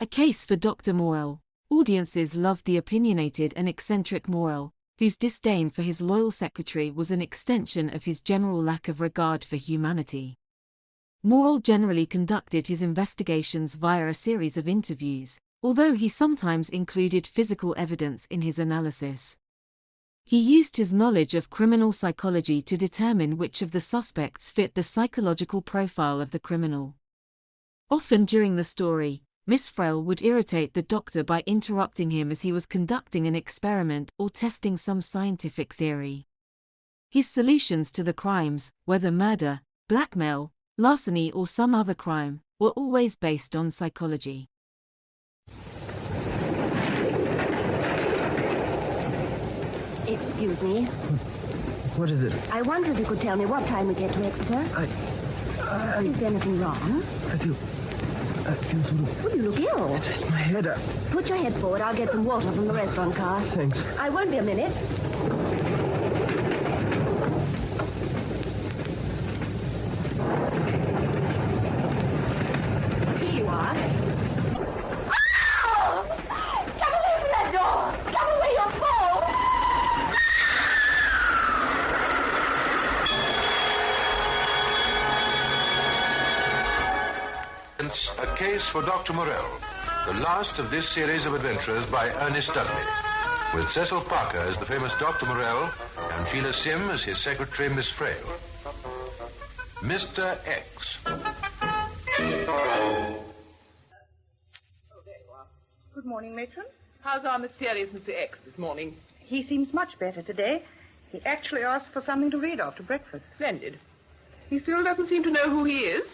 A case for Dr. Morrell. Audiences loved the opinionated and eccentric Morrell, whose disdain for his loyal secretary was an extension of his general lack of regard for humanity. Morrell generally conducted his investigations via a series of interviews, although he sometimes included physical evidence in his analysis. He used his knowledge of criminal psychology to determine which of the suspects fit the psychological profile of the criminal. Often during the story, Miss Frell would irritate the doctor by interrupting him as he was conducting an experiment or testing some scientific theory. His solutions to the crimes, whether murder, blackmail, larceny or some other crime, were always based on psychology. Excuse me. What is it? I wonder if you could tell me what time we get to Exeter. Is there anything wrong? I feel sort of... Well, you look ill. It's just my head. Put your head forward. I'll get some water from the restaurant car. Thanks. I won't be a minute. Here you are. Come away from that door! Come away, you'll fall! A case for Dr. Morrell, the last of this series of adventures by Ernest Dudley, with Cecil Parker as the famous Dr. Morrell and Sheila Sim as his secretary, Miss Frail. Mr. X. Good morning, Matron. How's our mysterious Mr. X this morning? He seems much better today. He actually asked for something to read after breakfast. Splendid. He still doesn't seem to know who he is?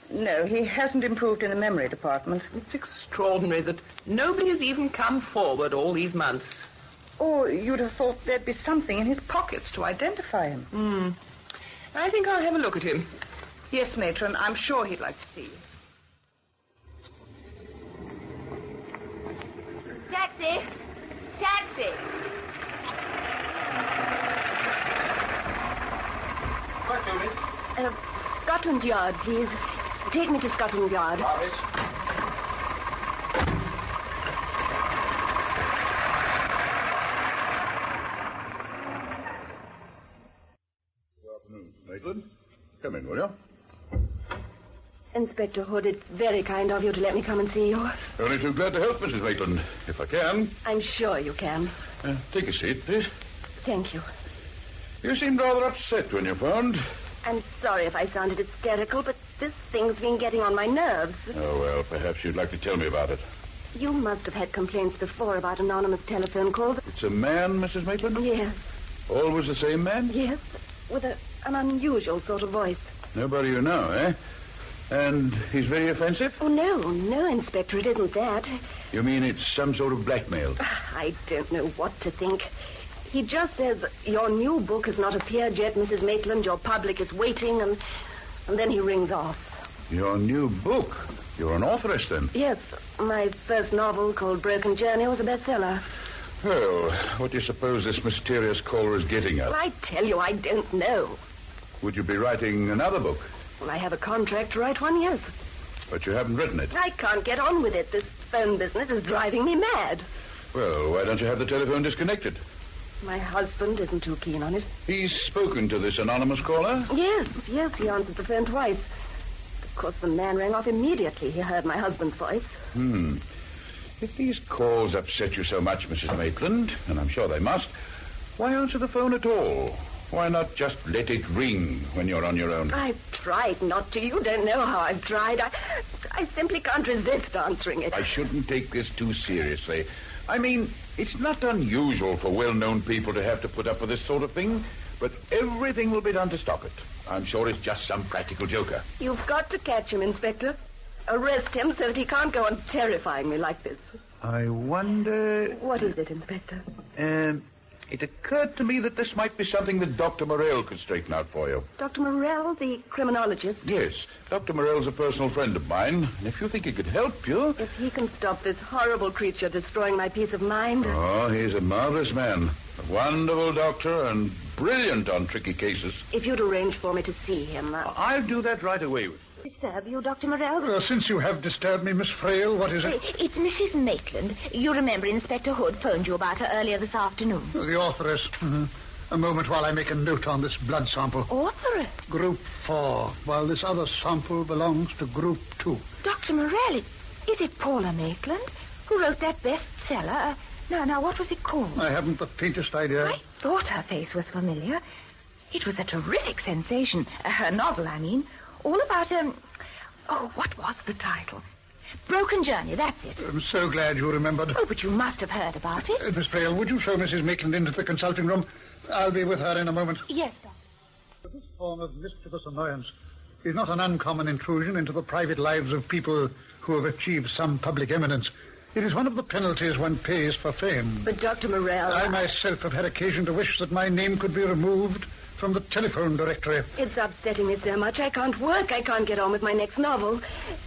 No, he hasn't improved in the memory department. It's extraordinary that nobody has even come forward all these months. Or you'd have thought there'd be something in his pockets to identify him. I think I'll have a look at him. Yes, Matron, I'm sure he'd like to see you. Taxi! Taxi! What, Miss? Scotland Yard, please. Take me to Scotland Yard. Good afternoon, Maitland. Come in, will you? Inspector Hood, it's very kind of you to let me come and see you. Only too glad to help, Mrs. Maitland, if I can. I'm sure you can. Take a seat, please. Thank you. You seemed rather upset when you phoned. I'm sorry if I sounded hysterical, but this thing's been getting on my nerves. Oh, well, perhaps you'd like to tell me about it. You must have had complaints before about anonymous telephone calls. It's a man, Mrs. Maitland? Yes, Always the same man? yes, with an unusual sort of voice. Nobody you know, eh? And he's very offensive? Oh, no, Inspector, it isn't that. You mean it's some sort of blackmail? I don't know what to think. He just says, your new book has not appeared yet, Mrs. Maitland. Your public is waiting, and then he rings off. Your new book? You're an authoress, then? Yes, my first novel, called Broken Journey, was a bestseller. Well, what do you suppose this mysterious caller is getting at? Well, I tell you, I don't know. Would you be writing another book? Well, I have a contract to write one, yes. But you haven't written it. I can't get on with it. This phone business is driving me mad. Well, why don't you have the telephone disconnected? My husband isn't too keen on it. He's spoken to this anonymous caller? Yes, he answered the phone twice. Of course, the man rang off immediately. He heard my husband's voice. If these calls upset you so much, Mrs. Maitland, and I'm sure they must, why answer the phone at all? Why not just let it ring when you're on your own? I've tried not to. You don't know how I've tried. I simply can't resist answering it. I shouldn't take this too seriously. I mean, it's not unusual for well-known people to have to put up with this sort of thing, but everything will be done to stop it. I'm sure it's just some practical joker. You've got to catch him, Inspector. Arrest him so that he can't go on terrifying me like this. I wonder... What is it, Inspector? It occurred to me that this might be something that Dr. Morrell could straighten out for you. Dr. Morrell, the criminologist? Yes, Dr. Morrell's a personal friend of mine, and if you think he could help you... If he can stop this horrible creature destroying my peace of mind... Oh, he's a marvelous man. A wonderful doctor and brilliant on tricky cases. If you'd arrange for me to see him... I'll do that right away with you. Disturb you, Dr. Morrell? Since you have disturbed me, Miss Frail, what is it? It's Mrs. Maitland. You remember Inspector Hood phoned you about her earlier this afternoon. The authoress. Mm-hmm. A moment while I make a note on this blood sample. Authoress? Group 4, while this other sample belongs to Group 2. Dr. Morrell, is it Paula Maitland who wrote that bestseller? Now, what was it called? I haven't the faintest idea. I thought her face was familiar. It was a terrific sensation. Her novel, I mean. All about, what was the title? Broken Journey, that's it. I'm so glad you remembered. Oh, but you must have heard about it. Miss Frail, would you show Mrs. Maitland into the consulting room? I'll be with her in a moment. Yes, Doctor. This form of mischievous annoyance is not an uncommon intrusion into the private lives of people who have achieved some public eminence. It is one of the penalties one pays for fame. But, Dr. Morrell... I myself have had occasion to wish that my name could be removed from the telephone directory. It's upsetting me so much. I can't work. I can't get on with my next novel.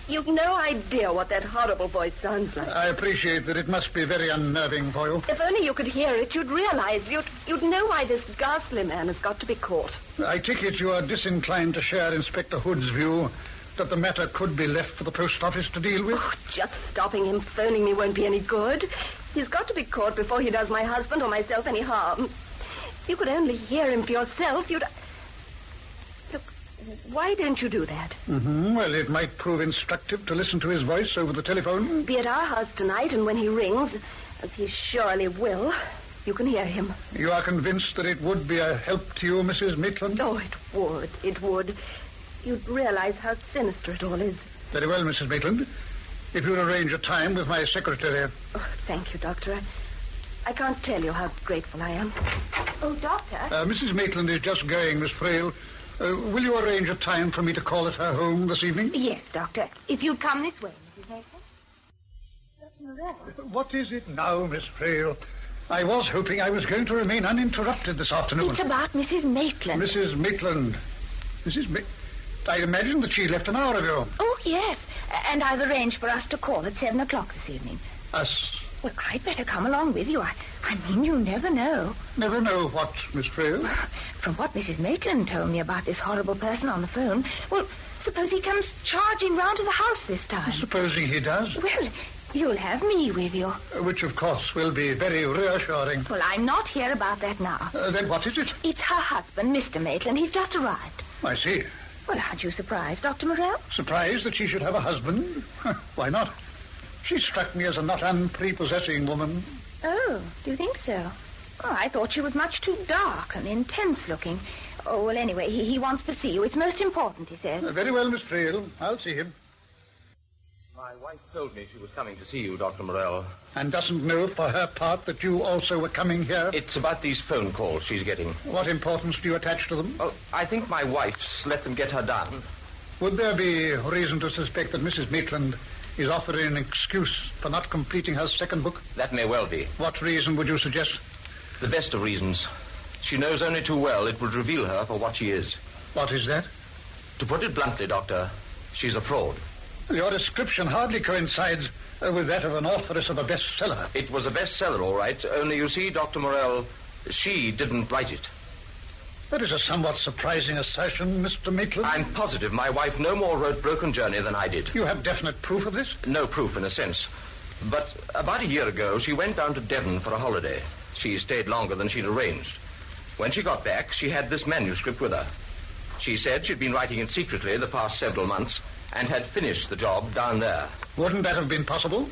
You've no idea what that horrible voice sounds like. I appreciate that it must be very unnerving for you. If only you could hear it, you'd realize, you'd know why this ghastly man has got to be caught. I take it you are disinclined to share Inspector Hood's view that the matter could be left for the post office to deal with? Oh, just stopping him phoning me won't be any good. He's got to be caught before he does my husband or myself any harm. If you could only hear him for yourself, you'd... Look, why don't you do that? Mm-hmm. Well, it might prove instructive to listen to his voice over the telephone. Be at our house tonight, and when he rings, as he surely will, you can hear him. You are convinced that it would be a help to you, Mrs. Maitland? Oh, it would. You'd realize how sinister it all is. Very well, Mrs. Maitland. If you'll arrange a time with my secretary. Oh, thank you, Doctor. I can't tell you how grateful I am. Oh, Doctor. Mrs. Maitland is just going, Miss Frail. Will you arrange a time for me to call at her home this evening? Yes, Doctor. If you'd come this way, Mrs. Maitland. Dr. Morrell. What is it now, Miss Frail? I was hoping I was going to remain uninterrupted this afternoon. It's about Mrs. Maitland. Mrs. Maitland. I imagine that she left an hour ago. Oh, yes. And I've arranged for us to call at 7 o'clock this evening. Us? Well, I'd better come along with you. I mean, you never know. Never know what, Miss Frail? From what Mrs. Maitland told me about this horrible person on the phone, well, suppose he comes charging round to the house this time. Supposing he does? Well, you'll have me with you. Which, of course, will be very reassuring. Well, I'm not here about that now. Then what is it? It's her husband, Mr. Maitland. He's just arrived. I see. Well, aren't you surprised, Dr. Morrell? Surprised that she should have a husband? Why not? She struck me as a not unprepossessing woman. Oh, do you think so? Oh, I thought she was much too dark and intense looking. Oh, well, anyway, he wants to see you. It's most important, he says. Very well, Miss Frail. I'll see him. My wife told me she was coming to see you, Dr. Morrell. And doesn't know for her part that you also were coming here? It's about these phone calls she's getting. What importance do you attach to them? Oh, I think my wife's let them get her done. Would there be reason to suspect that Mrs. Maitland is offering an excuse for not completing her second book? That may well be. What reason would you suggest? The best of reasons. She knows only too well it would reveal her for what she is. What is that? To put it bluntly, Doctor, she's a fraud. Your description hardly coincides with that of an authoress of a bestseller. It was a bestseller, all right. Only, you see, Dr. Morrell, she didn't write it. That is a somewhat surprising assertion, Mr. Maitland. I'm positive my wife no more wrote Broken Journey than I did. You have definite proof of this? No proof, in a sense. But about a year ago, she went down to Devon for a holiday. She stayed longer than she'd arranged. When she got back, she had this manuscript with her. She said she'd been writing it secretly the past several months and had finished the job down there. Wouldn't that have been possible?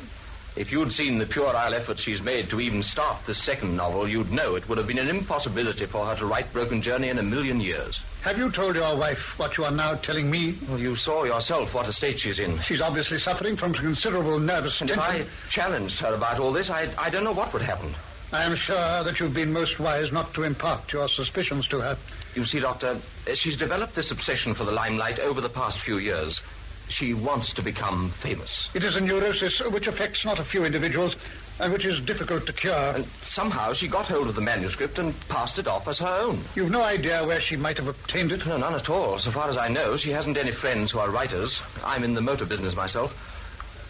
If you'd seen the puerile effort she's made to even start this second novel, you'd know it would have been an impossibility for her to write Broken Journey in a million years. Have you told your wife what you are now telling me? Well, you saw yourself what a state she's in. She's obviously suffering from considerable nervous tension. And if I challenged her about all this, I don't know what would happen. I am sure that you've been most wise not to impart your suspicions to her. You see, Doctor, she's developed this obsession for the limelight over the past few years. She wants to become famous. It is a neurosis which affects not a few individuals and which is difficult to cure. And somehow she got hold of the manuscript and passed it off as her own. You've no idea where she might have obtained it? No, none at all. So far as I know, she hasn't any friends who are writers. I'm in the motor business myself.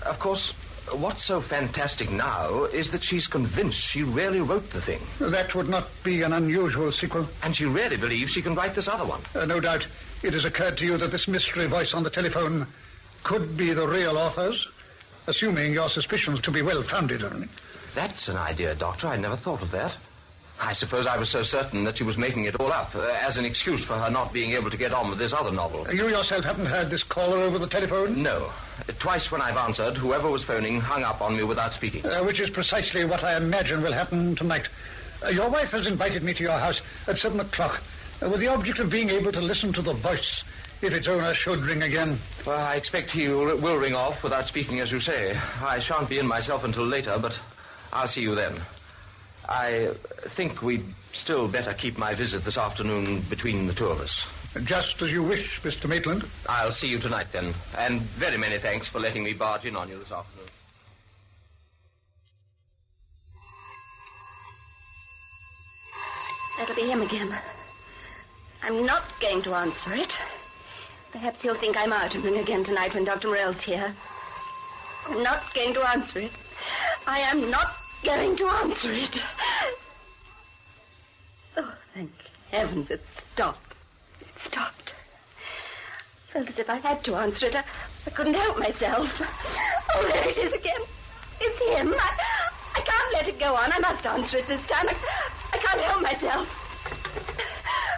Of course, What's so fantastic now is that she's convinced she really wrote the thing. That would not be an unusual sequel. And she really believes she can write this other one. No doubt it has occurred to you that this mystery voice on the telephone could be the real author's, assuming your suspicions to be well-founded. That's an idea, Doctor. I never thought of that. I suppose I was so certain that she was making it all up as an excuse for her not being able to get on with this other novel. You yourself haven't heard this caller over the telephone? No. Twice when I've answered, whoever was phoning hung up on me without speaking. Which is precisely what I imagine will happen tonight. Your wife has invited me to your house at 7 o'clock with the object of being able to listen to the voice if its owner should ring again. Well, I expect he will ring off without speaking, as you say. I shan't be in myself until later, but I'll see you then. I think we'd still better keep my visit this afternoon between the two of us. Just as you wish, Mr. Maitland. I'll see you tonight, then. And very many thanks for letting me barge in on you this afternoon. That'll be him again. I'm not going to answer it. Perhaps he'll think I'm out and ring again tonight when Dr. Morrell's here. I'm not going to answer it. I am not going to answer it. Oh, thank heavens it stopped. It stopped. I felt as if I had to answer it. I couldn't help myself. Oh, there it is again. It's him. I can't let it go on. I must answer it this time. I can't help myself.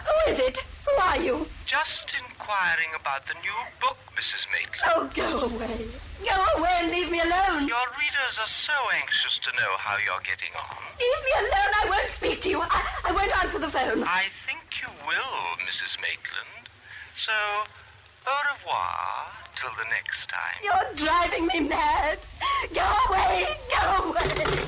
Who is it? Who are you? Just inquiring about the new book, Mrs. Maitland. Oh, go away. Go away and leave me alone. Your readers are so anxious to know how you're getting on. Leave me alone. I won't speak to you. I won't answer the phone. I think you will, Mrs. Maitland. So, au revoir till the next time. You're driving me mad. Go away. Go away.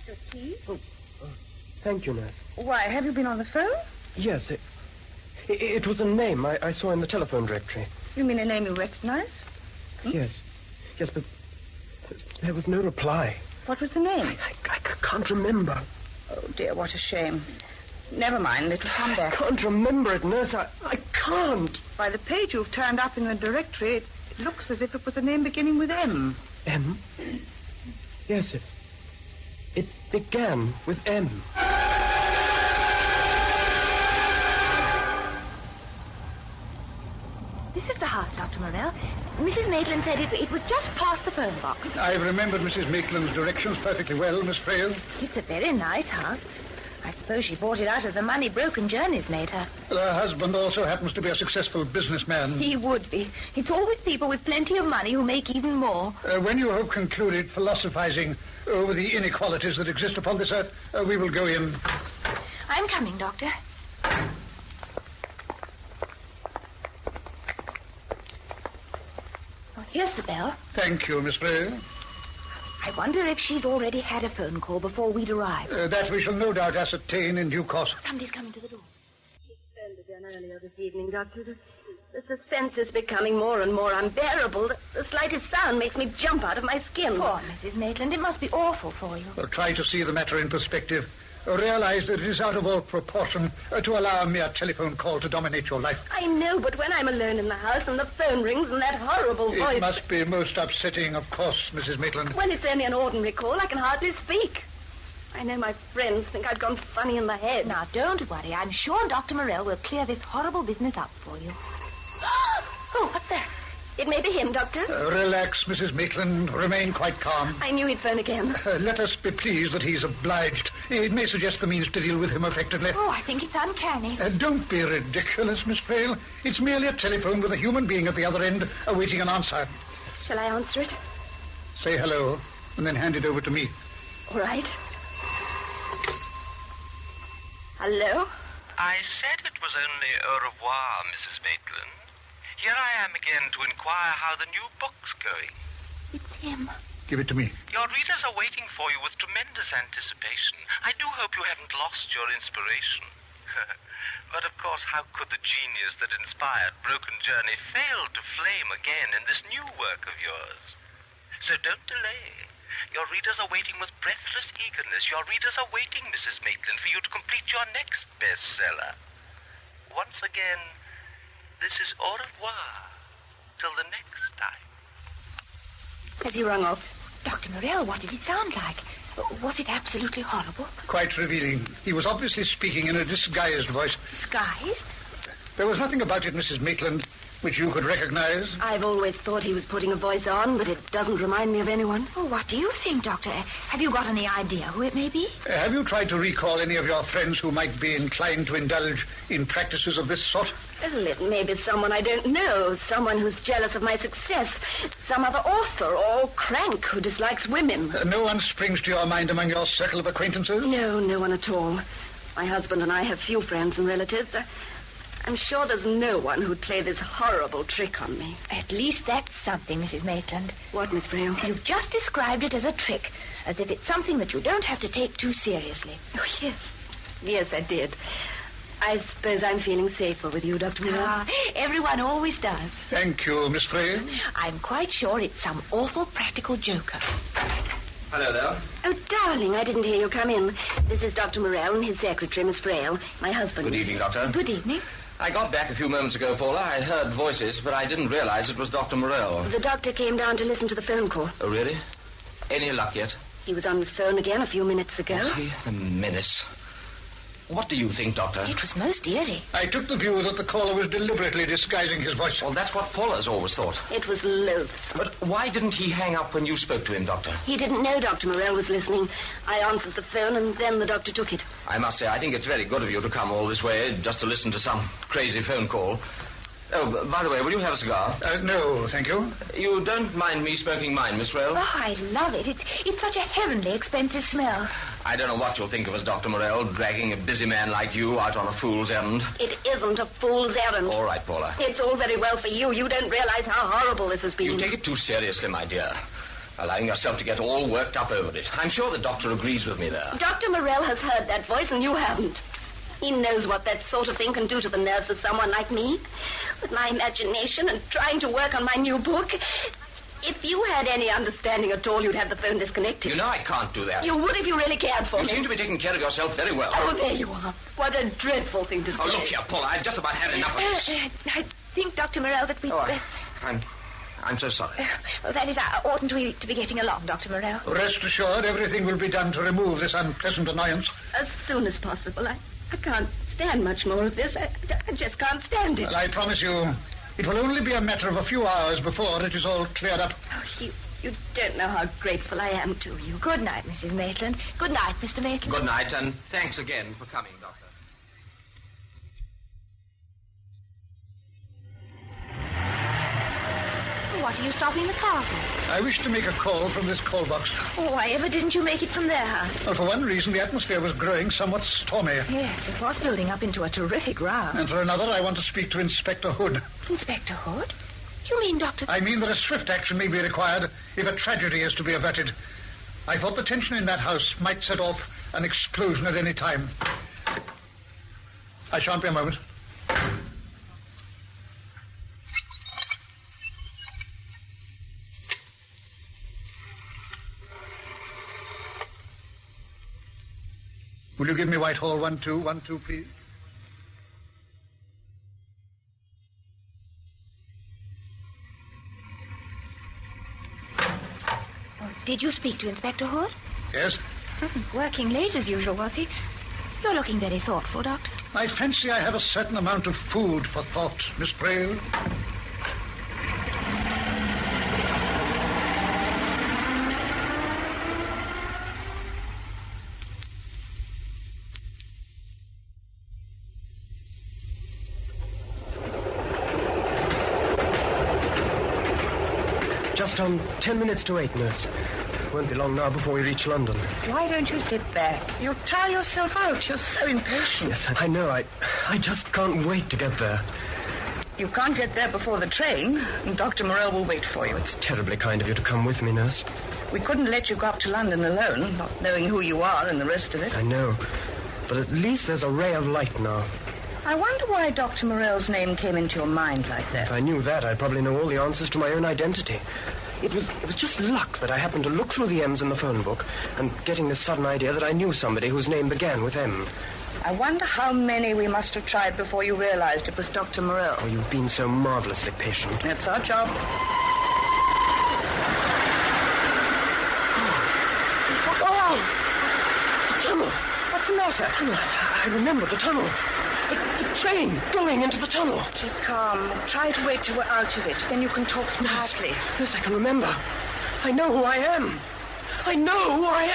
Your tea? Oh, thank you, nurse. Why, have you been on the phone? Yes, it was a name I saw in the telephone directory. You mean a name you recognize? Yes, but there was no reply. What was the name? I can't remember. Oh, dear, what a shame. Never mind, it'll come back. I can't remember it, nurse. I can't. By the page you've turned up in the directory, it looks as if it was a name beginning with M. M? Yes, it began with M. This is the house, Dr. Morrell. Mrs. Maitland said it was just past the phone box. I've remembered Mrs. Maitland's directions perfectly well, Miss Frail. It's a very nice house. I suppose she bought it out of the money Broken Journeys made her. Her husband also happens to be a successful businessman. He would be. It's always people with plenty of money who make even more. When you have concluded philosophizing over the inequalities that exist upon this earth, we will go in. I'm coming, Doctor. Oh, here's the bell. Thank you, Miss Frail. I wonder if she's already had a phone call before we'd arrived. That we shall no doubt ascertain in due course. Somebody's coming to the door. She phoned again earlier this evening, Doctor. The suspense is becoming more and more unbearable. The slightest sound makes me jump out of my skin. Poor Mrs. Maitland, it must be awful for you. Well, try to see the matter in perspective. Realize that it is out of all proportion to allow a mere telephone call to dominate your life. I know, but when I'm alone in the house and the phone rings and that horrible voice... It must be most upsetting, of course, Mrs. Maitland. When it's only an ordinary call, I can hardly speak. I know my friends think I've gone funny in the head. Now, don't worry. I'm sure Dr. Morrell will clear this horrible business up for you. Oh, what's that? It may be him, Doctor. Relax, Mrs. Maitland. Remain quite calm. I knew he'd phone again. Let us be pleased that he's obliged. It may suggest the means to deal with him effectively. Oh, I think it's uncanny. Don't be ridiculous, Miss Frail. It's merely a telephone with a human being at the other end awaiting an answer. Shall I answer it? Say hello, and then hand it over to me. All right. Hello? I said it was only au revoir, Mrs. Maitland. Here I am again to inquire how the new book's going. It's him. Give it to me. Your readers are waiting for you with tremendous anticipation. I do hope you haven't lost your inspiration. But, of course, how could the genius that inspired Broken Journey fail to flame again in this new work of yours? So don't delay. Your readers are waiting with breathless eagerness. Your readers are waiting, Mrs. Maitland, for you to complete your next bestseller. Once again, this is au revoir. Till the next time. Has he rung off? Dr. Morrell, what did it sound like? Was it absolutely horrible? Quite revealing. He was obviously speaking in a disguised voice. Disguised? There was nothing about it, Mrs. Maitland, which you could recognize. I've always thought he was putting a voice on, but it doesn't remind me of anyone. Oh, what do you think, Doctor? Have you got any idea who it may be? Have you tried to recall any of your friends who might be inclined to indulge in practices of this sort? Well, it may be someone I don't know, someone who's jealous of my success, some other author or crank who dislikes women. No one springs to your mind among your circle of acquaintances? No, no one at all. My husband and I have few friends and relatives. I'm sure there's no one who'd play this horrible trick on me. At least that's something, Mrs. Maitland. What, Miss Braille? You've just described it as a trick, as if it's something that you don't have to take too seriously. Oh, yes. Yes, I did. I suppose I'm feeling safer with you, Dr. Morrell. Everyone always does. Thank you, Miss Frail. I'm quite sure it's some awful practical joker. Hello there. Oh, darling, I didn't hear you come in. This is Dr. Morrell and his secretary, Miss Frail, my husband. Good evening, Doctor. Good evening. I got back a few moments ago, Paula. I heard voices, but I didn't realize it was Dr. Morrell. The doctor came down to listen to the phone call. Oh, really? Any luck yet? He was on the phone again a few minutes ago. Was he? A menace. What do you think, Doctor? It was most eerie. I took the view that the caller was deliberately disguising his voice. Well, that's what Paula's always thought. It was loathsome. But why didn't he hang up when you spoke to him, Doctor? He didn't know Dr. Morrell was listening. I answered the phone, and then the doctor took it. I must say, I think it's very good of you to come all this way just to listen to some crazy phone call. Oh, by the way, will you have a cigar? No, thank you. You don't mind me smoking mine, Miss Morrell? Oh, I love it. It's such a heavenly expensive smell. I don't know what you'll think of us, Dr. Morrell, dragging a busy man like you out on a fool's errand. It isn't a fool's errand. All right, Paula. It's all very well for you. You don't realize how horrible this has been. You take it too seriously, my dear. Allowing yourself to get all worked up over it. I'm sure the doctor agrees with me there. Dr. Morrell has heard that voice, and you haven't. He knows what that sort of thing can do to the nerves of someone like me. With my imagination and trying to work on my new book. If you had any understanding at all, you'd have the phone disconnected. You know I can't do that. You would if you really cared for me. You seem to be taking care of yourself very well. Oh, there you are. What a dreadful thing to say. Oh, look here, Paula. I've just about had enough of this. I think, Dr. Morrell, that we... I'm so sorry. That is, oughtn't we to be getting along, Dr. Morrell? Rest assured, everything will be done to remove this unpleasant annoyance. As soon as possible. I can't stand much more of this. I just can't stand it. Well, I promise you, it will only be a matter of a few hours before it is all cleared up. Oh, you don't know how grateful I am to you. Good night, Mrs. Maitland. Good night, Mr. Maitland. Good night, and thanks again for coming, Doctor. What are you stopping the car for? I wish to make a call from this call box. Oh, why ever didn't you make it from their house? Well, for one reason, the atmosphere was growing somewhat stormy. Yes, it was building up into a terrific row. And for another, I want to speak to Inspector Hood. Inspector Hood? You mean Dr... I mean that a swift action may be required if a tragedy is to be averted. I thought the tension in that house might set off an explosion at any time. I shan't be a moment. Will you give me Whitehall 1212, please? Oh, did you speak to Inspector Hood? Yes. Working late as usual, was he? You're looking very thoughtful, Doctor. I fancy I have a certain amount of food for thought, Miss Braille. Just 10 minutes to 8, nurse. Won't be long now before we reach London. Why don't you sit back? You'll tire yourself out. You're so impatient. Yes, I know. I just can't wait to get there. You can't get there before the train, and Dr. Morrell will wait for you. It's terribly kind of you to come with me, nurse. We couldn't let you go up to London alone, not knowing who you are and the rest of it. I know. But at least there's a ray of light now. I wonder why Dr. Morrell's name came into your mind like that. If I knew that, I'd probably know all the answers to my own identity. It was just luck that I happened to look through the M's in the phone book and getting this sudden idea that I knew somebody whose name began with M. I wonder how many we must have tried before you realized it was Dr. Morrell. Oh, you've been so marvelously patient. That's our job. The tunnel. What's the matter? Tunnel. I remember the tunnel. The train going into the tunnel. Keep calm. Try to wait till we're out of it. Then you can talk quietly. Yes, I can remember. I know who I am. I know who I am.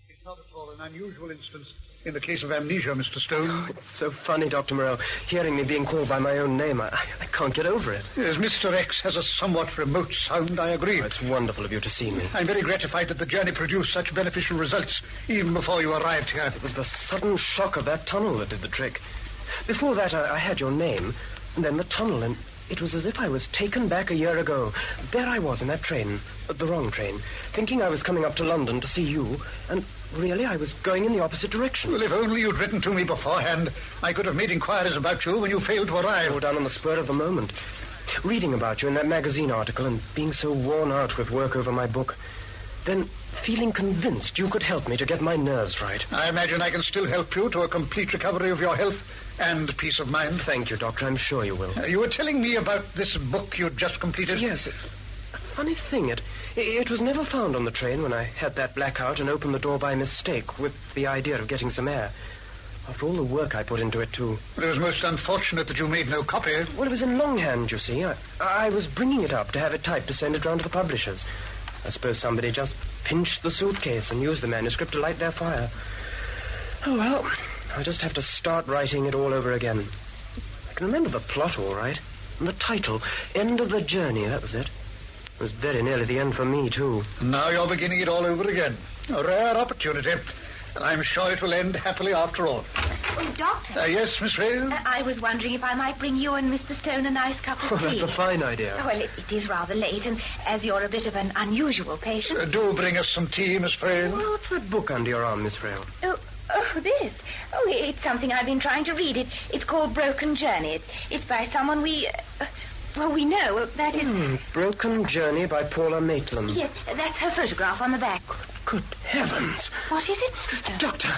It's not at all an unusual instance in the case of amnesia, Mr. Stone. Oh, it's so funny, Dr. Morrell, hearing me being called by my own name. I can't get over it. Yes, Mr. X has a somewhat remote sound, I agree. Oh, it's wonderful of you to see me. I'm very gratified that the journey produced such beneficial results even before you arrived here. It was the sudden shock of that tunnel that did the trick. Before that, I had your name, and then the tunnel, and it was as if I was taken back a year ago. There I was in that train, the wrong train, thinking I was coming up to London to see you, and really I was going in the opposite direction. Well, if only you'd written to me beforehand, I could have made inquiries about you when you failed to arrive. All done on the spur of the moment. Reading about you in that magazine article and being so worn out with work over my book. Then feeling convinced you could help me to get my nerves right. I imagine I can still help you to a complete recovery of your health and peace of mind. Thank you, Doctor. I'm sure you will. You were telling me about this book you'd just completed. Yes. A funny thing. It was never found on the train when I had that blackout and opened the door by mistake with the idea of getting some air. After all the work I put into it, too. But it was most unfortunate that you made no copy. Well, it was in longhand, you see. I was bringing it up to have it typed to send it round to the publishers. I suppose somebody just pinched the suitcase and used the manuscript to light their fire. Oh, well, I'll just have to start writing it all over again. I can remember the plot all right. And the title, End of the Journey, that was it. It was very nearly the end for me, too. Now you're beginning it all over again. A rare opportunity. And I'm sure it will end happily after all. Oh, Doctor. Yes, Miss Vale? I was wondering if I might bring you and Mr. Stone a nice cup of tea. That's a fine idea. Well, it is rather late, and as you're a bit of an unusual patient... Do bring us some tea, Miss Vale. Well, what's that book under your arm, Miss Frail? Oh, this. Oh, it's something I've been trying to read. It's called Broken Journey. It's by someone we know. That is... Broken Journey by Paula Maitland. Yes, that's her photograph on the back. Good heavens. What is it, Mr. Stone? Doctor,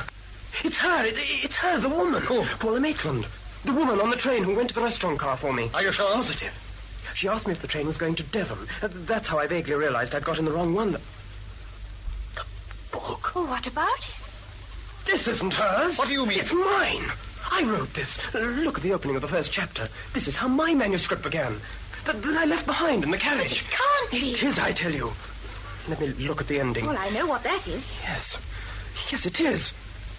it's her. It's her, the woman. Oh. Paula Maitland. The woman on the train who went to the restaurant car for me. Are you sure? Positive. She asked me if the train was going to Devon. That's how I vaguely realized I'd got in the wrong one. The book. Oh, what about it? This isn't hers. What do you mean? It's mine. I wrote this. Look at the opening of the first chapter. This is how my manuscript began. That I left behind in the carriage. It can't be. It is, I tell you. Let me look at the ending. Well, I know what that is. Yes. Yes, it is.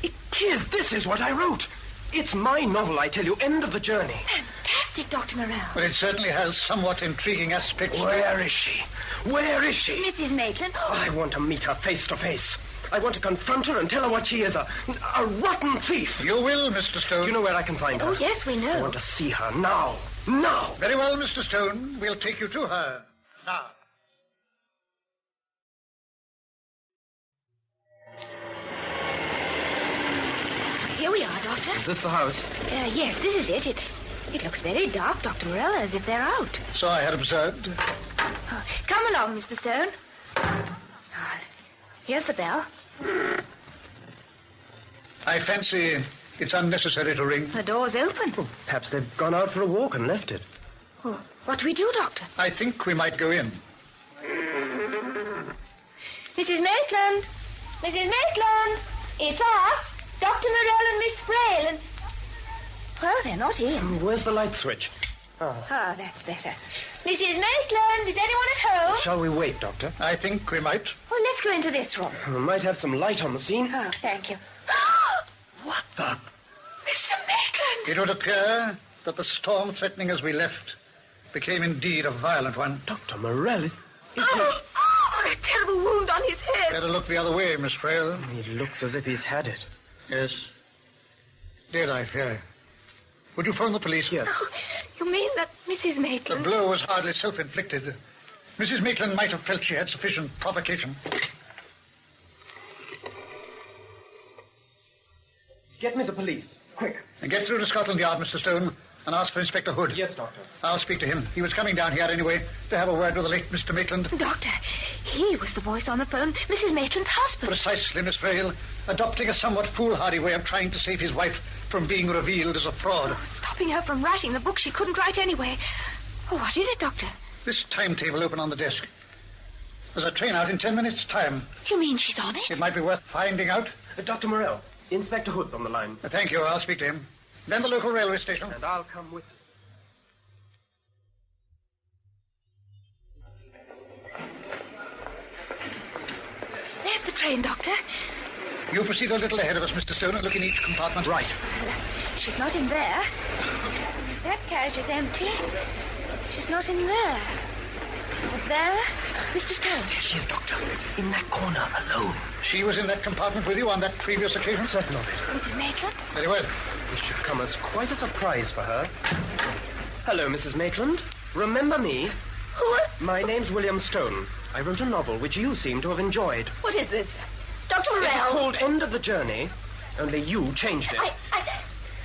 It is. This is what I wrote. It's my novel, I tell you. End of the journey. Fantastic, Dr. Morrell. Well, it certainly has somewhat intriguing aspects. Where is she? Where is she? Mrs. Maitland. Oh. I want to meet her face to face. I want to confront her and tell her what she is, a rotten thief. You will, Mr. Stone. Do you know where I can find her? Oh, yes, we know. I want to see her now. Now. Very well, Mr. Stone. We'll take you to her. Now. Here we are, Doctor. Is this the house? Yes, this is it. It looks very dark, Dr. Morrell, as if they're out. So I had observed. Oh, come along, Mr. Stone. Oh, here's the bell. I fancy it's unnecessary to ring. The door's open. Oh, perhaps they've gone out for a walk and left it. Oh, what do we do, Doctor? I think we might go in. Mrs. Maitland! Mrs. Maitland! It's us, Dr. Morrell and Miss Frail, and... Well, they're not in. Where's the light switch? Ah, that's better. Mrs. Maitland, is anyone at home? Shall we wait, Doctor? I think we might. Well, let's go into this room. We might have some light on the scene. Oh, thank you. What the? Mr. Maitland! It would appear that the storm threatening as we left became indeed a violent one. Dr. Morrell is a terrible wound on his head. Better look the other way, Miss Frail. He looks as if he's had it. Yes. Did I fear? Would you phone the police? Yes. Oh, you mean that Mrs. The Maitland... blow was hardly self-inflicted. Mrs. Maitland might have felt she had sufficient provocation. Get me the police. Quick. And get through to Scotland Yard, Mr. Stone, and ask for Inspector Hood. Yes, Doctor. I'll speak to him. He was coming down here anyway to have a word with the late Mr. Maitland. Doctor, he was the voice on the phone, Mrs. Maitland's husband. Precisely, Miss Frail. Adopting a somewhat foolhardy way of trying to save his wife from being revealed as a fraud. Oh, stopping her from writing the book she couldn't write anyway. Oh, what is it, Doctor? This timetable open on the desk. There's a train out in 10 minutes' time. You mean she's on it? It might be worth finding out. Dr. Morrell, Inspector Hood's on the line. Thank you. I'll speak to him. Then the local railway station. And I'll come with you. There's the train, Doctor. You proceed a little ahead of us, Mr. Stone, and look in each compartment. Right. She's not in there. That carriage is empty. She's not in there. But there, Mr. Stone. There she is, Doctor. In that corner, alone. She was in that compartment with you on that previous occasion? Certain of it. Mrs. Maitland? Very well. This should come as quite a surprise for her. Hello, Mrs. Maitland. Remember me? Who? My name's William Stone. I wrote a novel which you seem to have enjoyed. What is this? Dr. It's Morrell. called End of the Journey. Only you changed it.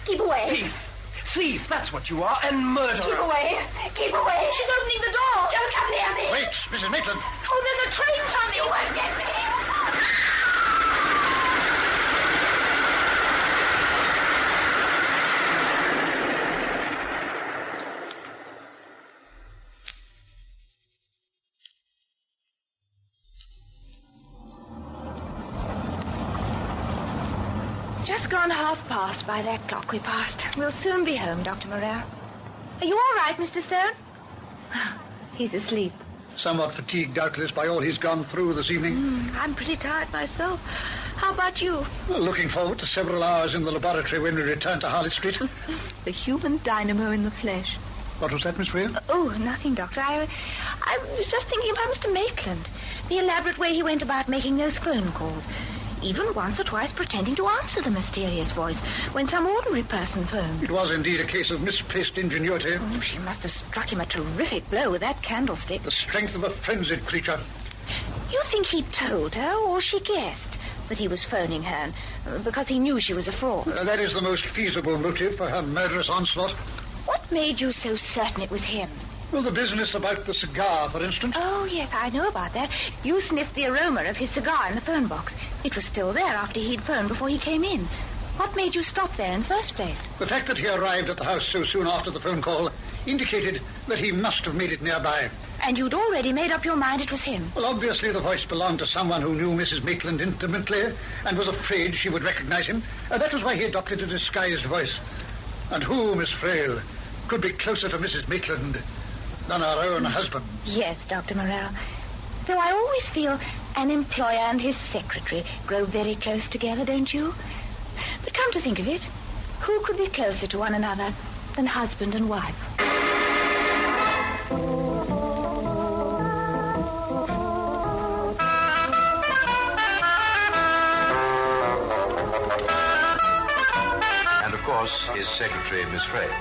Keep away. Thief! Thief, that's what you are, and murderer. Keep away. Keep away. She's opening the door. Don't come near me. Wait, Mrs. Maitland. Oh, there's a train coming. You won't get me. Just gone past by that clock we passed. We'll soon be home, Dr. Morrell. Are you all right, Mr. Stone? He's asleep. Somewhat fatigued, doubtless, by all he's gone through this evening. I'm pretty tired myself. How about you? Well, looking forward to several hours in the laboratory when we return to Harley Street. The human dynamo in the flesh. What was that, Miss Frail? Oh, nothing, Doctor. I was just thinking about Mr. Maitland. The elaborate way he went about making those phone calls. Even once or twice pretending to answer the mysterious voice when some ordinary person phoned. It was indeed a case of misplaced ingenuity. Oh, she must have struck him a terrific blow with that candlestick. The strength of a frenzied creature. You think he told her, or she guessed, that he was phoning her because he knew she was a fraud? That is the most feasible motive for her murderous onslaught. What made you so certain it was him? Well, the business about the cigar, for instance. Oh, yes, I know about that. You sniffed the aroma of his cigar in the phone box. It was still there after he'd phoned before he came in. What made you stop there in the first place? The fact that he arrived at the house so soon after the phone call indicated that he must have made it nearby. And you'd already made up your mind it was him? Well, obviously the voice belonged to someone who knew Mrs. Maitland intimately and was afraid she would recognize him. That was why he adopted a disguised voice. And who, Miss Frail, could be closer to Mrs. Maitland than her own husband? Yes, Dr. Morrell. Though I always feel an employer and his secretary grow very close together, don't you? But come to think of it, who could be closer to one another than husband and wife? And, of course, his secretary, Miss Frail.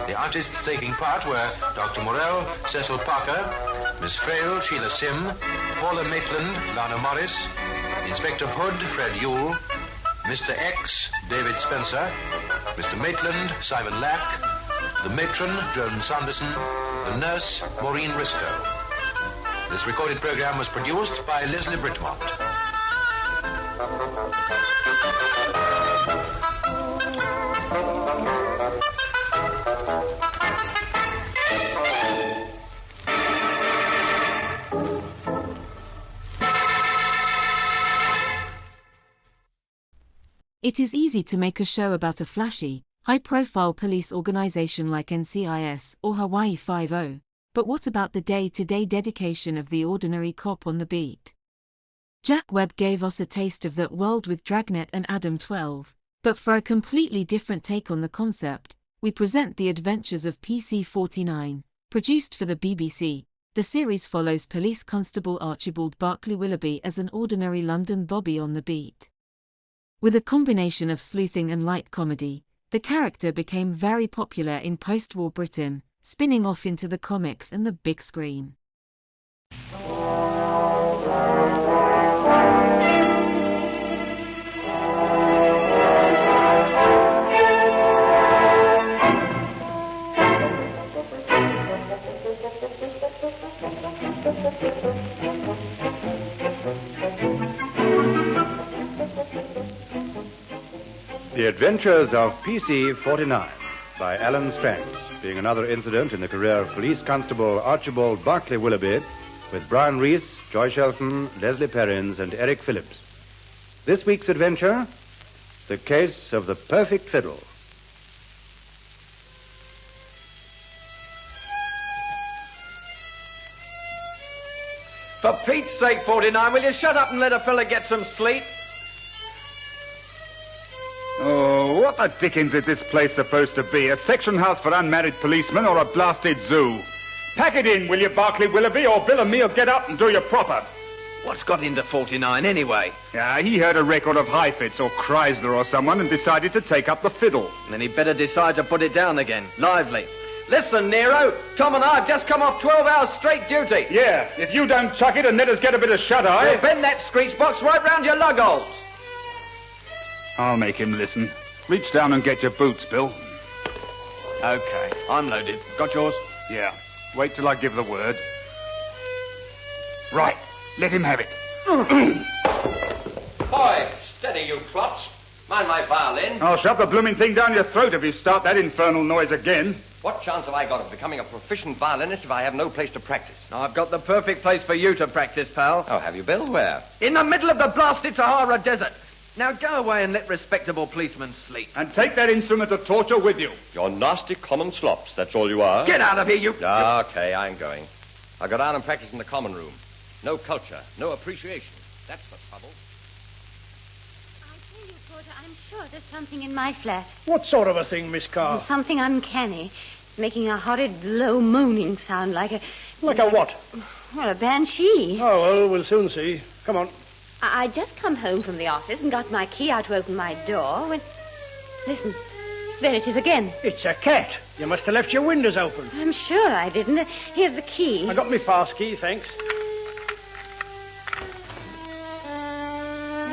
The artists taking part were Dr. Morrell, Cecil Parker, Miss Frail, Sheila Sim, Paula Maitland, Lana Morris, Inspector Hood, Fred Yule, Mr. X, David Spencer, Mr. Maitland, Simon Lack, the matron, Joan Sanderson, the nurse, Maureen Risco. This recorded program was produced by Leslie Bridgemont. It is easy to make a show about a flashy, high-profile police organization like NCIS or Hawaii Five-0, but what about the day-to-day dedication of the ordinary cop on the beat? Jack Webb gave us a taste of that world with Dragnet and Adam 12, but for a completely different take on the concept, we present The Adventures of PC-49, produced for the BBC. The series follows Police Constable Archibald Barclay Willoughby as an ordinary London bobby on the beat. With a combination of sleuthing and light comedy, the character became very popular in post-war Britain, spinning off into the comics and the big screen. The Adventures of PC 49 by Alan Strange, being another incident in the career of Police Constable Archibald Barclay Willoughby, with Brian Reese, Joy Shelton, Leslie Perrins, and Eric Phillips. This week's adventure, The Case of the Perfect Fiddle. For Pete's sake, 49, will you shut up and let a fella get some sleep? Oh, what the dickens is this place supposed to be? A section house for unmarried policemen or a blasted zoo? Pack it in, will you, Barclay Willoughby, or Bill and me'll get up and do you proper. What's got into 49 anyway? Yeah, he heard a record of Heifetz or Chrysler or someone and decided to take up the fiddle. Then he'd better decide to put it down again, lively. Listen, Nero, Tom and I have just come off 12 hours straight duty. Yeah, if you don't chuck it and let us get a bit of shut-eye... We'll bend that screech box right round your lug holes. I'll make him listen. Reach down and get your boots, Bill. Okay, I'm loaded. Got yours? Yeah. Wait till I give the word. Right, let him have it. Boy, steady, you clots. Mind my violin. I'll shove the blooming thing down your throat if you start that infernal noise again. What chance have I got of becoming a proficient violinist if I have no place to practice? I've got the perfect place for you to practice, pal. Oh, have you, Bill? Where? In the middle of the blasted Sahara Desert. Now go away and let respectable policemen sleep. And take that instrument of torture with you. You're nasty common slops, that's all you are. Get out of here, you... Okay, I'm going. I'll go down and practice in the common room. No culture, no appreciation. That's the trouble. I tell you, Porter, I'm sure there's something in my flat. What sort of a thing, Miss Carr? Something uncanny. Making a horrid, low moaning sound like a... Like a what? Well, a banshee. Oh, well, we'll soon see. Come on. I just come home from the office and got my key out to open my door when... Listen, there it is again. It's a cat. You must have left your windows open. I'm sure I didn't. Here's the key. I got my fast key, thanks.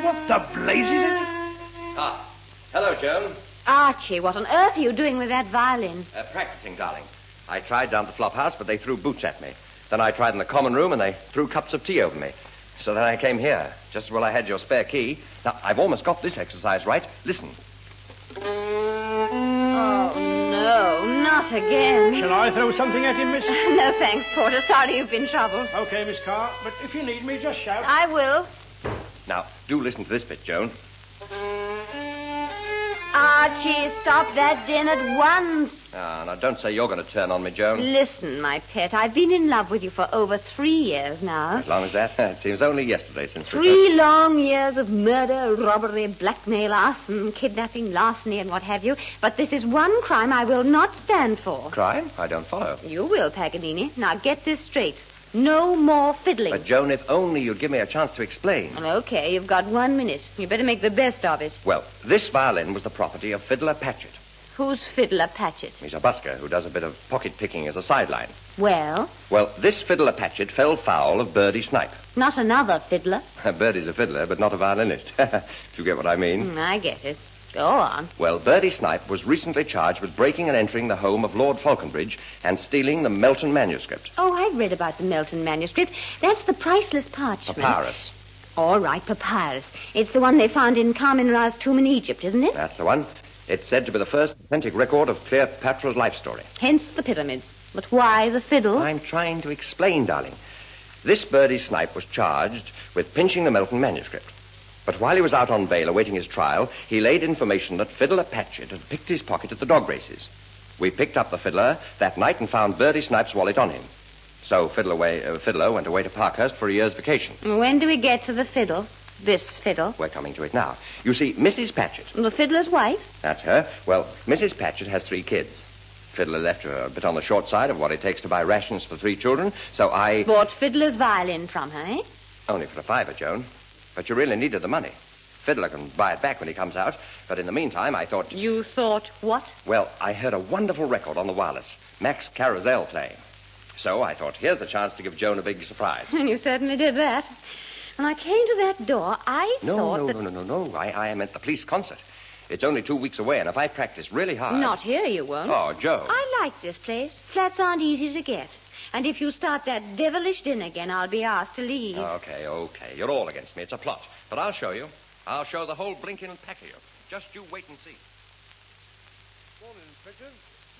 What the blazes is it? Ah, hello, Joan. Archie, what on earth are you doing with that violin? Practicing, darling. I tried down at the flop house, but they threw boots at me. Then I tried in the common room, and they threw cups of tea over me. So then I came here, just as well I had your spare key. Now, I've almost got this exercise right. Listen. Oh, no, not again. Shall I throw something at him, miss? No, thanks, Porter. Sorry you've been troubled. Okay, Miss Carr, but if you need me, just shout. I will. Now, do listen to this bit, Joan. Archie, stop that din at once. Now, don't say you're going to turn on me, Joan. Listen, my pet, I've been in love with you for over 3 years now. As long as that, it seems only yesterday since... 3 long years of murder, robbery, blackmail, arson, kidnapping, larceny, and what have you. But this is one crime I will not stand for. Crime? I don't follow. You will, Paganini. Now get this straight. No more fiddling. But, Joan, if only you'd give me a chance to explain. Okay, you've got 1 minute. You better make the best of it. Well, this violin was the property of Fiddler Patchett. Who's Fiddler Patchett? He's a busker who does a bit of pocket picking as a sideline. Well? Well, this Fiddler Patchett fell foul of Birdie Snipe. Not another fiddler. Birdie's a fiddler, but not a violinist. If you get what I mean. I get it. Go on. Well, Birdie Snipe was recently charged with breaking and entering the home of Lord Falconbridge and stealing the Melton manuscript. Oh, I've read about the Melton manuscript. That's the priceless parchment. Papyrus. All right, papyrus. It's the one they found in Carmen Ra's tomb in Egypt, isn't it? That's the one. It's said to be the first authentic record of Cleopatra's life story. Hence the pyramids. But why the fiddle? I'm trying to explain, darling. This Birdie Snipe was charged with pinching the Melton manuscript. But while he was out on bail awaiting his trial, he laid information that Fiddler Patchett had picked his pocket at the dog races. We picked up the fiddler that night and found Birdie Snipe's wallet on him. So Fiddler went away to Parkhurst for a year's vacation. When do we get to the fiddle? This fiddle? We're coming to it now. You see, Mrs. Patchett... The fiddler's wife? That's her. Well, Mrs. Patchett has 3 kids. Fiddler left her a bit on the short side of what it takes to buy rations for 3 children, so I... Bought Fiddler's violin from her, eh? Only for a $5, Joan. But you really needed the money. Fiddler can buy it back when he comes out, but in the meantime, I thought... You thought what? Well, I heard a wonderful record on the wireless. Max Carousel playing. So I thought, here's the chance to give Joan a big surprise. And you certainly did that. When I came to that door, I thought that... No. I meant the police concert. It's only 2 weeks away, and if I practice really hard... Not here, you won't. Oh, Joe. I like this place. Flats aren't easy to get. And if you start that devilish din again, I'll be asked to leave. Okay. You're all against me. It's a plot. But I'll show you. I'll show the whole blinking pack of you. Just you wait and see. Morning, Inspector.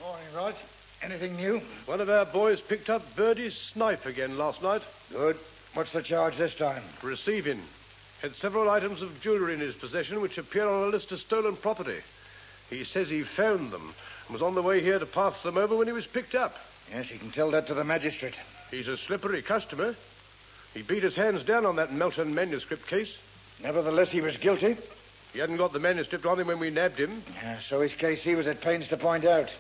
Morning, Rog. Anything new? One of our boys picked up Birdie's snipe again last night. Good. What's the charge this time? Receiving. Had several items of jewellery in his possession which appear on a list of stolen property. He says he found them and was on the way here to pass them over when he was picked up. Yes, he can tell that to the magistrate. He's a slippery customer. He beat his hands down on that Melton manuscript case. Nevertheless, he was guilty. He hadn't got the manuscript on him when we nabbed him. So his KC was at pains to point out.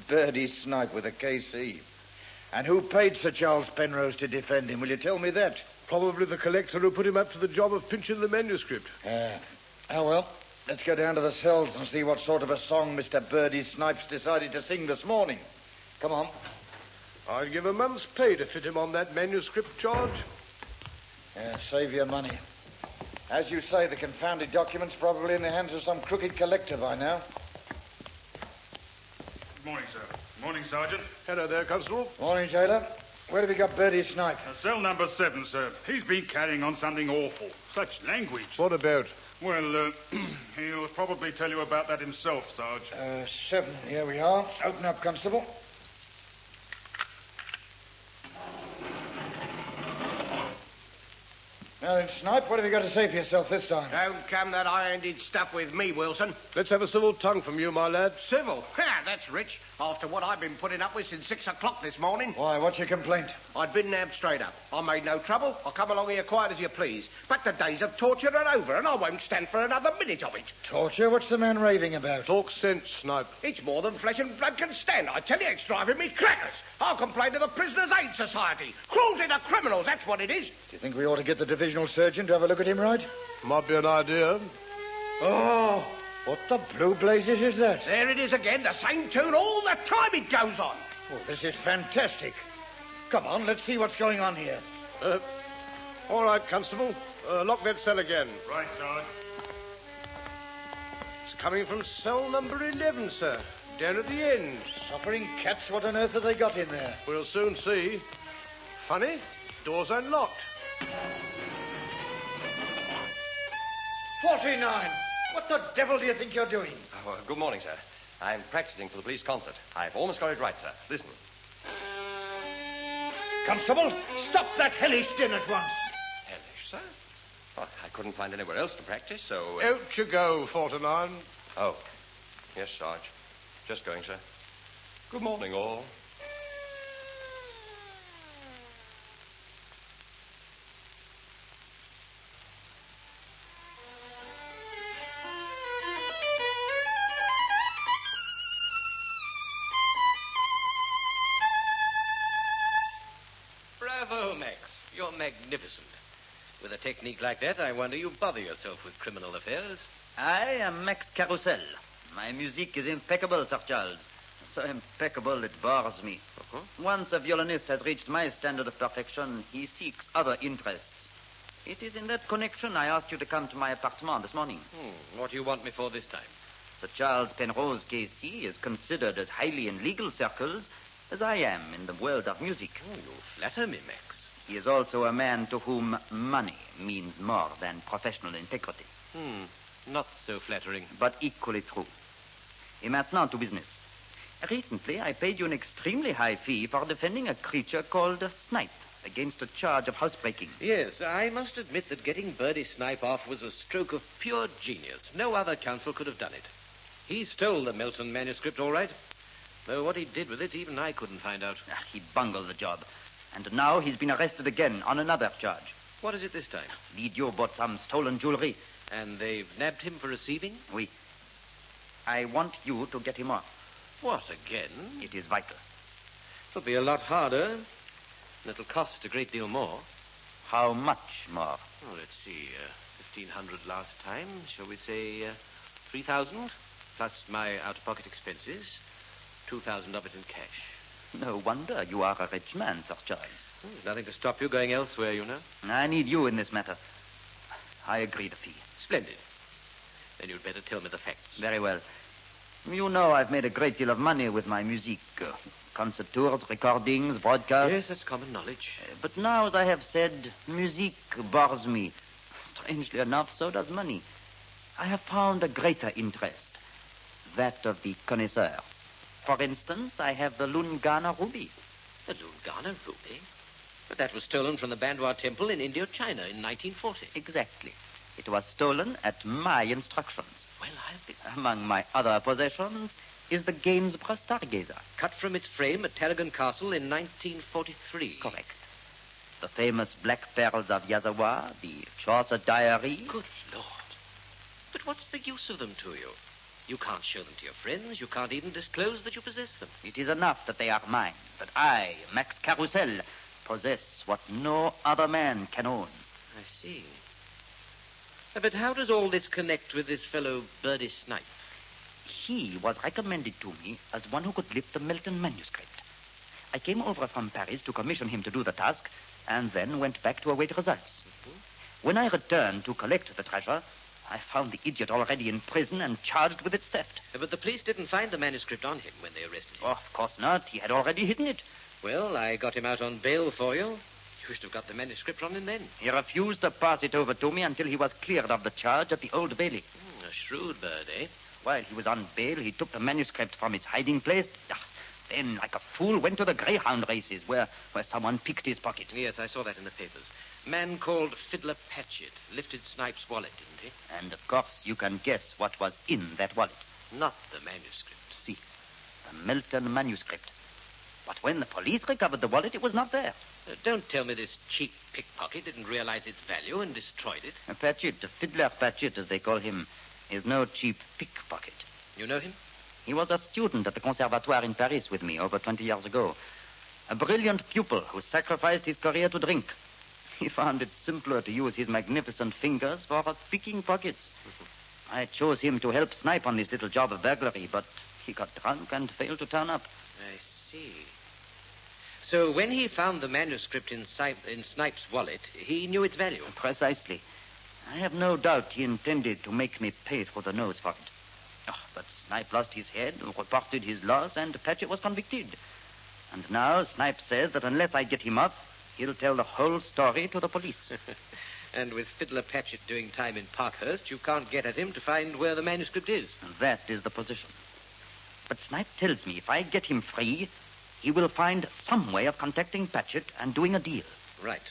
Birdie snipe with a KC. And who paid Sir Charles Penrose to defend him? Will you tell me that? Probably the collector who put him up to the job of pinching the manuscript. Well, let's go down to the cells and see what sort of a song Mr. Birdie Snipes decided to sing this morning. Come on. I'd give a month's pay to fit him on that manuscript charge. Save your money. As you say, the confounded document's probably in the hands of some crooked collector by now. Good morning, sir. Morning, Sergeant. Hello there, Constable. Morning, Jailer. Where have we got Birdie Snipe? Cell number 7, sir. He's been carrying on something awful. Such language. What about? Well, he'll probably tell you about that himself, Sarge. 7. Here we are. Open up, Constable. Now then, Snipe, what have you got to say for yourself this time? Don't come that high-handed stuff with me, Wilson. Let's have a civil tongue from you, my lad. Civil? Ha, that's rich. After what I've been putting up with since 6 o'clock this morning. Why, what's your complaint? I'd been nabbed straight up. I made no trouble. I'll come along here quiet as you please. But the days of torture are over, and I won't stand for another minute of it. Torture? What's the man raving about? Talk sense, Snipe. It's more than flesh and blood can stand. I tell you, it's driving me crackers. I'll complain to the Prisoners' Aid Society. Cruelty to criminals, that's what it is. Do you think we ought to get the divisional surgeon to have a look at him, right? Might be an idea. Oh, what the blue blazes is that? There it is again, the same tune all the time it goes on. Oh, this is fantastic. Come on, let's see what's going on here. All right, Constable. Lock that cell again. Right, Sarge. It's coming from cell number 11, sir. Down at the end. Suffering cats, what on earth have they got in there? We'll soon see. Funny, door's unlocked. 49! What the devil do you think you're doing? Oh, good morning, sir. I'm practicing for the police concert. I've almost got it right, sir. Listen. Constable, stop that hellish din at once. Hellish, sir? Well, I couldn't find anywhere else to practice, so... Out you go, 49. Oh. Yes, Sarge. Just going, sir. Good morning, all. Bravo, Max. You're magnificent. With a technique like that, I wonder you bother yourself with criminal affairs. I am Max Carousel. My music is impeccable, Sir Charles. So impeccable it bores me. Once a violinist has reached my standard of perfection, he seeks other interests. It is in that connection I asked you to come to my apartment this morning. What do you want me for this time? Sir Charles Penrose, K.C., is considered as highly in legal circles as I am in the world of music. Oh, you flatter me, Max. He is also a man to whom money means more than professional integrity. Not so flattering. But equally true. Et maintenant to business. Recently, I paid you an extremely high fee for defending a creature called a snipe against a charge of housebreaking. Yes, I must admit that getting Birdie Snipe off was a stroke of pure genius. No other counsel could have done it. He stole the Melton manuscript, all right. Though what he did with it, even I couldn't find out. He bungled the job. And now he's been arrested again on another charge. What is it this time? L'idiot bought some stolen jewelry. And they've nabbed him for receiving? Oui. I want you to get him off. What, again? It is vital. It'll be a lot harder. And it'll cost a great deal more. How much more? Oh, let's see. 1,500 last time. Shall we say 3,000? Plus my out-of-pocket expenses. 2,000 of it in cash. No wonder you are a rich man, Sir Charles. There's nothing to stop you going elsewhere, you know. I need you in this matter. I agree the fee. Splendid. Then you'd better tell me the facts. Very well. You know I've made a great deal of money with my music. Concert tours, recordings, broadcasts. Yes, that's common knowledge. But now, as I have said, music bores me. Strangely enough, so does money. I have found a greater interest, that of the connoisseur. For instance, I have the Lungana ruby. The Lungana ruby? But that was stolen from the Bandoir Temple in Indochina in 1940. Exactly. It was stolen at my instructions. Well, I'll be... Among my other possessions is the Gainsborough Stargazer. Cut from its frame at Tarragon Castle in 1943. Correct. The famous Black Pearls of Yazawa, the Chaucer Diary. Good Lord. But what's the use of them to you? You can't show them to your friends. You can't even disclose that you possess them. It is enough that they are mine, that I, Max Carousel, possess what no other man can own. I see. But how does all this connect with this fellow Birdie Snipe? He was recommended to me as one who could lift the Milton manuscript. I came over from Paris to commission him to do the task, and then went back to await results. Mm-hmm. When I returned to collect the treasure, I found the idiot already in prison and charged with its theft. But the police didn't find the manuscript on him when they arrested him. Oh, of course not. He had already hidden it. Well, I got him out on bail for you. You should have got the manuscript on him then. He refused to pass it over to me until he was cleared of the charge at the Old Bailey. A shrewd bird, eh? While he was on bail, he took the manuscript from its hiding place. Then, like a fool, went to the greyhound races where someone picked his pocket. Yes, I saw that in the papers. Man called Fiddler Patchett lifted Snipe's wallet, didn't he? And, of course, you can guess what was in that wallet. Not the manuscript. See, the Milton manuscript. But when the police recovered the wallet, it was not there. Don't tell me this cheap pickpocket didn't realize its value and destroyed it. Patchett, Fiddler Patchett, as they call him, is no cheap pickpocket. You know him? He was a student at the Conservatoire in Paris with me over 20 years ago. A brilliant pupil who sacrificed his career to drink. He found it simpler to use his magnificent fingers for picking pockets. I chose him to help Snipe on this little job of burglary, but he got drunk and failed to turn up. I see. So when he found the manuscript in Snipe's wallet, he knew its value? Precisely. I have no doubt he intended to make me pay through the nose for it. Oh, but Snipe lost his head, reported his loss, and Patchett was convicted. And now Snipe says that unless I get him off, he'll tell the whole story to the police. And with Fiddler Patchett doing time in Parkhurst, you can't get at him to find where the manuscript is. That is the position. But Snipe tells me if I get him free, he will find some way of contacting Patchett and doing a deal. Right.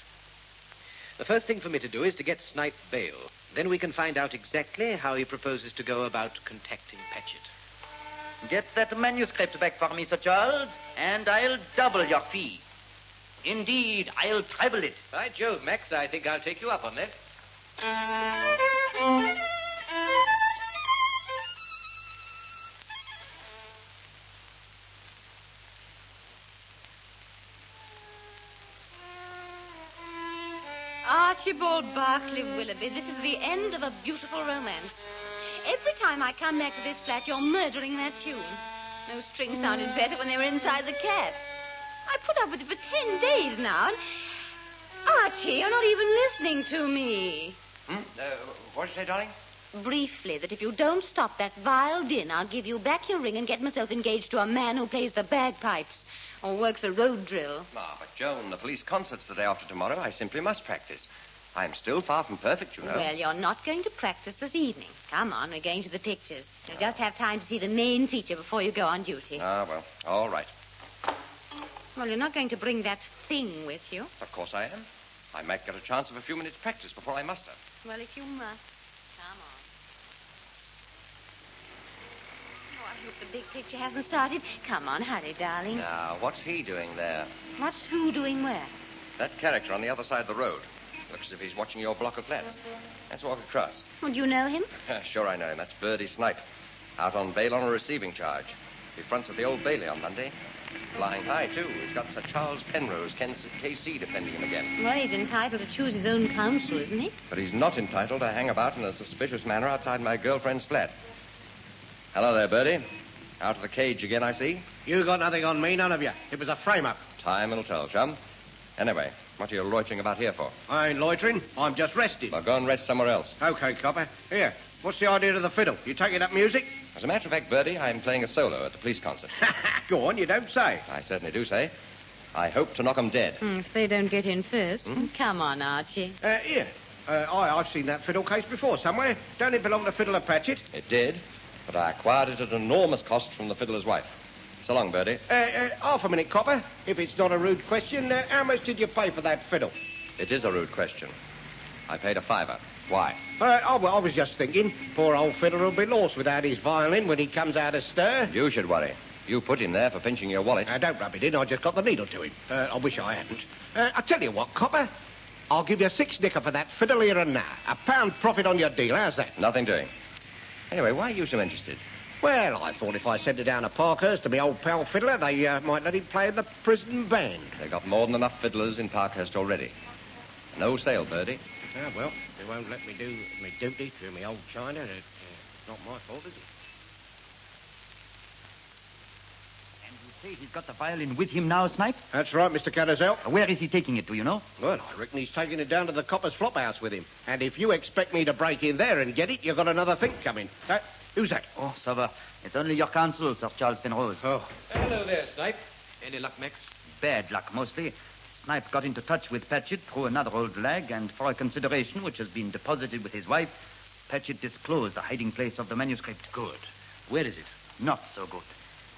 The first thing for me to do is to get Snipe bail. Then we can find out exactly how he proposes to go about contacting Patchett. Get that manuscript back for me, Sir Charles, and I'll double your fee. Indeed, I'll treble it. By Jove, Max, I think I'll take you up on that. Archibald Barclay Willoughby, this is the end of a beautiful romance. Every time I come back to this flat, you're murdering that tune. Those strings sounded better when they were inside the cat. I put up with it for 10 days now, and... Archie, you're not even listening to me. What did you say, darling? Briefly, that if you don't stop that vile din, I'll give you back your ring and get myself engaged to a man who plays the bagpipes or works a road drill. Ah, but Joan, the police concert's the day after tomorrow. I simply must practice. I'm still far from perfect, you know. Well, you're not going to practice this evening. Come on, we're going to the pictures. You'll just have time to see the main feature before you go on duty. Ah, well, all right. Well, you're not going to bring that thing with you. Of course I am. I might get a chance of a few minutes' practice before I muster. Well, if you must. Come on. Oh, I hope the big picture hasn't started. Come on, hurry, darling. Now, what's he doing there? What's who doing where? That character on the other side of the road. Looks as if he's watching your block of flats. Let's walk across. Well, do you know him? Sure I know him. That's Birdie Snipe. Out on bail on a receiving charge. He fronts at the Old Bailey on Monday. Flying high, too. He's got Sir Charles Penrose, KC, defending him again. Well, he's entitled to choose his own counsel, isn't he? But he's not entitled to hang about in a suspicious manner outside my girlfriend's flat. Hello there, Birdie. Out of the cage again, I see. You got nothing on me, none of you. It was a frame-up. Time will tell, chum. Anyway, what are you loitering about here for? I ain't loitering. I'm just resting. Well, go and rest somewhere else. Okay, copper. Here, what's the idea of the fiddle? You taking up music? As a matter of fact, Birdie, I'm playing a solo at the police concert. Go on, you don't say. I certainly do say. I hope to knock 'em dead. If they don't get in first. Come on, Archie. Here. I've seen that fiddle case before somewhere. Don't it belong to Fiddler Patchett? It did, but I acquired it at enormous cost from the fiddler's wife. So long, Birdie. Half a minute, Copper. If it's not a rude question, how much did you pay for that fiddle? It is a rude question. I paid a $5. Why? I was just thinking, poor old fiddler will be lost without his violin when he comes out of stir. You should worry. You put him there for pinching your wallet. Don't rub it in. I just got the needle to him. I wish I hadn't. I tell you what, Copper. I'll give you 6 nicker for that fiddle here and now. £1 profit on your deal. How's that? Nothing doing. Anyway, why are you so interested? Well, I thought if I sent it down to Parkhurst to my old pal Fiddler, they might let him play in the prison band. They've got more than enough fiddlers in Parkhurst already. No sale, Birdie. Well, they won't let me do my duty to my old China. It's not my fault, is it? And you say he's got the violin with him now, Snipe? That's right, Mr. Carousel. Where is he taking it, do you know? Well, I reckon he's taking it down to the Copper's flop house with him. And if you expect me to break in there and get it, you've got another think coming. Who's that? Oh, ça va. It's only your counsel, Sir Charles Penrose. Oh. Hello there, Snipe. Any luck, Max? Bad luck, mostly. Snipe got into touch with Patchett through another old lag, and for a consideration which has been deposited with his wife, Patchett disclosed the hiding place of the manuscript. Good. Where is it? Not so good.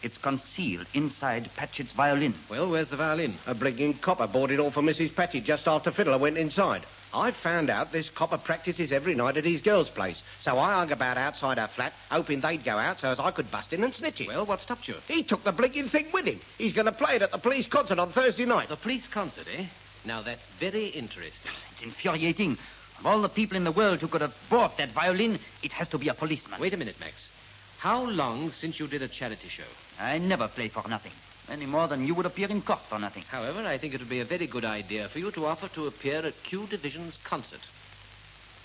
It's concealed inside Patchett's violin. Well, where's the violin? A blinking Copper bought it all for Mrs. Patchett just after Fiddler went inside. I found out this Copper practices every night at his girl's place, so I hung about outside her flat, hoping they'd go out so as I could bust in and snitch it. Well, what stopped you? He took the blinking thing with him. He's going to play it at the police concert on Thursday night. The police concert, eh? Now, that's very interesting. It's infuriating. Of all the people in the world who could have bought that violin, it has to be a policeman. Wait a minute, Max. How long since you did a charity show? I never play for nothing. Any more than you would appear in court for nothing. However, I think it would be a very good idea for you to offer to appear at Q Division's concert.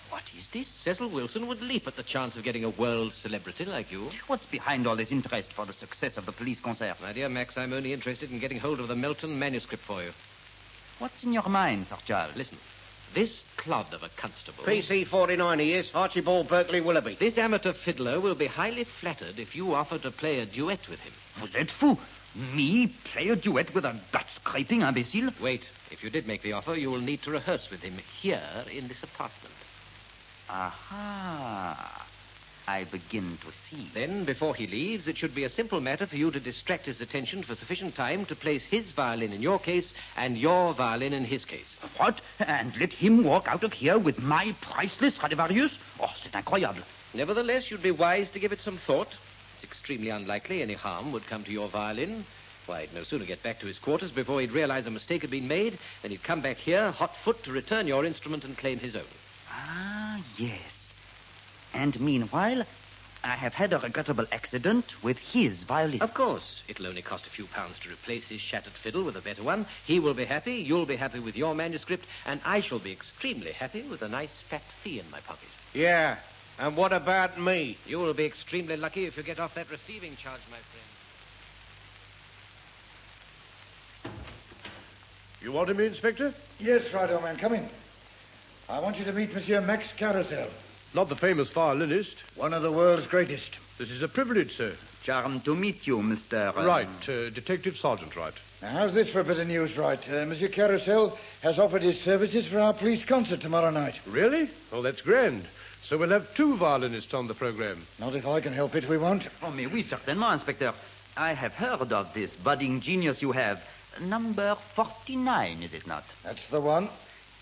What is this? Cecil Wilson would leap at the chance of getting a world celebrity like you. What's behind all this interest for the success of the police concert? My dear Max, I'm only interested in getting hold of the Melton manuscript for you. What's in your mind, Sir Charles? Listen, this clod of a constable... PC 49 he is, Archibald Berkeley Willoughby. This amateur fiddler will be highly flattered if you offer to play a duet with him. Vous êtes fou? Me play a duet with a gut-scraping imbecile? Wait. If you did make the offer, you will need to rehearse with him here in this apartment. Aha. I begin to see. Then, before he leaves, it should be a simple matter for you to distract his attention for sufficient time to place his violin in your case and your violin in his case. What? And let him walk out of here with my priceless Stradivarius? Oh, c'est incroyable. Nevertheless, you'd be wise to give it some thought. It's extremely unlikely any harm would come to your violin. Why, he'd no sooner get back to his quarters before he'd realize a mistake had been made than he'd come back here, hot foot, to return your instrument and claim his own. Ah, yes. And meanwhile, I have had a regrettable accident with his violin. Of course. It'll only cost a few pounds to replace his shattered fiddle with a better one. He will be happy, you'll be happy with your manuscript, and I shall be extremely happy with a nice fat fee in my pocket. Yeah. And what about me? You will be extremely lucky if you get off that receiving charge, my friend. You wanted me, Inspector? Yes, right, old man. Come in. I want you to meet Monsieur Max Carousel. Not the famous violinist. One of the world's greatest. This is a privilege, sir. Charmed to meet you, Mr. Right, Detective Sergeant Wright. Now, how's this for a bit of news, Wright? Monsieur Carousel has offered his services for our police concert tomorrow night. Really? Oh, that's grand. So we'll have 2 violinists on the program. Not if I can help it, we won't. Oh, mais oui, certainement, Inspector. I have heard of this budding genius you have. Number 49, is it not? That's the one.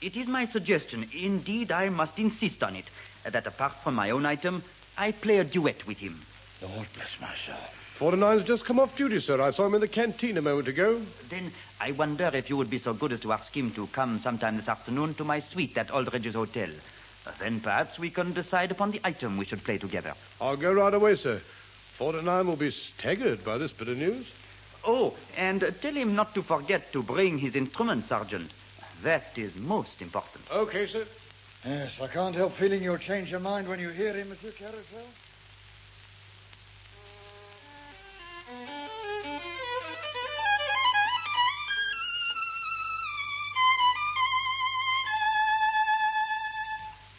It is my suggestion, indeed I must insist on it, that apart from my own item, I play a duet with him. Lord bless my soul. 49's just come off duty, sir. I saw him in the canteen a moment ago. Then I wonder if you would be so good as to ask him to come sometime this afternoon to my suite at Aldridge's Hotel. Then perhaps we can decide upon the item we should play together. I'll go right away, sir. 49 will be staggered by this bit of news. Oh, and tell him not to forget to bring his instrument, Sergeant. That is most important. Okay, sir. Yes, I can't help feeling you'll change your mind when you hear him, Monsieur Carousel.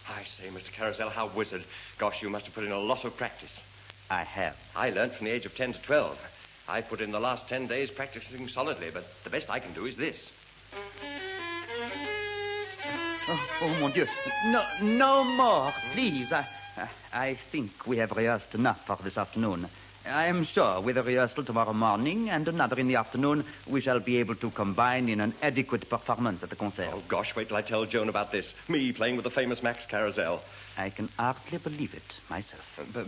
I say, Mr. Carousel, how wizard. Gosh, you must have put in a lot of practice. I have. I learned from the age of 10 to 12. I put in the last 10 days practicing solidly, but the best I can do is this. Oh, mon Dieu. No more, please. I think we have rehearsed enough for this afternoon. I am sure with a rehearsal tomorrow morning and another in the afternoon, we shall be able to combine in an adequate performance at the concert. Oh, gosh, wait till I tell Joan about this. Me playing with the famous Max Carousel. I can hardly believe it myself.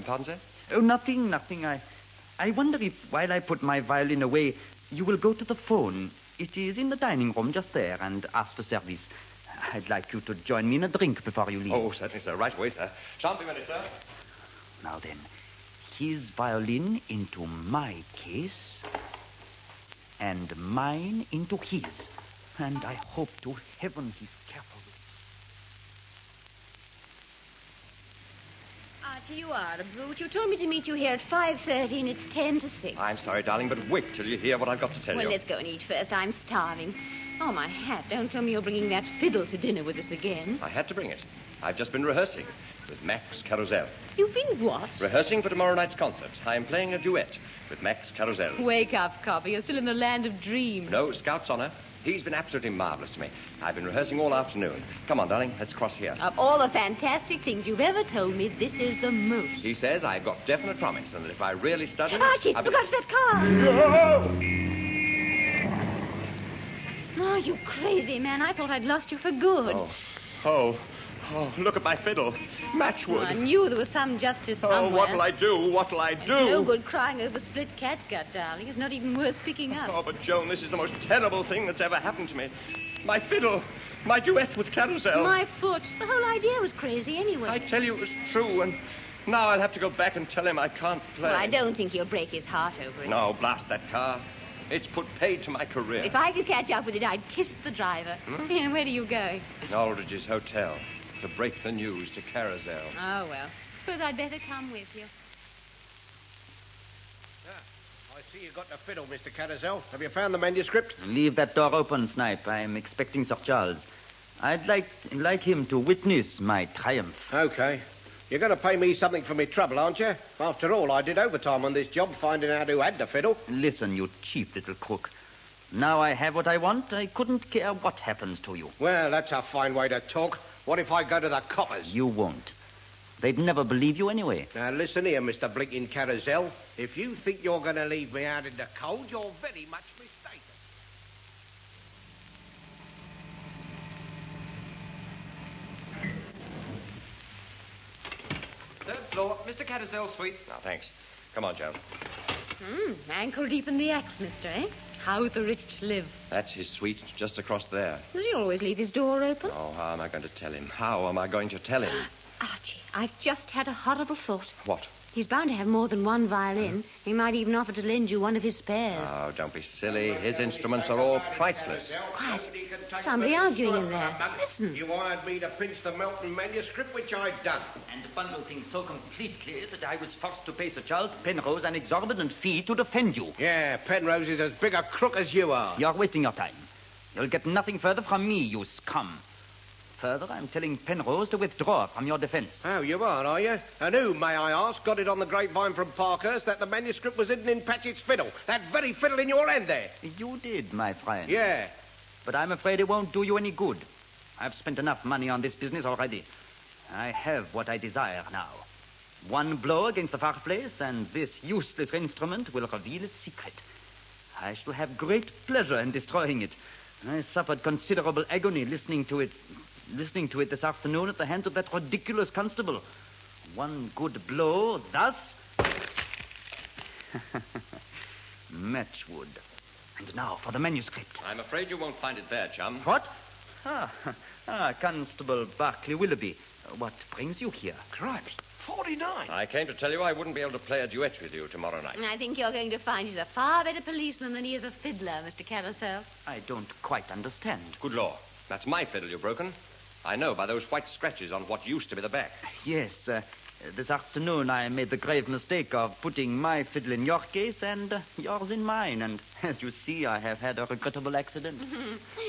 Pardon, sir? Oh, nothing. I wonder if, while I put my violin away, you will go to the phone. It is in the dining room just there, and ask for service. I'd like you to join me in a drink before you leave. Oh, certainly, sir. Right away, sir. Shan't be a minute, sir. Now then, his violin into my case, and mine into his. And I hope to heaven he's careful. Archie, you are a brute. You told me to meet you here at 5:30, and it's 10 to 6. I'm sorry, darling, but wait till you hear what I've got to tell Well, you. let's go and eat first. I'm starving. Oh, my hat. Don't tell me you're bringing that fiddle to dinner with us again. I had to bring it. I've just been rehearsing with Max Carousel. You've been what? Rehearsing for tomorrow night's concert. I'm playing a duet with Max Carousel. Wake up, Copper. You're still in the land of dreams. No, Scout's honor. He's been absolutely marvelous to me. I've been rehearsing all afternoon. Come on, darling, let's cross here. Of all the fantastic things you've ever told me, this is the most. He says I've got definite promise, and that if I really study... Archie, look out for that car. No! Oh, you crazy man. I thought I'd lost you for good. Oh, look at my fiddle. Matchwood. I knew there was some justice somewhere. Oh, what'll I do? It's no good crying over split catgut, darling. It's not even worth picking up. Oh, but Joan, this is the most terrible thing that's ever happened to me. My fiddle. My duet with Carousel. My foot. The whole idea was crazy anyway. I tell you it was true, and now I'll have to go back and tell him I can't play. Well, I don't think he'll break his heart over it. No, blast that car. It's put paid to my career. If I could catch up with it, I'd kiss the driver. And where are you going? Aldridge's Hotel to break the news to Carousel. Oh, well. Suppose I'd better come with you. I see you've got the fiddle, Mr. Carousel. Have you found the manuscript? Leave that door open, Snipe. I'm expecting Sir Charles. I'd like him to witness my triumph. Okay. You're going to pay me something for me trouble, aren't you? After all, I did overtime on this job finding out who had the fiddle. Listen, you cheap little crook. Now I have what I want. I couldn't care what happens to you. Well, that's a fine way to talk. What if I go to the coppers? You won't. They'd never believe you anyway. Now, listen here, Mr. Blinking Carousel. If you think you're going to leave me out in the cold, you're very much mistaken. Third floor, Mr. Carousel suite. No, thanks. Come on, Joan. Ankle deep in the axe, mister, eh? How the rich live. That's his suite, just across there. Does he always leave his door open? Oh, how am I going to tell him? How am I going to tell him? Archie, I've just had a horrible thought. What? He's bound to have more than one violin. He might even offer to lend you one of his spares. Oh, don't be silly. His instruments are all priceless. Quiet. Somebody arguing in there. Listen. You hired me to pinch the Melton manuscript, which I've done. And bundle things so completely that I was forced to pay Sir Charles Penrose an exorbitant fee to defend you. Yeah, Penrose is as big a crook as you are. You're wasting your time. You'll get nothing further from me, you scum. Further, I'm telling Penrose to withdraw from your defense. Oh, you are you? And who, may I ask, got it on the grapevine from Parkhurst that the manuscript was hidden in Patchett's fiddle? That very fiddle in your hand there. You did, my friend. Yeah. But I'm afraid it won't do you any good. I've spent enough money on this business already. I have what I desire now. One blow against the fireplace, and this useless instrument will reveal its secret. I shall have great pleasure in destroying it. I suffered considerable agony listening to it this afternoon at the hands of that ridiculous constable. One good blow, thus... Matchwood. And now for the manuscript. I'm afraid you won't find it there, chum. What? Constable Barclay Willoughby. What brings you here? Cripes, 49. I came to tell you I wouldn't be able to play a duet with you tomorrow night. I think you're going to find he's a far better policeman than he is a fiddler, Mr. Carousel. I don't quite understand. Good law. That's my fiddle you've broken. I know by those white scratches on what used to be the back. Yes, this afternoon I made the grave mistake of putting my fiddle in your case and yours in mine. And as you see, I have had a regrettable accident.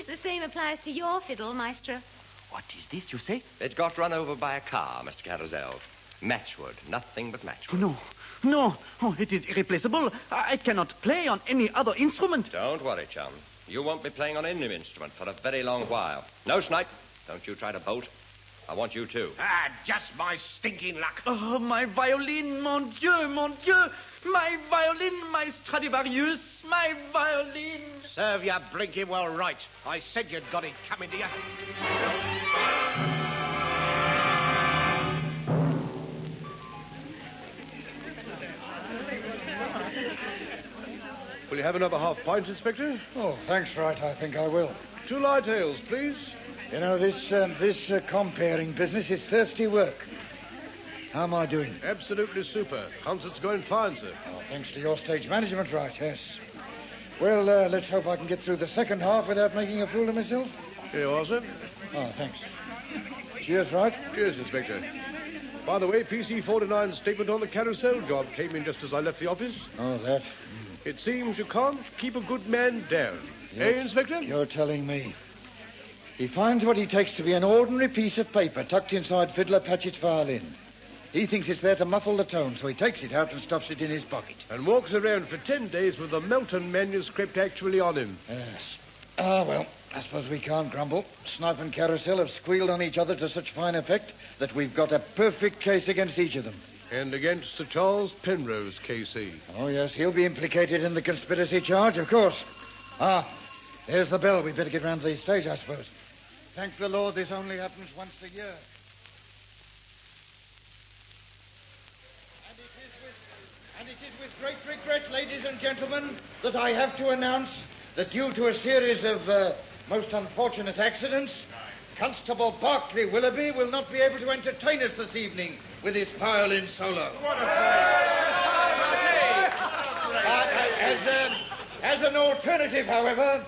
The same applies to your fiddle, Maestro. What is this, you say? It got run over by a car, Mr. Carousel. Matchwood. Nothing but matchwood. No. Oh, it is irreplaceable. I cannot play on any other instrument. Don't worry, chum. You won't be playing on any instrument for a very long while. No, Snipe. Don't you try to bolt. I want you too. Ah, just my stinking luck. Oh, my violin, mon Dieu, mon Dieu. My violin, my Stradivarius, my violin. Serve you blinking well right. I said you'd got it coming to you. Will you have another half pint, Inspector? Oh, thanks, Wright. I think I will. 2 light ales, please. You know, this comparing business is thirsty work. How am I doing? Absolutely super. Concert's going fine, sir. Oh, thanks to your stage management, Wright, yes. Well, let's hope I can get through the second half without making a fool of myself. Here you are, sir. Oh, thanks. Cheers, Wright. Cheers, Inspector. By the way, PC 49's statement on the carousel job came in just as I left the office. Oh, that? It seems you can't keep a good man down. Eh, Inspector? You're telling me. He finds what he takes to be an ordinary piece of paper tucked inside Fiddler Patchett's violin. He thinks it's there to muffle the tone, so he takes it out and stuffs it in his pocket. And walks around for 10 days with the Melton manuscript actually on him. Yes. Ah, well, I suppose we can't grumble. Snipe and Carousel have squealed on each other to such fine effect that we've got a perfect case against each of them. And against Sir Charles Penrose, KC. Oh, yes, he'll be implicated in the conspiracy charge, of course. Ah, there's the bell. We'd better get round to the stage, I suppose. Thank the Lord this only happens once a year. And it is with great regret, ladies and gentlemen, that I have to announce that due to a series of most unfortunate accidents, Constable Barclay Willoughby will not be able to entertain us this evening with his violin solo. What as an alternative, however,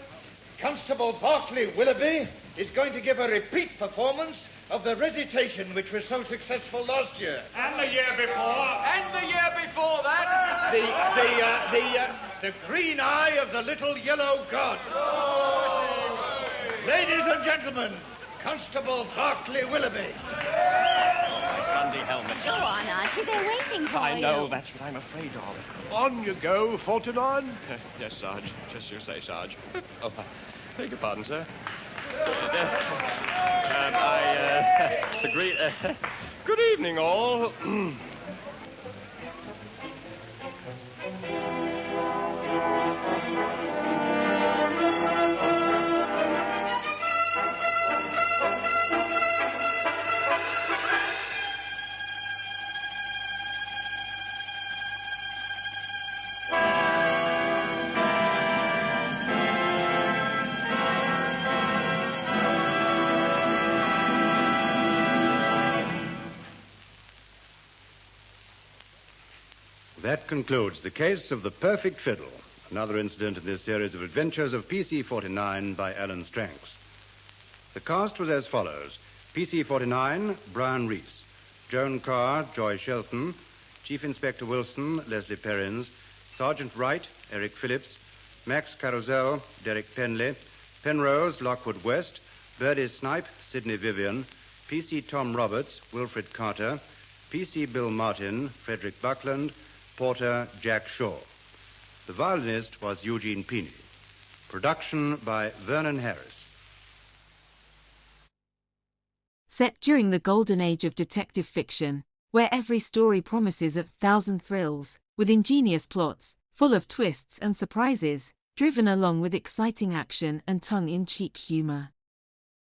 Constable Barclay Willoughby is going to give a repeat performance of the recitation which was so successful last year. And the year before. And the year before that. The green eye of the little yellow god. Ladies and gentlemen, Constable Barclay Willoughby. My Sunday helmet. Go on, Archie. They're waiting for you. I know, that's what I'm afraid of. On you go, 49. Yes, Sarge. Just you say, Sarge. Oh, I beg your pardon, sir. I agree. Good evening, all. That concludes the case of the perfect fiddle, another incident in this series of adventures of PC 49 by Alan Stranks. The cast was as follows: PC 49, Brian Reese; Joan Carr, Joy Shelton; Chief Inspector Wilson, Leslie Perrins; Sergeant Wright, Eric Phillips; Max Carousel, Derek Penley; Penrose, Lockwood West; Birdie Snipe, Sidney Vivian; PC Tom Roberts, Wilfred Carter; PC Bill Martin, Frederick Buckland; Porter, Jack Shaw. The violinist was Eugene Peeney. Production by Vernon Harris. Set during the golden age of detective fiction, where every story promises 1,000 thrills, with ingenious plots, full of twists and surprises, driven along with exciting action and tongue-in-cheek humor.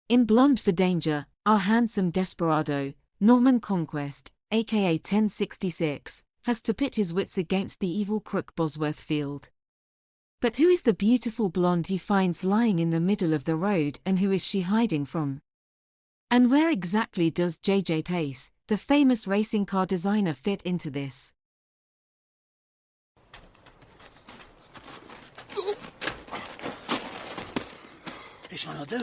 In Blonde for Danger, our handsome desperado, Norman Conquest, aka 1066, has to pit his wits against the evil crook Bosworth Field. But who is the beautiful blonde he finds lying in the middle of the road, and who is she hiding from? And where exactly does J.J. Pace, the famous racing car designer, fit into this? This one I'll do.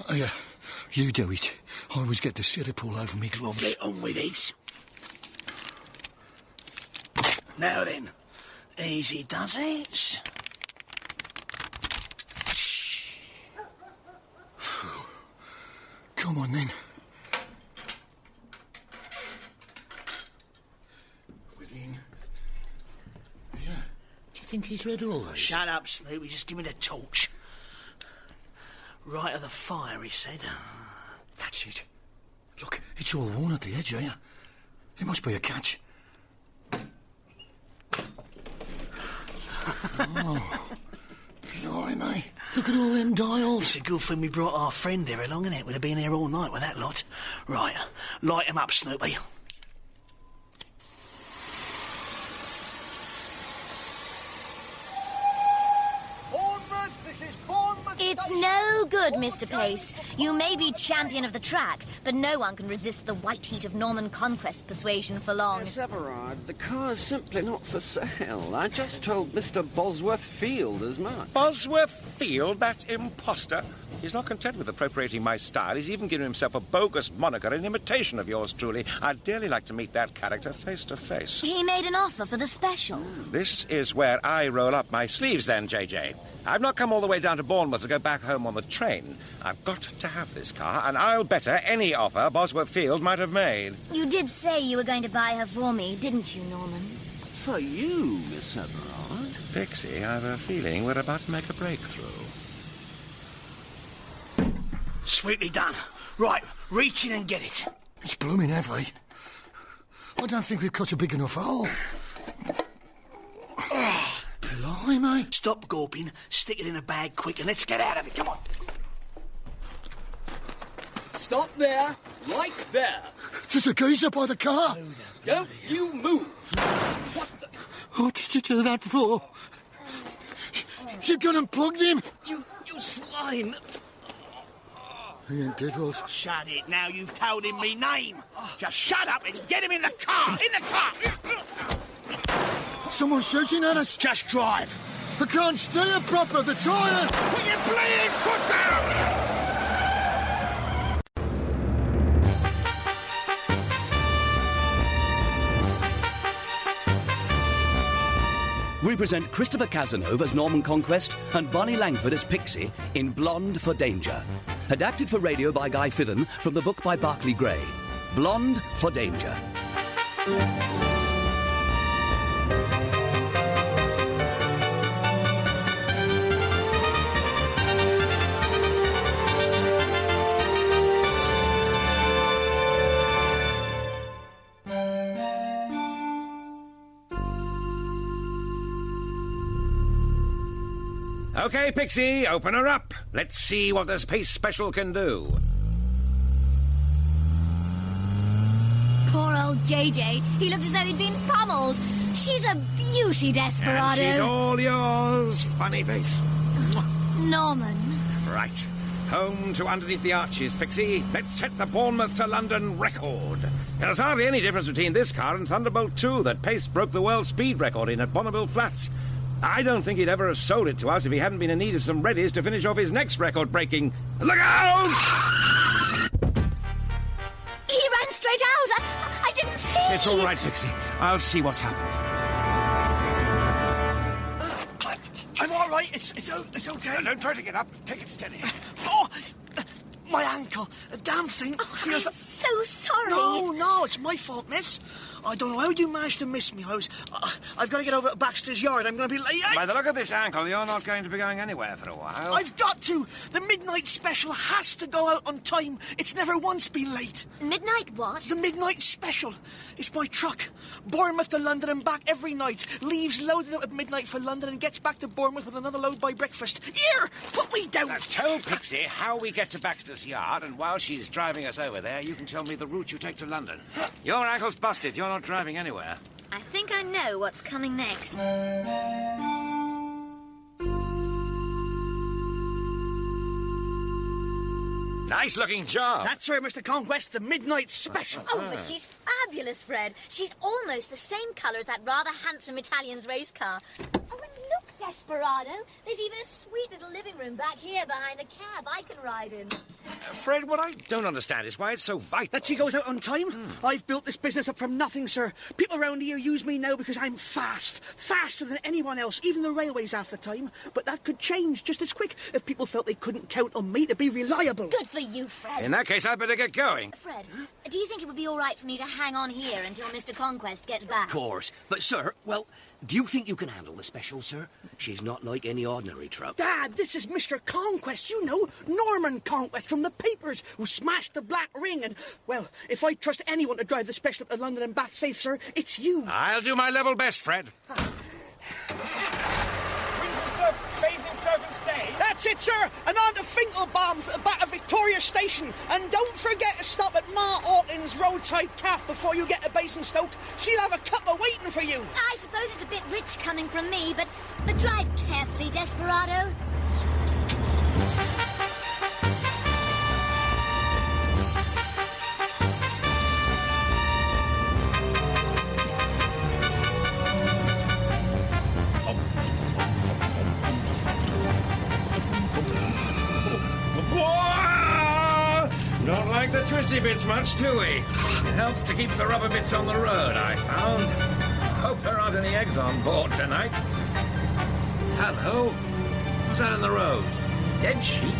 Oh, yeah, you do it. I always get the syrup all over me gloves. Get on with it. Now then, easy does it. Come on, then. Within. Yeah. Do you think he's read all those? Shut up, Snoopy. Just give me the torch. Right of the fire, he said. That's it. Look, it's all worn at the edge, eh? It must be a catch. Oh, blimey. Look at all them dials. It's a good thing we brought our friend here along, innit? We'd have been here all night with that lot. Right, light 'em up, Snoopy. It's no good, Mr. Pace. You may be champion of the track, but no one can resist the white heat of Norman Conquest persuasion for long. Miss Everard, the car's simply not for sale. I just told Mr. Bosworth Field as much. Bosworth Field, that imposter? He's not content with appropriating my style. He's even given himself a bogus moniker in imitation of yours truly. I'd dearly like to meet that character face to face. He made an offer for the special. This is where I roll up my sleeves then, JJ. I've not come all the way down to Bournemouth to go back home on the train. I've got to have this car, and I'll bet her any offer Bosworth Field might have made. You did say you were going to buy her for me, didn't you, Norman? For you, Miss Everard. Pixie, I've a feeling we're about to make a breakthrough. Sweetly done. Right, reach in and get it. It's blooming heavy. I don't think we've cut a big enough hole. Blimey. Stop gawping, stick it in a bag quick, and let's get out of it. Come on. Stop there. Right there. There's a geezer by the car. Don't you move. What did you do that for? You got unplugged him. You swine. He ain't dead, Rose. Shut it. Now you've told him me name. Just shut up and get him in the car. In the car. Someone's shooting at us. Just drive. I can't steer proper. The tyre. Put your bleeding foot down. We present Christopher Cazenove as Norman Conquest and Bonnie Langford as Pixie in Blonde for Danger. Adapted for radio by Guy Fithen from the book by Barclay Gray. Blonde for Danger. Okay, Pixie, open her up. Let's see what this Pace Special can do. Poor old JJ. He looked as though he'd been pummeled. She's a beauty, Desperado. And she's all yours, funny face. Norman. Right. Home to Underneath the Arches, Pixie. Let's set the Bournemouth to London record. There's hardly any difference between this car and Thunderbolt 2 that Pace broke the world speed record in at Bonneville Flats. I don't think he'd ever have sold it to us if he hadn't been in need of some readies to finish off his next record-breaking... Look out! He ran straight out. I didn't see. It's all right, Pixie. I'll see what's happened. I'm all right. It's okay. Don't try to get up. Take it steady. Oh, my ankle. A damn thing. Oh, I'm so sorry. No, it's my fault, miss. I don't know how you managed to miss me. I've got to get over to Baxter's Yard. I'm going to be late. By the look of this ankle, you're not going to be going anywhere for a while. I've got to. The midnight special has to go out on time. It's never once been late. Midnight what? The midnight special. It's my truck. Bournemouth to London and back every night. Leaves loaded up at midnight for London and gets back to Bournemouth with another load by breakfast. Here, put me down. Now tell Pixie how we get to Baxter's Yard, and while she's driving us over there, you can tell me the route you take to London. Your ankle's busted. You're not driving anywhere. I think I know what's coming next. Nice-looking job. That's her, Mr. Conquest, the midnight special. Oh, but she's fabulous, Fred. She's almost the same colour as that rather handsome Italian's race car. Oh, and look, Desperado. There's even a sweet little living room back here behind the cab I can ride in. Fred, what I don't understand is why it's so vital. That she goes out on time? I've built this business up from nothing, sir. People around here use me now because I'm fast. Faster than anyone else, even the railways half the time. But that could change just as quick if people felt they couldn't count on me to be reliable. Good for you, Fred. In that case, I'd better get going. Fred, do you think it would be all right for me to hang on here until Mr. Conquest gets back? Of course. But, sir, well, Do you think you can handle the special, sir? She's not like any ordinary truck. Dad, this is Mr. Conquest, you know, Norman Conquest from the papers, who smashed the Black Ring, and, well, if I trust anyone to drive the special up to London and back safe, sir, it's you. I'll do my level best, Fred. That's it, sir, and on to Finkelbaum's at the back of Victoria Station. And don't forget to stop at Ma Orton's roadside calf before you get to Basingstoke. She'll have a cuppa waiting for you. I suppose it's a bit rich coming from me, but drive carefully, Desperado. Don't like the twisty bits much, do we? It helps to keep the rubber bits on the road, I found. Hope there aren't any eggs on board tonight. Hello? What's that in the road? Dead sheep?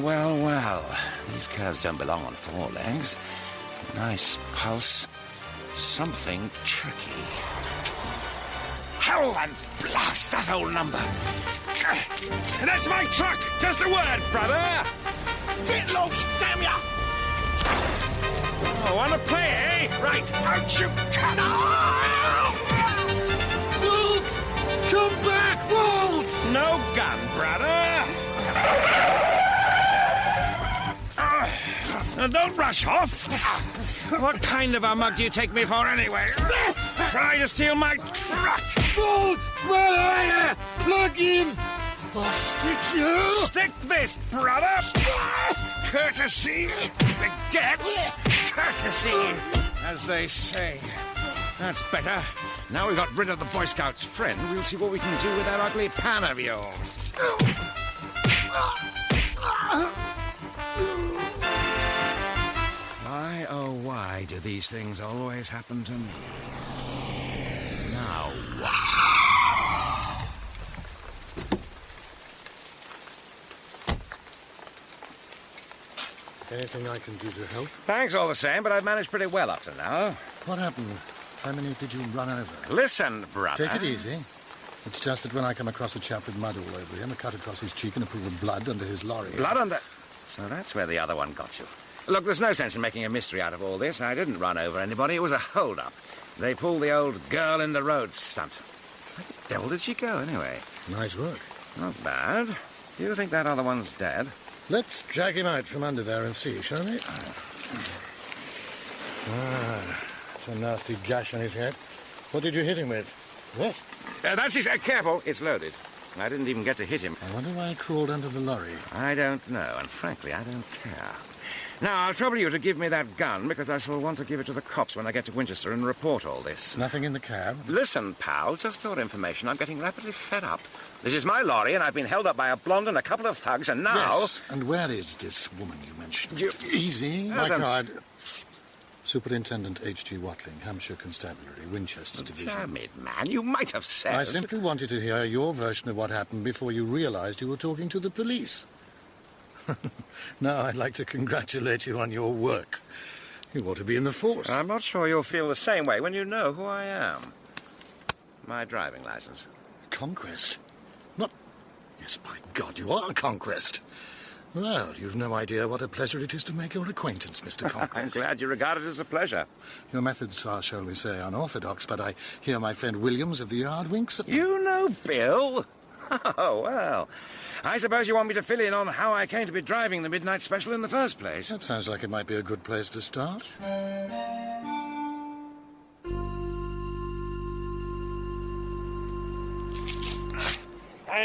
Well. These curves don't belong on four legs. Nice pulse. Something tricky. Hell and blast that old number. That's my truck! Just a word, brother! Get loose, damn ya! Oh, wanna play, eh? Right, out you come! Walt! Come back, Walt! No gun, brother! Now don't rush off! What kind of a mug do you take me for anyway? Try to steal my truck! Walt! Where are you? Plug in! I'll stick you! Stick this, brother! Courtesy begets courtesy, as they say. That's better. Now we've got rid of the Boy Scout's friend, we'll see what we can do with that ugly pan of yours. Why, oh why do these things always happen to me? Now what? Anything I can do to help? Thanks all the same, but I've managed pretty well up to now. What happened? How many did you run over? Listen, brother. Take it easy. It's just that when I come across a chap with mud all over him, a cut across his cheek and a pool of blood under his lorry... Blood under... So that's where the other one got you. Look, there's no sense in making a mystery out of all this. I didn't run over anybody. It was a hold-up. They pulled the old girl in the road stunt. Where the devil did she go, anyway? Nice work. Not bad. Do you think that other one's dead? Let's drag him out from under there and see, shall we? It's a nasty gash on his head. What did you hit him with? What? That's his... careful, it's loaded. I didn't even get to hit him. I wonder why he crawled under the lorry. I don't know, and frankly, I don't care. Now, I'll trouble you to give me that gun, because I shall want to give it to the cops when I get to Winchester and report all this. Nothing in the cab? Listen, pal, just for information, I'm getting rapidly fed up. This is my lorry, and I've been held up by a blonde and a couple of thugs, and now... Yes, and where is this woman you mentioned? Easy, my card. Superintendent H.G. Watling, Hampshire Constabulary, Winchester Division. Damn it, man, you might have said... I simply wanted to hear your version of what happened before you realized you were talking to the police. Now I'd like to congratulate you on your work. You ought to be in the force. I'm not sure you'll feel the same way when you know who I am. My driving license. Conquest? Not... Yes, by God, you are Conquest. Well, you've no idea what a pleasure it is to make your acquaintance, Mr. Conquest. I'm glad you regard it as a pleasure. Your methods are, shall we say, unorthodox, but I hear my friend Williams of the Yard winks at... You know Bill? Oh, well. I suppose you want me to fill in on how I came to be driving the midnight special in the first place. That sounds like it might be a good place to start.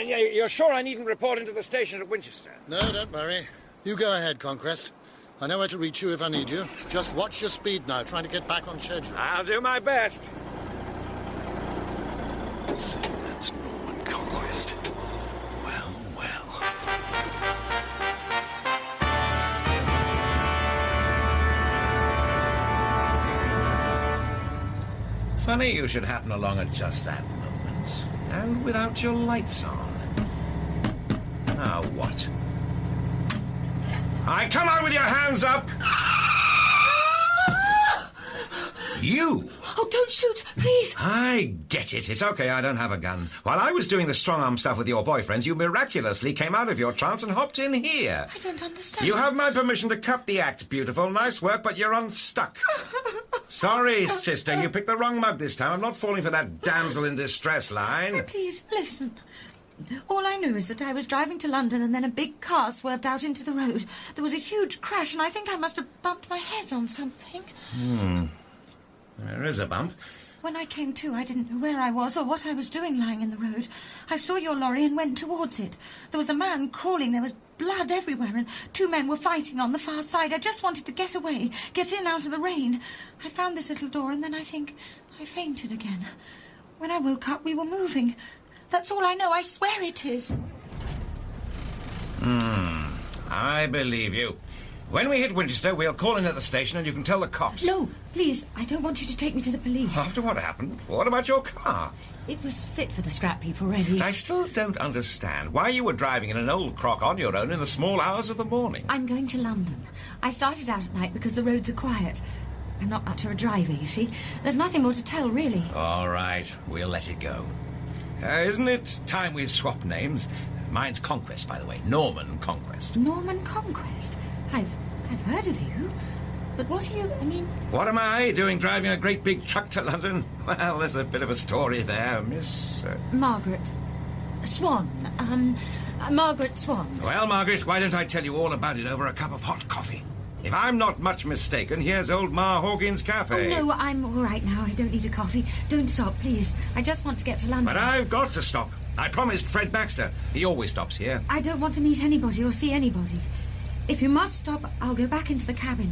You're sure I needn't report into the station at Winchester? No, don't worry. You go ahead, Conquest. I know where to reach you if I need you. Just watch your speed now, trying to get back on schedule. I'll do my best. So that's Norman Conquest. Well. Funny you should happen along at just that moment. And without your lights on. Now what? I come out with your hands up! You! Oh, don't shoot, please. I get it. It's okay, I don't have a gun. While I was doing the strong-arm stuff with your boyfriends, you miraculously came out of your trance and hopped in here. I don't understand. You have my permission to cut the act, beautiful. Nice work, but you're unstuck. Sorry, sister, you picked the wrong mug this time. I'm not falling for that damsel in distress line. Please, listen. All I know is that I was driving to London and then a big car swerved out into the road. There was a huge crash and I think I must have bumped my head on something. There is a bump. When I came to, I didn't know where I was or what I was doing lying in the road. I saw your lorry and went towards it. There was a man crawling. There was blood everywhere and 2 men were fighting on the far side. I just wanted to get away, get in out of the rain. I found this little door and then I think I fainted again. When I woke up, we were moving. That's all I know. I swear it is. I believe you. When we hit Winchester, we'll call in at the station and you can tell the cops. No, please, I don't want you to take me to the police. After what happened? What about your car? It was fit for the scrap heap already. I still don't understand why you were driving in an old crock on your own in the small hours of the morning. I'm going to London. I started out at night because the roads are quiet. I'm not much of a driver, you see. There's nothing more to tell, really. All right, we'll let it go. Isn't it time we swap names? Mine's Conquest, by the way. Norman Conquest. Norman Conquest? I've heard of you. But what are you, What am I doing driving a great big truck to London? Well, there's a bit of a story there, Miss... Margaret Swan. Margaret Swan. Well, Margaret, why don't I tell you all about it over a cup of hot coffee? If I'm not much mistaken, here's old Ma Hawkins' cafe. Oh, no, I'm all right now. I don't need a coffee. Don't stop, please. I just want to get to London. But I've got to stop. I promised Fred Baxter. He always stops here. I don't want to meet anybody or see anybody. If you must stop, I'll go back into the cabin.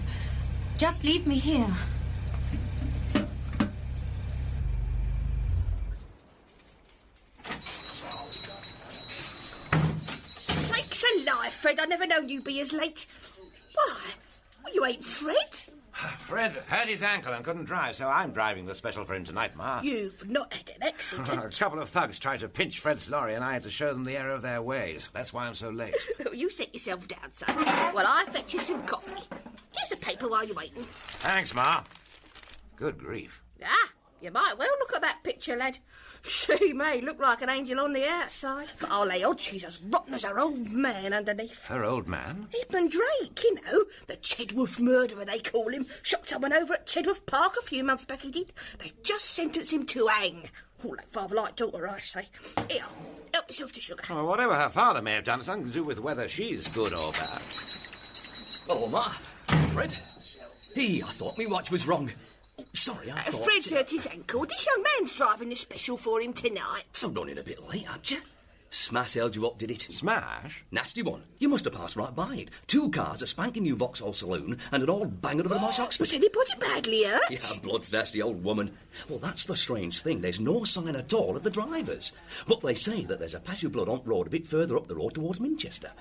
Just leave me here. Sakes alive, Fred, I never known you be as late. Why? Well, you ain't Fred. Fred hurt his ankle and couldn't drive, so I'm driving the special for him tonight, Ma. You've not had an accident. A couple of thugs tried to pinch Fred's lorry, and I had to show them the error of their ways. That's why I'm so late. You sit yourself down, son. Well, I'll fetch you some coffee. Here's a paper while you're waiting. Thanks, Ma. Good grief. Ah, you might well look at that picture, lad. She may look like an angel on the outside, but I'll lay odds she's as rotten as her old man underneath. Her old man? Edmund Drake, you know, the Chedworth murderer, they call him. Shot someone over at Chedworth Park a few months back, he did. They've just sentenced him to hang. All that father-like daughter, I say. Here, help yourself to sugar. Well, whatever her father may have done, it's nothing to do with whether she's good or bad. Oh, Ma. Fred. I thought me watch was wrong. Sorry, I thought... Fred's hurt his ankle. This young man's driving the special for him tonight. I'm running a bit late, aren't you? Smash held you up, did it? Smash? Nasty one. You must have passed right by it. 2 cars, a spanking new Vauxhall saloon, and an old banger of a Moss Oxford. Was anybody badly hurt? Yeah, bloodthirsty old woman. Well, that's the strange thing. There's no sign at all of the drivers. But they say that there's a patch of blood on the road a bit further up the road towards Manchester.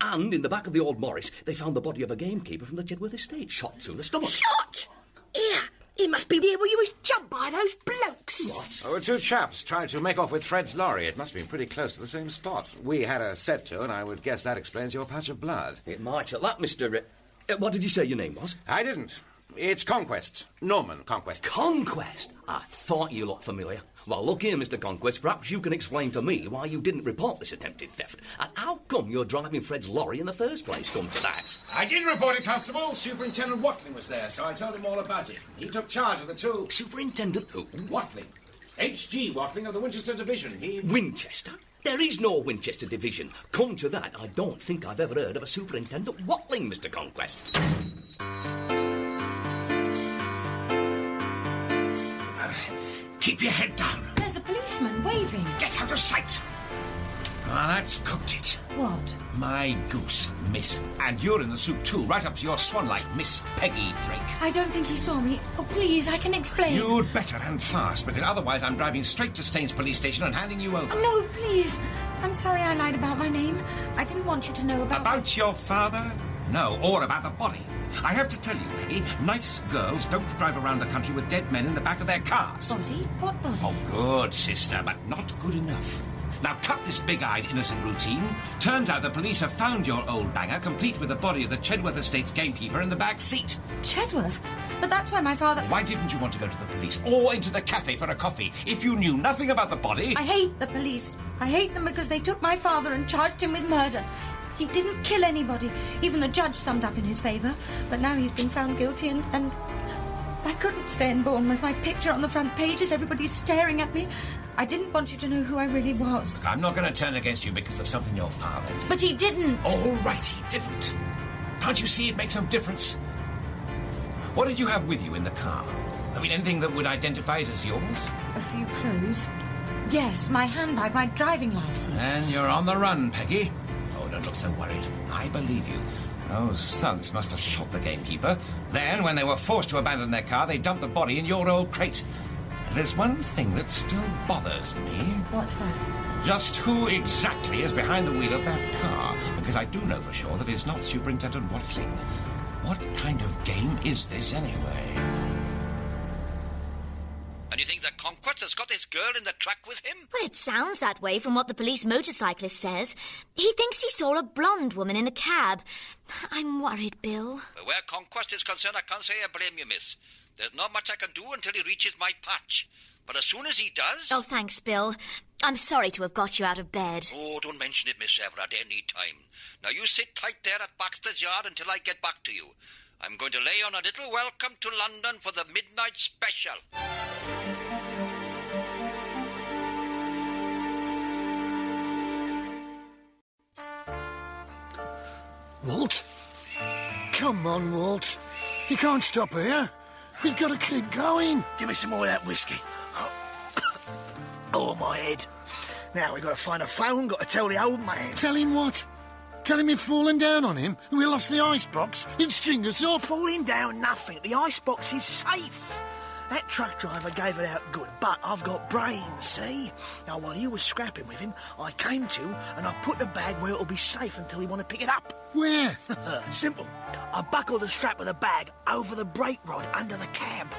And in the back of the old Morris, they found the body of a gamekeeper from the Chedworth estate, shot through the stomach. Shot? Here. He must be there where you was jumped by those blokes. What? There were 2 chaps trying to make off with Fred's lorry. It must have been pretty close to the same spot. We had a set to, and I would guess that explains your patch of blood. It might at that, Mr. What did you say your name was? I didn't. It's Conquest. Norman Conquest. Conquest? I thought you looked familiar. Well, look here, Mr. Conquest. Perhaps you can explain to me why you didn't report this attempted theft. And how come you're driving Fred's lorry in the first place, come to that? I did report it, Constable. Superintendent Watling was there, so I told him all about it. He took charge of the 2... Superintendent who? Watling. H.G. Watling of the Winchester Division. Winchester? There is no Winchester Division. Come to that, I don't think I've ever heard of a Superintendent Watling, Mr. Conquest. Keep your head down. There's a policeman waving. Get out of sight. That's cooked it. What? My goose, miss. And you're in the soup, too, right up to your swan-like, Miss Peggy Drake. I don't think he saw me. Oh, please, I can explain. You'd better and fast, because otherwise I'm driving straight to Staines Police Station and handing you over. Oh, no, please. I'm sorry I lied about my name. I didn't want you to know about... About your father? No, or about the body. I have to tell you, Peggy, nice girls don't drive around the country with dead men in the back of their cars. Body? What body? Oh, good, sister, but not good enough. Now cut this big-eyed innocent routine. Turns out the police have found your old banger, complete with the body of the Chedworth Estate's gamekeeper in the back seat. Chedworth? But that's where my father... Why didn't you want to go to the police or into the cafe for a coffee if you knew nothing about the body? I hate the police. I hate them because they took my father and charged him with murder. He didn't kill anybody. Even the judge summed up in his favour. But now he's been found guilty and I couldn't stay in Bournemouth. My picture on the front pages, everybody's staring at me. I didn't want you to know who I really was. I'm not going to turn against you because of something your father did. But he didn't. All right, he didn't. Can't you see it makes no difference? What did you have with you in the car? I mean, anything that would identify it as yours? A few clothes. Yes, my handbag, my driving licence. And you're on the run, Peggy. Oh, don't look so worried. I believe you. Those thugs must have shot the gamekeeper. Then, when they were forced to abandon their car, they dumped the body in your old crate. There's one thing that still bothers me. What's that? Just who exactly is behind the wheel of that car? Because I do know for sure that it's not Superintendent Watling. What kind of game is this, anyway? And you think that Conquest has got this girl in the truck with him? Well, it sounds that way from what the police motorcyclist says. He thinks he saw a blonde woman in the cab. I'm worried, Bill. Where Conquest is concerned, I can't say I blame you, miss. There's not much I can do until he reaches my patch. But as soon as he does... Oh, thanks, Bill. I'm sorry to have got you out of bed. Oh, don't mention it, Miss Everard, any time. Now, you sit tight there at Baxter's Yard until I get back to you. I'm going to lay on a little welcome to London for the midnight special. Walt? Come on, Walt. You can't stop here. We've got to keep going. Give me some more of that whiskey. Oh, my head. Now, we've got to find a phone, got to tell the old man. Tell him what? Tell him you've fallen down on him and we lost the icebox? He'd string us up. Falling down nothing. The icebox is safe. That truck driver gave it out good, but I've got brains, see? Now, while you were scrapping with him, I came to and I put the bag where it'll be safe until you want to pick it up. Where? Simple. I buckled the strap of the bag over the brake rod under the cab.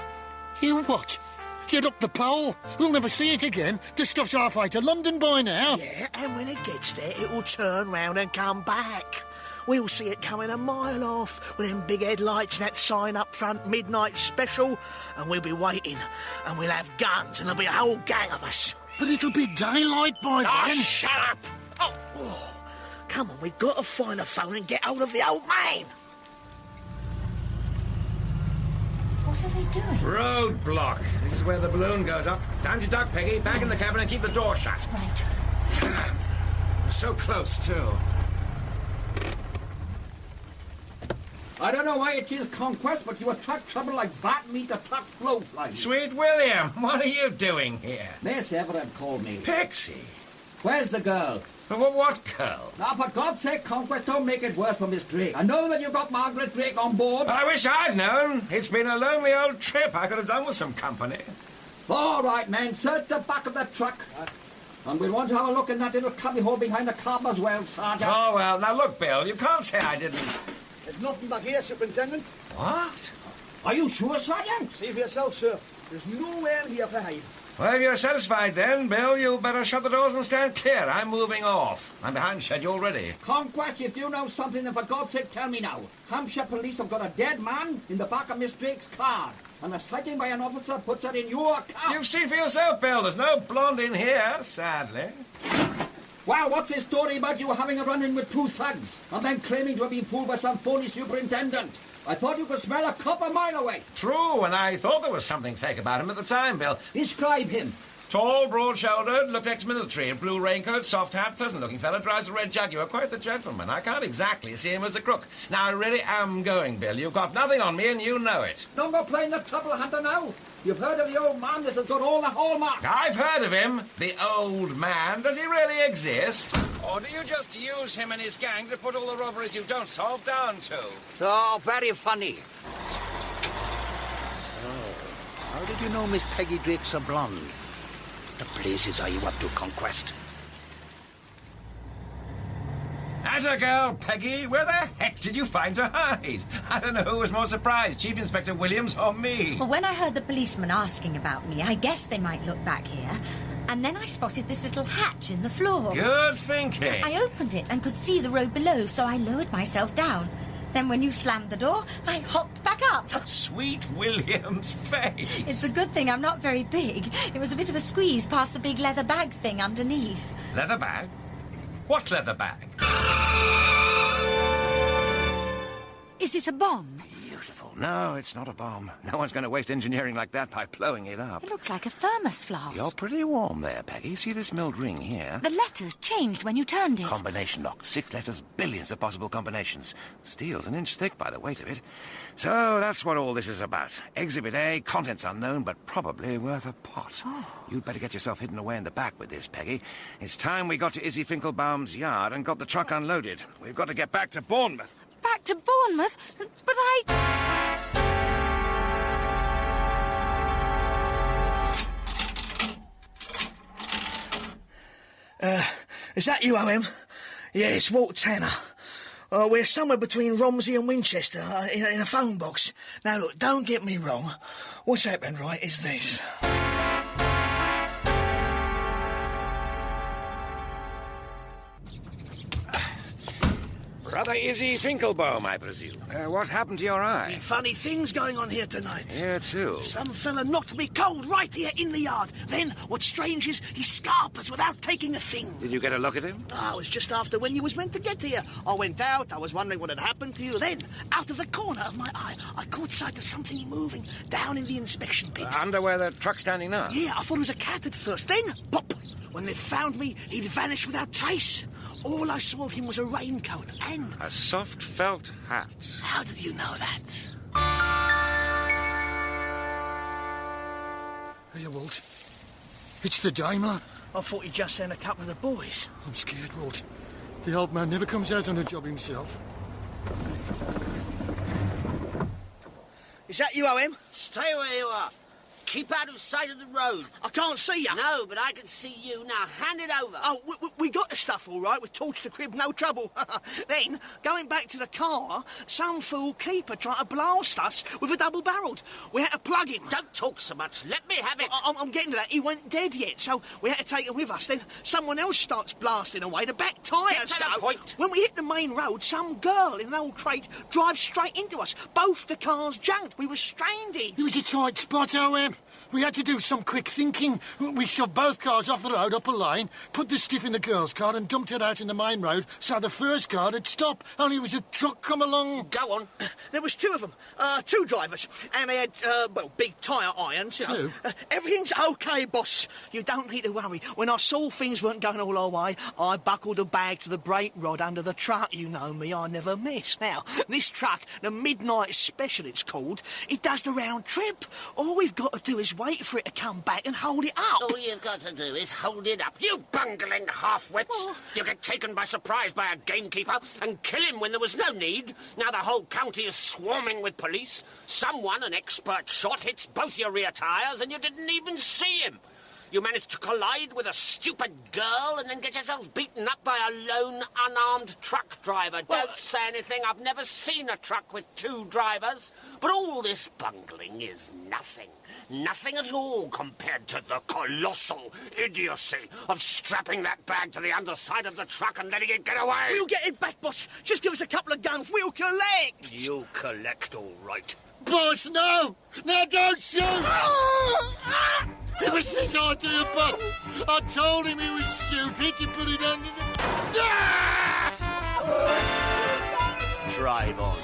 You what? Get up the pole. We'll never see it again. The stuff's halfway to London by now. Yeah, and when it gets there, it'll turn round and come back. We'll see it coming a mile off with them big headlights and that sign up front, midnight special, and we'll be waiting, and we'll have guns, and there'll be a whole gang of us. But it'll be daylight by then. Shut up! Oh, come on, we've got to find a phone and get hold of the old man. What are they doing? Roadblock. This is where the balloon goes up. Time to duck, Peggy. Back in the cabin and keep the door shut. Right. We're so close, too. I don't know why it is Conquest, but you attract trouble like bat meat attracts blowflies. Sweet William, what are you doing here? Miss Everett called me. Pixie? Where's the girl? What girl? Now, for God's sake, Conquest, don't make it worse for Miss Drake. I know that you've got Margaret Drake on board. I wish I'd known. It's been a lonely old trip. I could have done with some company. All right, men, search the back of the truck. And we'll want to have a look in that little cubbyhole behind the cab as well, Sergeant. Oh, well, now look, Bill, you can't say I didn't. There's nothing back here, Superintendent. What? Are you sure, Sergeant? See for yourself, sir. There's nowhere here for hide. Well, if you're satisfied then, Bill, you better shut the doors and stand clear. I'm moving off. I'm behind schedule already. Conquest, if you know something, then for God's sake, tell me now. Hampshire police have got a dead man in the back of Miss Drake's car. And a sighting by an officer puts her in your car. You've seen for yourself, Bill. There's no blonde in here, sadly. Well, what's this story about you having a run-in with two thugs and then claiming to have been fooled by some phony superintendent? I thought you could smell a cop a mile away. True, and I thought there was something fake about him at the time, Bill. Describe him. Tall, broad-shouldered, looked ex-military, a blue raincoat, soft hat, pleasant-looking fella, drives a red Jaguar, quite the gentleman. I can't exactly see him as a crook. Now, I really am going, Bill. You've got nothing on me, and you know it. Don't go playing the trouble hunter now. You've heard of the old man that has got all the hallmarks. I've heard of him. The old man. Does he really exist? Or do you just use him and his gang to put all the robberies you don't solve down to? Oh, very funny. Oh, how did you know Miss Peggy Drake's a blonde? The places are you up to, Conquest? As a girl, Peggy, where the heck did you find her hide? I don't know who was more surprised, Chief Inspector Williams or me. Well, when I heard the policeman asking about me, I guessed they might look back here. And then I spotted this little hatch in the floor. Good thinking. I opened it and could see the road below, so I lowered myself down. Then when you slammed the door, I hopped back up. Sweet William's face. It's a good thing I'm not very big. It was a bit of a squeeze past the big leather bag thing underneath. Leather bag? What leather bag? Is it a bomb? Beautiful. No, it's not a bomb. No one's going to waste engineering like that by blowing it up. It looks like a thermos flask. You're pretty warm there, Peggy. See this milled ring here? The letters changed when you turned it. Combination lock. 6 letters, billions of possible combinations. Steel's an inch thick by the weight of it. So that's what all this is about. Exhibit A, contents unknown, but probably worth a pot. Oh. You'd better get yourself hidden away in the back with this, Peggy. It's time we got to Izzy Finkelbaum's yard and got the truck unloaded. We've got to get back to Bournemouth. Back to Bournemouth? But Is that you, O.M.? Yeah, it's Walt Tanner. We're somewhere between Romsey and Winchester, in a phone box. Now, look, don't get me wrong. What's happened, right, is this. Brother Izzy Finkelbaum, I presume. What happened to your eye? Funny things going on here tonight. Here, too. Some fella knocked me cold right here in the yard. Then, what's strange is he scarpers without taking a thing. Did you get a look at him? Oh, it was just after when you was meant to get here. I went out, I was wondering what had happened to you. Then, out of the corner of my eye, I caught sight of something moving down in the inspection pit. Under where the truck's standing now? Yeah, I thought it was a cat at first. Then, pop! When they found me, he'd vanished without trace. All I saw of him was a raincoat and... a soft felt hat. How did you know that? Here, Walt. It's the Daimler. I thought he'd just sent a couple of the boys. I'm scared, Walt. The old man never comes out on a job himself. Is that you, O.M.? Stay where you are. Keep out of sight of the road. I can't see you. No, but I can see you. Now, hand it over. Oh, we got the stuff all right. We torched the crib, no trouble. Then, going back to the car, some fool keeper tried to blast us with a double-barreled. We had to plug him. Don't talk so much. Let me have it. I'm getting to that. He wasn't dead yet, so we had to take him with us. Then someone else starts blasting away. The back tyres Get to the point. When we hit the main road, some girl in an old crate drives straight into us. Both the cars junked. We were stranded. It was a tight spot, O.M. We had to do some quick thinking. We shoved both cars off the road up a line, put the stiff in the girl's car and dumped it out in the main road so the first car would stop. Only it was a truck come along. Go on. There was 2 of them, 2 drivers, and they had, big tyre irons. You know. Everything's OK, boss. You don't need to worry. When I saw things weren't going all our way, I buckled a bag to the brake rod under the truck. You know me, I never miss. Now, this truck, the Midnight Special it's called, it does the round trip. All we've got to do is wait for it to come back and hold it up. All you've got to do is hold it up. You bungling half-wits. You get taken by surprise by a gamekeeper and kill him when there was no need. Now the whole county is swarming with police. Someone, an expert shot, hits both your rear tyres and you didn't even see him. You managed to collide with a stupid girl and then get yourselves beaten up by a lone, unarmed truck driver. Don't say anything. I've never seen a truck with 2 drivers. But all this bungling is nothing. Nothing at all compared to the colossal idiocy of strapping that bag to the underside of the truck and letting it get away. We'll get it back, boss. Just give us a couple of guns. We'll collect. You'll collect all right. Boss, no! No, don't shoot! It was his idea, boss. I told him he was stupid to put it under the... Drive on.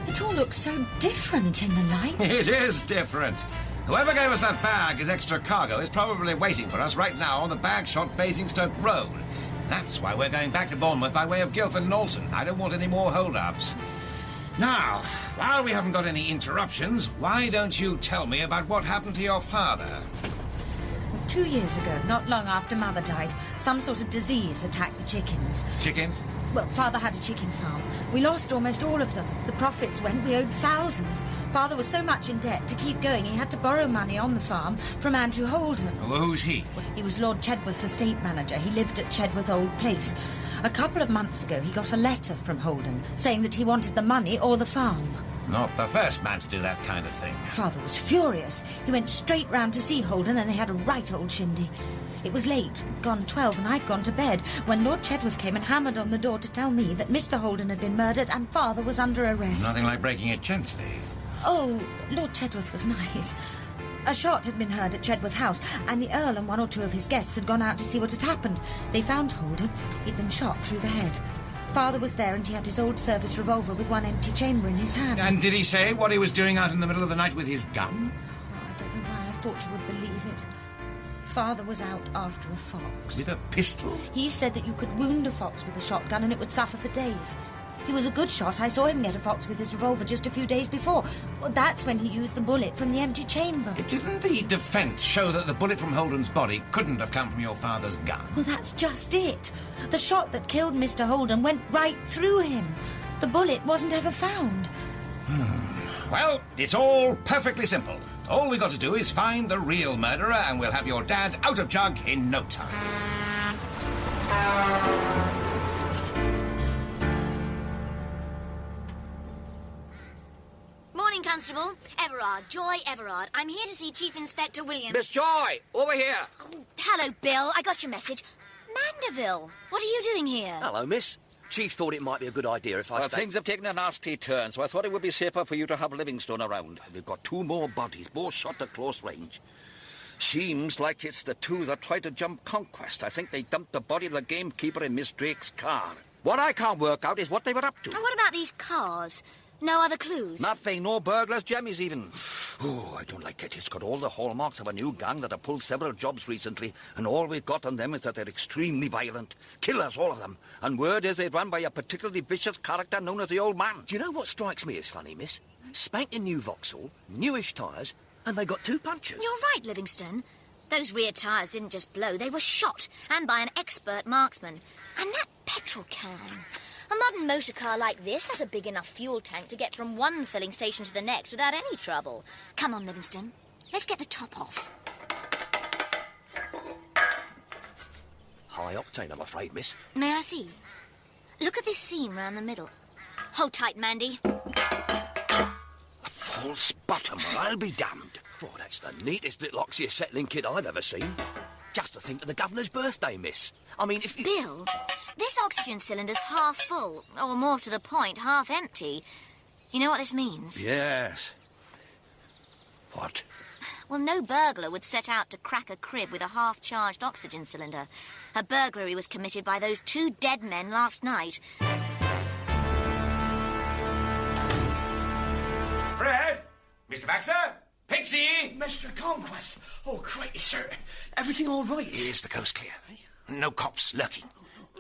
It all looks so different in the light. It is different. Whoever gave us that bag as extra cargo is probably waiting for us right now on the bag-shot Basingstoke Road. That's why we're going back to Bournemouth by way of Guildford and Alton. I don't want any more hold-ups. Now, while we haven't got any interruptions, why don't you tell me about what happened to your father? 2 years ago, not long after Mother died, some sort of disease attacked the chickens. Chickens? Well, Father had a chicken farm. We lost almost all of them. The profits went, we owed thousands. Father was so much in debt, to keep going, he had to borrow money on the farm from Andrew Holden. Well, who's he? Well, he was Lord Chedworth's estate manager. He lived at Chedworth Old Place. A couple of months ago, he got a letter from Holden saying that he wanted the money or the farm. Not the first man to do that kind of thing. Father was furious. He went straight round to see Holden and they had a right old shindy. It was late, gone 12, and I'd gone to bed, when Lord Chedworth came and hammered on the door to tell me that Mr. Holden had been murdered and Father was under arrest. Nothing like breaking it gently. Oh, Lord Chedworth was nice. A shot had been heard at Chedworth House, and the Earl and one or two of his guests had gone out to see what had happened. They found Holden. He'd been shot through the head. Father was there, and he had his old service revolver with one empty chamber in his hand. And did he say what he was doing out in the middle of the night with his gun? I don't know why I thought you would believe it. Father was out after a fox. With a pistol? He said that you could wound a fox with a shotgun and it would suffer for days. He was a good shot. I saw him get a fox with his revolver just a few days before. Well, that's when he used the bullet from the empty chamber. Didn't the defence show that the bullet from Holden's body couldn't have come from your father's gun? Well, that's just it. The shot that killed Mr. Holden went right through him. The bullet wasn't ever found. Well, it's all perfectly simple. All we got to do is find the real murderer and we'll have your dad out of jug in no time. Morning, Constable. Everard, Joy Everard. I'm here to see Chief Inspector Williams. Miss Joy, over here. Oh, hello, Bill. I got your message. Mandeville, what are you doing here? Hello, miss. Chief thought it might be a good idea if I Well, stayed... things have taken a nasty turn, so I thought it would be safer for you to have Livingstone around. We've got 2 more bodies, both shot at close range. Seems like it's the 2 that tried to jump Conquest. I think they dumped the body of the gamekeeper in Miss Drake's car. What I can't work out is what they were up to. And what about these cars? No other clues? Nothing, no burglars, jemmies even. Oh, I don't like it. It's got all the hallmarks of a new gang that have pulled several jobs recently, and all we've got on them is that they're extremely violent. Killers, all of them. And word is they run by a particularly vicious character known as the Old Man. Do you know what strikes me as funny, miss? Spanking new Vauxhall, newish tyres, and they got 2 punches. You're right, Livingston. Those rear tyres didn't just blow, they were shot, and by an expert marksman. And that petrol can... A modern motor car like this has a big enough fuel tank to get from one filling station to the next without any trouble. Come on, Livingston. Let's get the top off. High octane, I'm afraid, miss. May I see? Look at this seam round the middle. Hold tight, Mandy. A false bottom, or I'll be damned. Oh, that's the neatest little oxy-acetylene kit I've ever seen. Just to think of the governor's birthday, miss. I mean, if you... Bill, this oxygen cylinder's half full, or more to the point, half empty. You know what this means? Yes. What? Well, no burglar would set out to crack a crib with a half-charged oxygen cylinder. A burglary was committed by those 2 dead men last night. Fred? Mr. Baxter? Pixie? Mr. Conquest. Oh, crikey, sir. Everything all right? Is the coast clear? No cops lurking.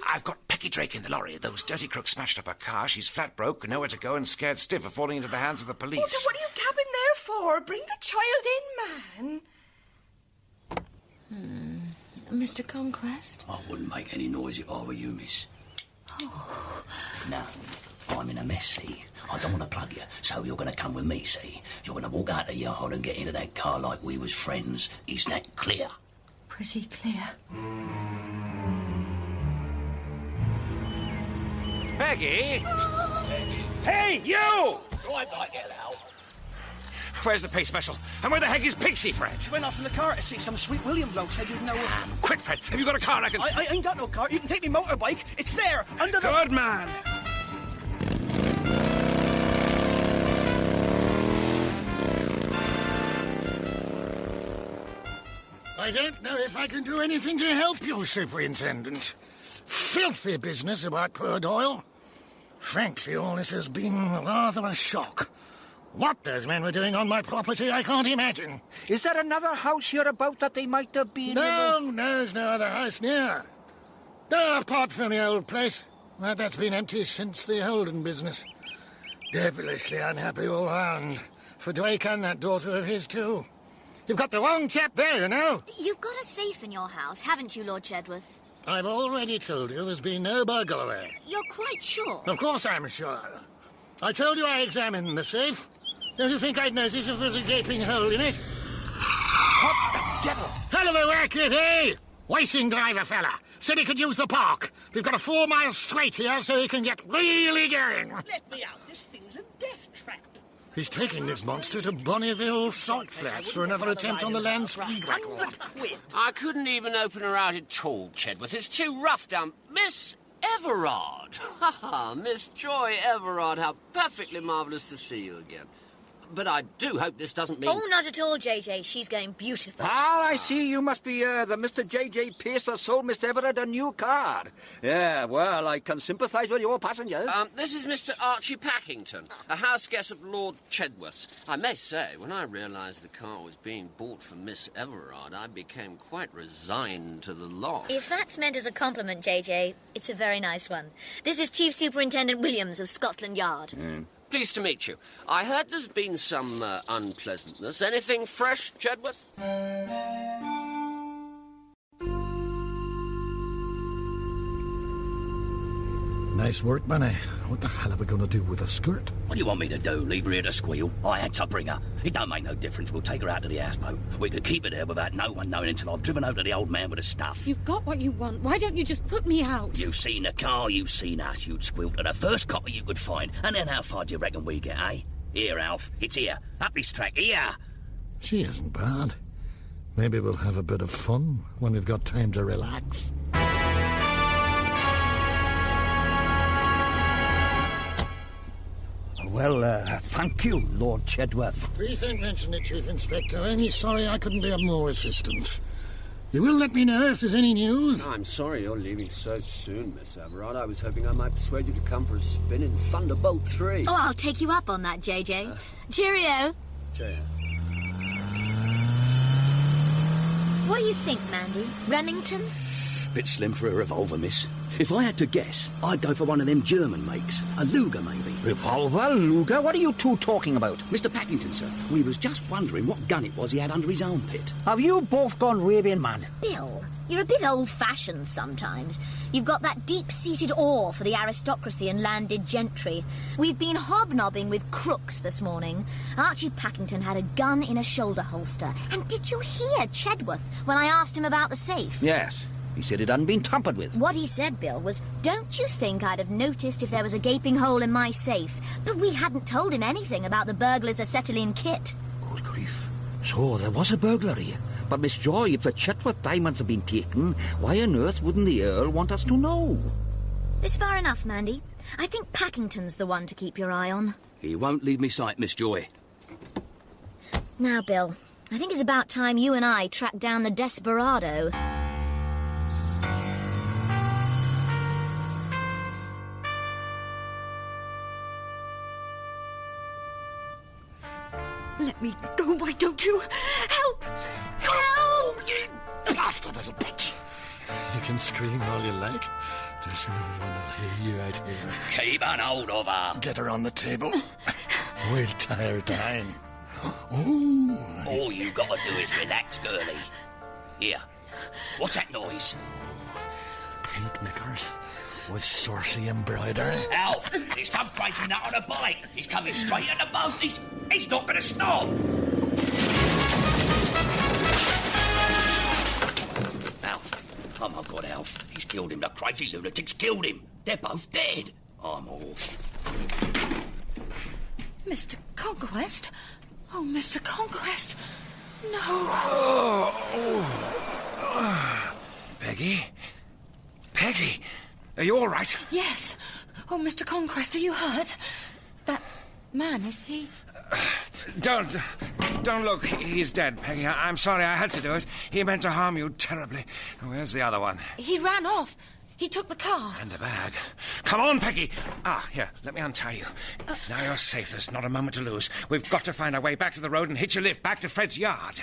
I've got Pecky Drake in the lorry. Those dirty crooks smashed up her car. She's flat broke, nowhere to go, and scared stiff of falling into the hands of the police. Oh, then what are you cabbing there for? Bring the child in, man. Mr. Conquest? I wouldn't make any noise if I were you, miss. Oh. Now, I'm in a mess, see? I don't want to plug you, so you're going to come with me, see? You're going to walk out the yard and get into that car like we was friends. Is that clear? Pretty clear. Peggy? Hey, you! Right, get out. Where's the pay special? And where the heck is Pixie, Fred? She went off in the car to see some sweet William bloke, said you'd know... Quick, Fred, have you got a car I can... I ain't got no car. You can take me motorbike. It's there, under the... Good man. I don't know if I can do anything to help you, Superintendent. Filthy business about poor Doyle. Frankly, all this has been rather a shock. What those men were doing on my property, I can't imagine. Is there another house here about that they might have been No, there's no other house near. Apart from the old place. That's been empty since the Holden business. Devilishly unhappy all round. For Drake and that daughter of his, too. You've got the wrong chap there, you know. You've got a safe in your house, haven't you, Lord Chedworth? I've already told you there's been no burglary. You're quite sure? Of course I'm sure. I told you I examined the safe. Don't you think I'd notice if there's a gaping hole in it? What the devil? Hell of a racket, eh? Racing driver fella. Said he could use the park. We've got a 4 mile straight here so he can get really going. Let me out. This thing's a death trap. He's taking this monster to Bonneville Salt Flats for another attempt on the land speed record. I couldn't even open her out at all, Chedworth. It's too rough down. Miss Everard! Ha ha, Miss Joy Everard, how perfectly marvellous to see you again. But I do hope this doesn't mean... Oh, not at all, JJ. She's going beautiful. Ah, I see. You must be the Mr. J.J. Pierce that sold Miss Everett a new car. Yeah, well, I can sympathise with your passengers. This is Mr. Archie Packington, a house guest of Lord Chedworth's. I may say, when I realised the car was being bought for Miss Everard, I became quite resigned to the loss. If that's meant as a compliment, JJ, it's a very nice one. This is Chief Superintendent Williams of Scotland Yard. Pleased to meet you. I heard there's been some unpleasantness. Anything fresh, Chedworth? Nice work, Manny. What the hell are we going to do with a skirt? What do you want me to do? Leave her here to squeal? I had to bring her. It don't make no difference. We'll take her out to the houseboat. We could keep her there without no one knowing until I've driven over to the old man with the stuff. You've got what you want. Why don't you just put me out? You've seen the car, you've seen us. You'd squeal to the first copper you could find. And then how far do you reckon we get, eh? Here, Alf. It's here. Up this track. Here. She isn't bad. Maybe we'll have a bit of fun when we've got time to relax. Well, thank you, Lord Chedworth. Please don't mention it, Chief Inspector. Only sorry I couldn't be of more assistance. You will let me know if there's any news? I'm sorry you're leaving so soon, Miss Everard. I was hoping I might persuade you to come for a spin in Thunderbolt 3. Oh, I'll take you up on that, JJ. Cheerio. Cheerio. What do you think, Mandy? Remington? Bit slim for a revolver, miss. If I had to guess, I'd go for one of them German makes. A Luger, maybe. Revolver? Luger? What are you two talking about? Mr. Packington, sir. We was just wondering what gun it was he had under his armpit. Have you both gone raving mad? Bill, you're a bit old-fashioned sometimes. You've got that deep-seated awe for the aristocracy and landed gentry. We've been hobnobbing with crooks this morning. Archie Packington had a gun in a shoulder holster. And did you hear Chedworth when I asked him about the safe? Yes. He said it hadn't been tampered with. What he said, Bill, was, don't you think I'd have noticed if there was a gaping hole in my safe? But we hadn't told him anything about the burglar's acetylene kit. Good grief. So there was a burglary. But, Miss Joy, if the Chetworth diamonds have been taken, why on earth wouldn't the Earl want us to know? This far enough, Mandy. I think Packington's the one to keep your eye on. He won't leave me sight, Miss Joy. Now, Bill, I think it's about time you and I track down the desperado. Let me go, why don't you? Help! Help! You bastard little bitch! You can scream all you like. There's no one will hear you out here. Keep on hold of her. Get her on the table. We'll tie her down. Ooh. All you gotta do is relax, girlie. Here. What's that noise? Pink knickers with saucy embroidery. Alf, there's some crazy nut on a bike. He's coming straight at the boat. He's not gonna stop. Alf. Oh, my God, Alf. He's killed him. The crazy lunatic's killed him. They're both dead. I'm off. Mr. Conquest? Oh, Mr. Conquest. No. Peggy? Peggy? Are you all right? Yes. Oh, Mr. Conquest, are you hurt? That man, is he... Don't look. He's dead, Peggy. I'm sorry I had to do it. He meant to harm you terribly. Where's the other one? He ran off. He took the car. And the bag. Come on, Peggy. Here, let me untie you. Now you're safe. There's not a moment to lose. We've got to find our way back to the road and hitch a lift back to Fred's yard.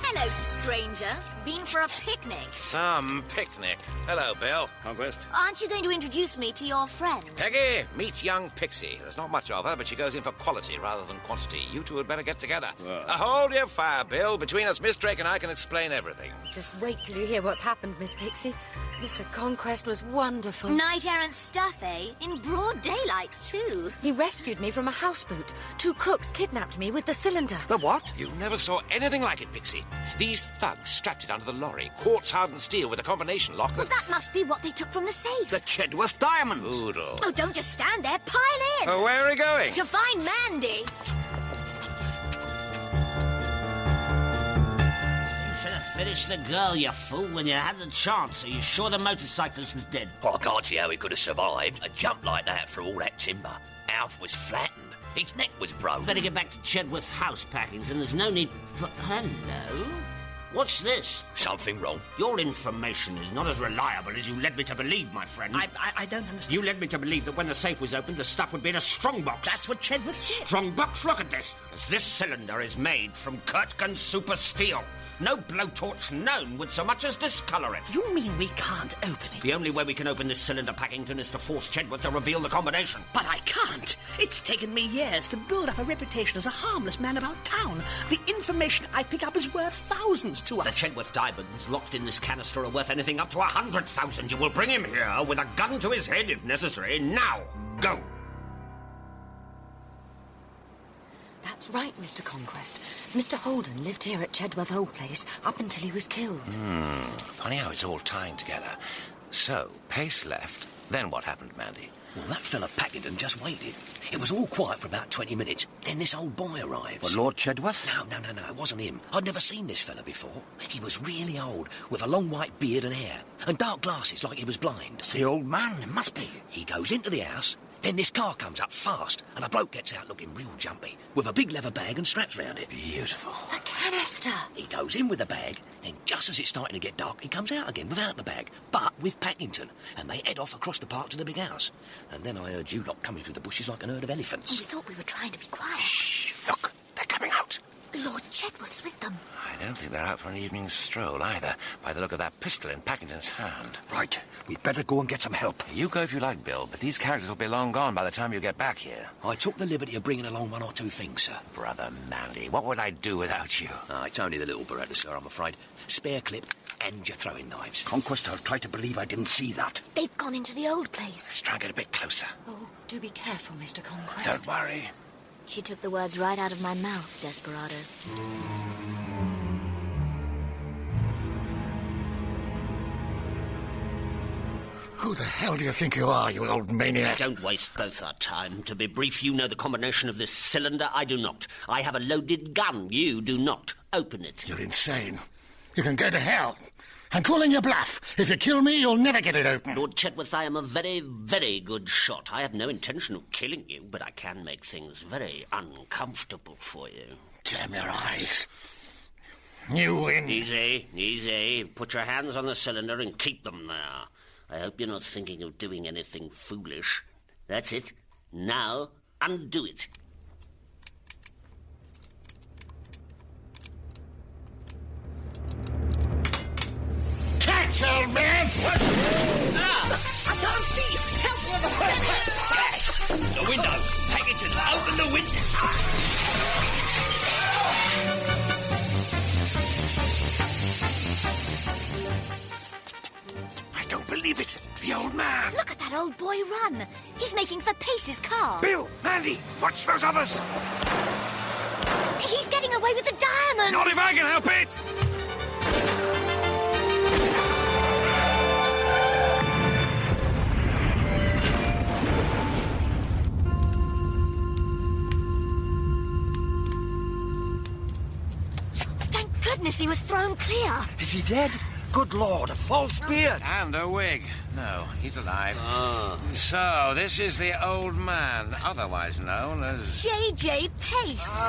Hello, stranger. Been for a picnic? Some picnic. Hello, Bill. Conquest. Aren't you going to introduce me to your friend? Peggy, meet young Pixie. There's not much of her, but she goes in for quality rather than quantity. You two had better get together. Hold your fire, Bill. Between us, Miss Drake and I can explain everything. Just wait till you hear what's happened, Miss Pixie. Mr. Conquest was wonderful. Knight-errant stuff, eh? In broad daylight, too. He rescued me from a houseboat. 2 crooks kidnapped me with the cylinder. The what? You never saw anything like it, Pixie. These thugs strapped it down to the lorry. Quartz-hardened steel with a combination lock Well, that must be what they took from the safe. The Chedworth diamond. Oodle. Oh, don't just stand there. Pile in. Oh, where are we going? To find Mandy. Finish the girl, you fool, when you had the chance. Are you sure the motorcyclist was dead? I can't see how he could have survived. A jump like that through all that timber. Alf was flattened. His neck was broken. Better get back to Chedworth House, Packington. There's no need for... Hello? What's this? Something wrong. Your information is not as reliable as you led me to believe, my friend. I don't understand. You led me to believe that when the safe was opened, the stuff would be in a strongbox. That's what Chedworth said. Strongbox? Look at this. As this cylinder is made from Kirtgen super steel. No blowtorch known would so much as discolour it. You mean we can't open it? The only way we can open this cylinder, Packington, is to force Chedworth to reveal the combination. But I can't. It's taken me years to build up a reputation as a harmless man about town. The information I pick up is worth thousands to us. The Chedworth diamonds locked in this canister are worth anything up to 100,000. You will bring him here with a gun to his head if necessary. Now, go. That's right, Mr. Conquest. Mr. Holden lived here at Chedworth Old Place up until he was killed. Funny how it's all tying together. So, Pace left. Then what happened, Mandy? Well, that fella Packington just waited. It was all quiet for about 20 minutes. Then this old boy arrives. Well, Lord Chedworth? No, it wasn't him. I'd never seen this fella before. He was really old, with a long white beard and hair, and dark glasses like he was blind. The old man, it must be. He goes into the house. Then this car comes up fast, and a bloke gets out looking real jumpy, with a big leather bag and straps round it. Beautiful. The canister. He goes in with the bag, then just as it's starting to get dark, he comes out again without the bag, but with Packington, and they head off across the park to the big house. And then I heard you lot coming through the bushes like an herd of elephants. We thought we were trying to be quiet. Shh! Look, they're coming out. Lord Chedworth's with them. I don't think they're out for an evening stroll either, by the look of that pistol in Packington's hand. Right, we'd better go and get some help. You go if you like, Bill, but these characters will be long gone by the time you get back here. I took the liberty of bringing along one or two things, sir. Brother Mandy, what would I do without you? It's only the little Beretta, sir, I'm afraid. Spare clip and your throwing knives. Conquest, I'll try to believe I didn't see that. They've gone into the old place. Let's try and get a bit closer. Oh, do be careful, Mr. Conquest. Don't worry. She took the words right out of my mouth, Desperado. Who the hell do you think you are, you old maniac? Don't waste both our time. To be brief, you know the combination of this cylinder. I do not. I have a loaded gun. You do not. Open it. You're insane. You can go to hell. I'm calling your bluff. If you kill me, you'll never get it open. Lord Chedworth, I am a very, very good shot. I have no intention of killing you, but I can make things very uncomfortable for you. Damn your eyes. You win. Easy, easy. Put your hands on the cylinder and keep them there. I hope you're not thinking of doing anything foolish. That's it. Now, undo it. Catch, old man! I can't see! Help me! Yes! The windows! Packington, open the window! I don't believe it. The old man. Look at that old boy run. He's making for Pace's car. Bill, Mandy, watch those others. He's getting away with the diamond. Not if I can help it. Thank goodness he was thrown clear. Is he dead? Good Lord, a false beard. And a wig. No, he's alive. So, this is the old man, otherwise known as... J.J. Pace.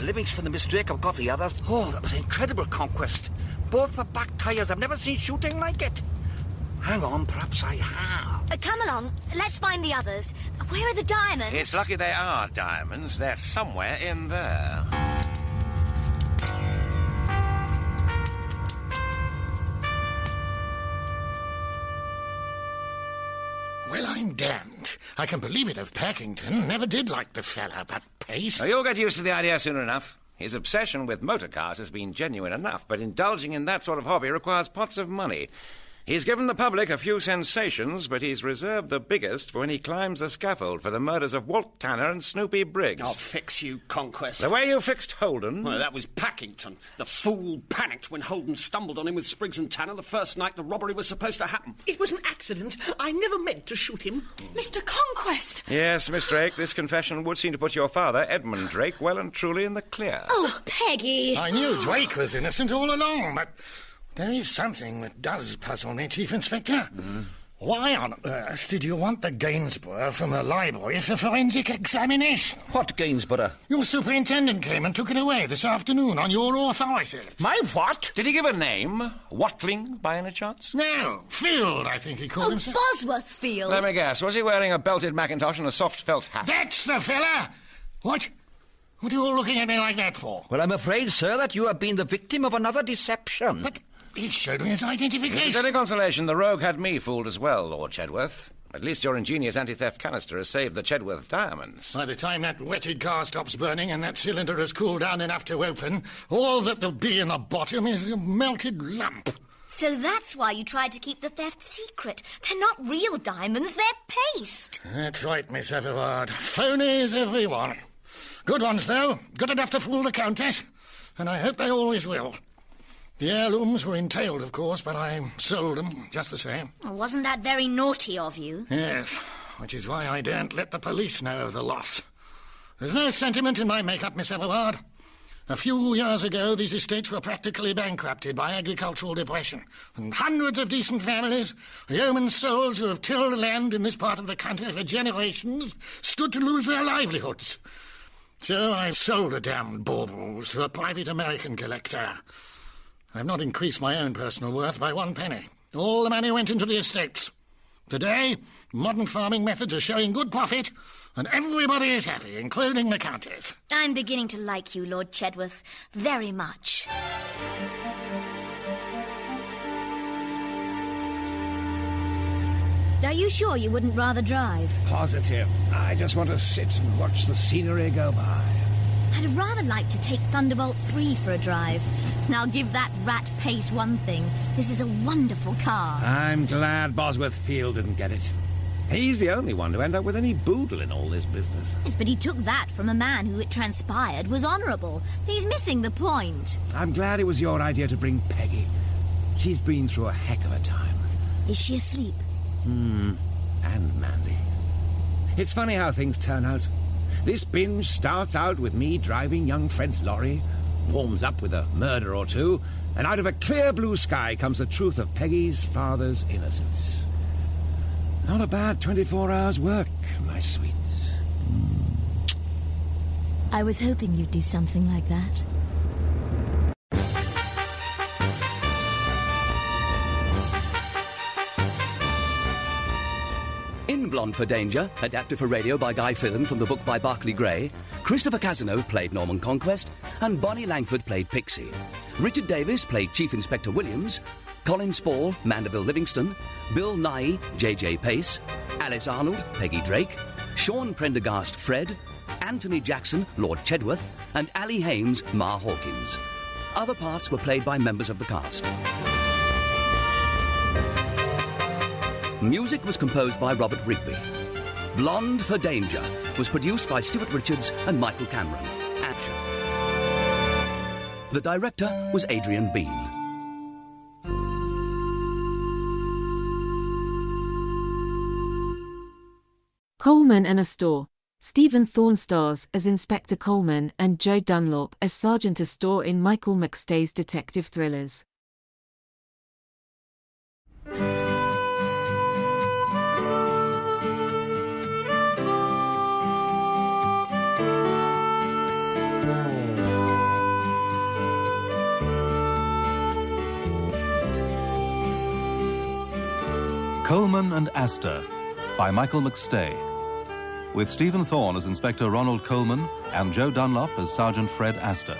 Livingston and Miss Drake have got the others. Oh, that was an incredible conquest. Both the back tyres. I've never seen shooting like it. Hang on, perhaps I have. Come along. Let's find the others. Where are the diamonds? It's lucky they are diamonds. They're somewhere in there. Well, I'm damned. I can believe it of Packington. Never did like the fella, but Pace... Well, you'll get used to the idea soon enough. His obsession with motor cars has been genuine enough, but indulging in that sort of hobby requires pots of money. He's given the public a few sensations, but he's reserved the biggest for when he climbs the scaffold for the murders of Walt Tanner and Snoopy Briggs. I'll fix you, Conquest. The way you fixed Holden... Well, that was Packington. The fool panicked when Holden stumbled on him with Spriggs and Tanner the first night the robbery was supposed to happen. It was an accident. I never meant to shoot him. Mr. Conquest! Yes, Miss Drake, this confession would seem to put your father, Edmund Drake, well and truly in the clear. Oh, Peggy! I knew Drake was innocent all along, but there is something that does puzzle me, Chief Inspector. Why on earth did you want the Gainsborough from the library for forensic examination? What Gainsborough? Your superintendent came and took it away this afternoon on your authority. My what? Did he give a name? Watling, by any chance? No, Field, I think he called himself. Bosworth Field! Let me guess, was he wearing a belted Macintosh and a soft felt hat? That's the fella! What? What are you all looking at me like that for? Well, I'm afraid, sir, that you have been the victim of another deception. But he showed me his identification. If there's any consolation, the rogue had me fooled as well, Lord Chedworth. At least your ingenious anti-theft canister has saved the Chedworth diamonds. By the time that wetted car stops burning and that cylinder has cooled down enough to open, all that there'll be in the bottom is a melted lump. So that's why you tried to keep the theft secret. They're not real diamonds, they're paste. That's right, Miss Everard. Phonies, everyone. Good ones, though. Good enough to fool the Countess. And I hope they always will. The heirlooms were entailed, of course, but I sold them just the same. Well, wasn't that very naughty of you? Yes, which is why I daren't let the police know of the loss. There's no sentiment in my make-up, Miss Everard. A few years ago, these estates were practically bankrupted by agricultural depression, and hundreds of decent families, yeoman souls who have tilled the land in this part of the country for generations, stood to lose their livelihoods. So I sold the damned baubles to a private American collector. I've not increased my own personal worth by 1 penny. All the money went into the estates. Today, modern farming methods are showing good profit, and everybody is happy, including the Countess. I'm beginning to like you, Lord Chedworth, very much. Are you sure you wouldn't rather drive? Positive. I just want to sit and watch the scenery go by. I'd rather like to take Thunderbolt 3 for a drive. Now give that rat Pace one thing. This is a wonderful car. I'm glad Bosworth Field didn't get it. He's the only one to end up with any boodle in all this business. Yes, but he took that from a man who, it transpired, was honourable. He's missing the point. I'm glad it was your idea to bring Peggy. She's been through a heck of a time. Is she asleep? And Mandy. It's funny how things turn out. This binge starts out with me driving young Fred's lorry, warms up with a murder or two, and out of a clear blue sky comes the truth of Peggy's father's innocence. Not a bad 24 hours work, my sweets. I was hoping you'd do something like that. In Blonde for Danger, adapted for radio by Guy Fithen from the book by Barclay Gray, Christopher Cazenove played Norman Conquest, and Bonnie Langford played Pixie. Richard Davis played Chief Inspector Williams, Colin Spall, Mandeville Livingston, Bill Nye, J.J. Pace, Alice Arnold, Peggy Drake, Sean Prendergast, Fred, Anthony Jackson, Lord Chedworth, and Ali Hames, Ma Hawkins. Other parts were played by members of the cast. Music was composed by Robert Rigby. Blonde for Danger was produced by Stuart Richards and Michael Cameron. Action. The director was Adrian Bean. Coleman and Astor. Stephen Thorne stars as Inspector Coleman and Joe Dunlop as Sergeant Astor in Michael McStay's detective thrillers. Coleman and Astor by Michael McStay, with Stephen Thorne as Inspector Ronald Coleman and Joe Dunlop as Sergeant Fred Astor.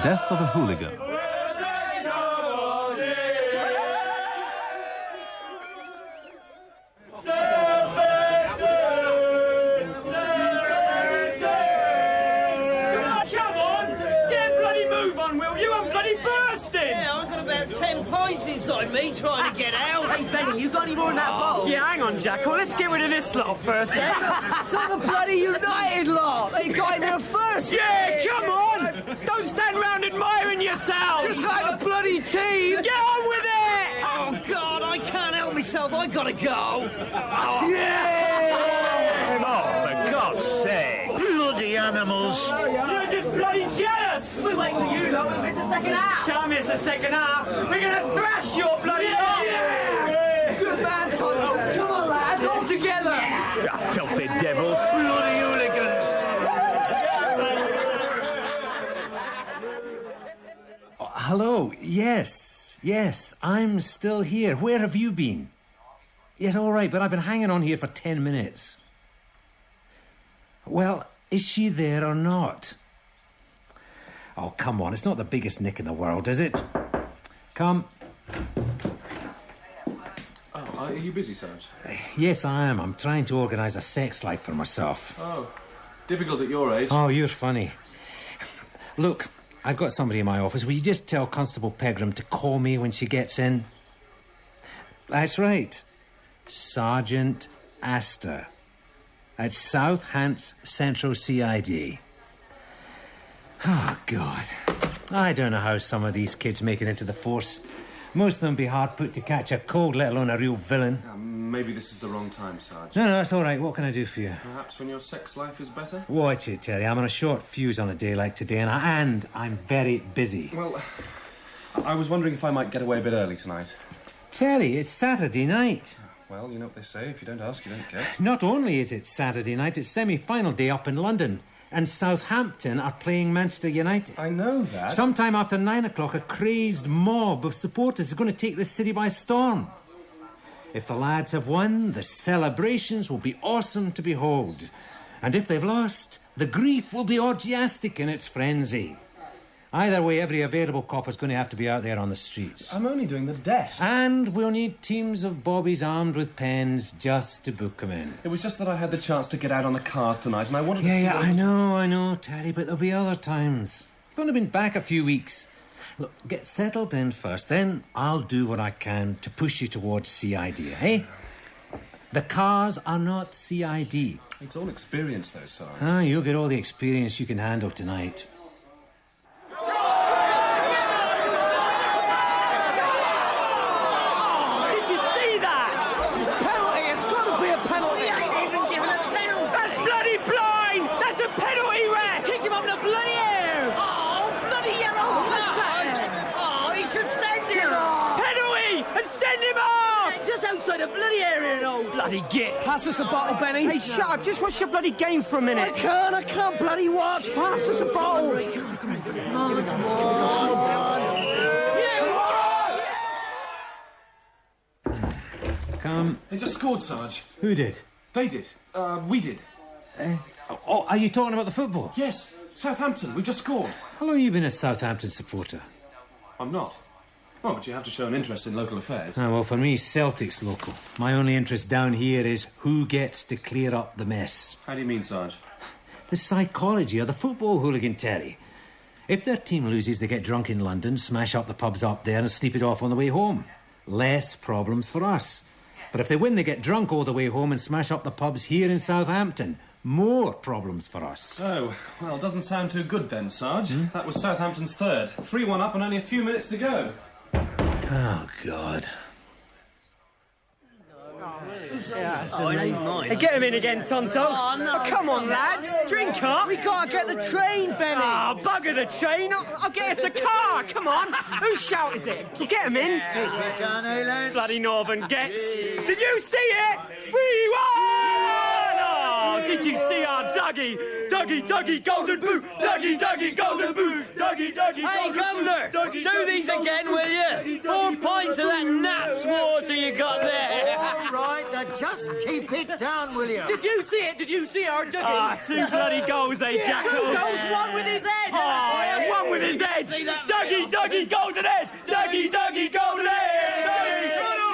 Death of a Hooligan. Inside me trying to get out. Hey, Benny, you got any more in that bottle? Yeah, hang on, Jackal. Let's get rid of this lot first. It's like the bloody United lot. They got in there first. Yeah, come on. Don't stand around admiring yourselves. Just like the bloody team. Get on with it. Oh, God, I can't help myself. I gotta go. Oh. Yeah! Oh, for God's sake. Bloody animals. You're just bloody jealous. We're waiting for you, though. We'll miss the second half. Can't miss the second half. We're going to thrash your bloody lot. Yeah. Good man, Tonto. Come on, lads, all together. Yeah, filthy devils. Bloody hooligans. Hello. Yes, I'm still here. Where have you been? Yes, all right, but I've been hanging on here for 10 minutes. Well, is she there or not? Oh, come on, it's not the biggest nick in the world, is it? Come. Oh, are you busy, Sarge? Yes, I am. I'm trying to organise a sex life for myself. Oh, difficult at your age. Oh, you're funny. Look, I've got somebody in my office. Will you just tell Constable Pegram to call me when she gets in? That's right. Sergeant Astor. At South Hants Central CID. Oh, God. I don't know how some of these kids make it into the force. Most of them be hard put to catch a cold, let alone a real villain. Maybe this is the wrong time, Sarge. No, it's all right. What can I do for you? Perhaps when your sex life is better? Watch it, Terry. I'm on a short fuse on a day like today, and I'm very busy. Well, I was wondering if I might get away a bit early tonight. Terry, it's Saturday night. Well, you know what they say. If you don't ask, you don't get. Not only is it Saturday night, it's semi-final day up in London. And Southampton are playing Manchester United. I know that. Sometime after 9 o'clock, a crazed mob of supporters is going to take this city by storm. If the lads have won, the celebrations will be awesome to behold. And if they've lost, the grief will be orgiastic in its frenzy. Either way, every available copper's going to have to be out there on the streets. I'm only doing the desk. And we'll need teams of bobbies armed with pens just to book them in. It was just that I had the chance to get out on the cars tonight, and I wanted to see... Yeah, I know, Terry, but there'll be other times. I've only been back a few weeks. Look, get settled in first, then I'll do what I can to push you towards CID, eh? The cars are not CID. It's all experience, though, Sarge. Ah, you'll get all the experience you can handle tonight. Bloody git. Pass us a bottle, Benny. Hey, shut up. Just watch your bloody game for a minute. I can't bloody watch. Pass us a bottle. Come. They just scored, Sarge. Who did? They did. We did. Oh, are you talking about the football? Yes. Southampton. We just scored. How long have you been a Southampton supporter? I'm not. Oh, but you have to show an interest in local affairs. Ah, well, for me, Celtic's local. My only interest down here is who gets to clear up the mess. How do you mean, Sarge? The psychology of the football hooligan, Terry. If their team loses, they get drunk in London, smash up the pubs up there and sleep it off on the way home. Less problems for us. But if they win, they get drunk all the way home and smash up the pubs here in Southampton. More problems for us. Oh, well, doesn't sound too good then, Sarge. That was Southampton's third. 3-1 up and only a few minutes to go. Oh, God. Hey, get him in again, Tonto. Oh, no. Oh, come on, lads. Drink up. We can't get the train, Benny. Oh, bugger the train. I'll get us the car. Come on. Whose shout is it? Well, get him in. Keep it down, eh, lads? Bloody Northern gets. Did you see it? 3-1! Oh, did you see our Dougie? Dougie, golden boot. Dougie, golden boot. Dougie, Hey, Governor, do these again, will you? 4 pints of that nuts water you got there. All right, then just keep it down, will you? Did you see it? Did you see our Dougie? Ah, 2 bloody goals, Yeah, Jackal. 2 goals, one with his head. head! Oh, one with his head! Dougie, Dougie, golden head! Dougie, Dougie, golden head! Shut up!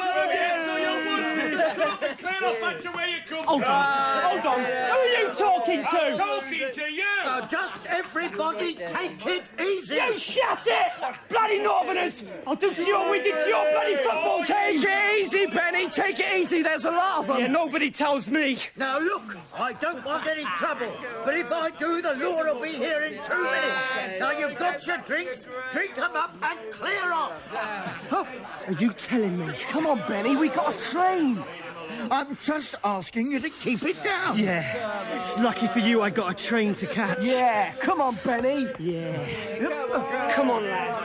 Clear off back to where you come Hold from. on. Who are you talking to? I'm talking to you. Just everybody take it easy. You shut it! Bloody Northerners! I'll do to you what we did to your bloody football team! Take it easy, Benny, take it easy, there's a lot of them! Yeah, nobody tells me! Now look, I don't want any trouble, but if I do, the law will be here in 2 minutes. Now you've got your drinks, drink them up and clear off. Oh, are you telling me? Come on, Benny, we got a train! I'm just asking you to keep it down. Yeah, it's lucky for you I got a train to catch. Yeah, come on, Benny. Yeah. Come on, lads.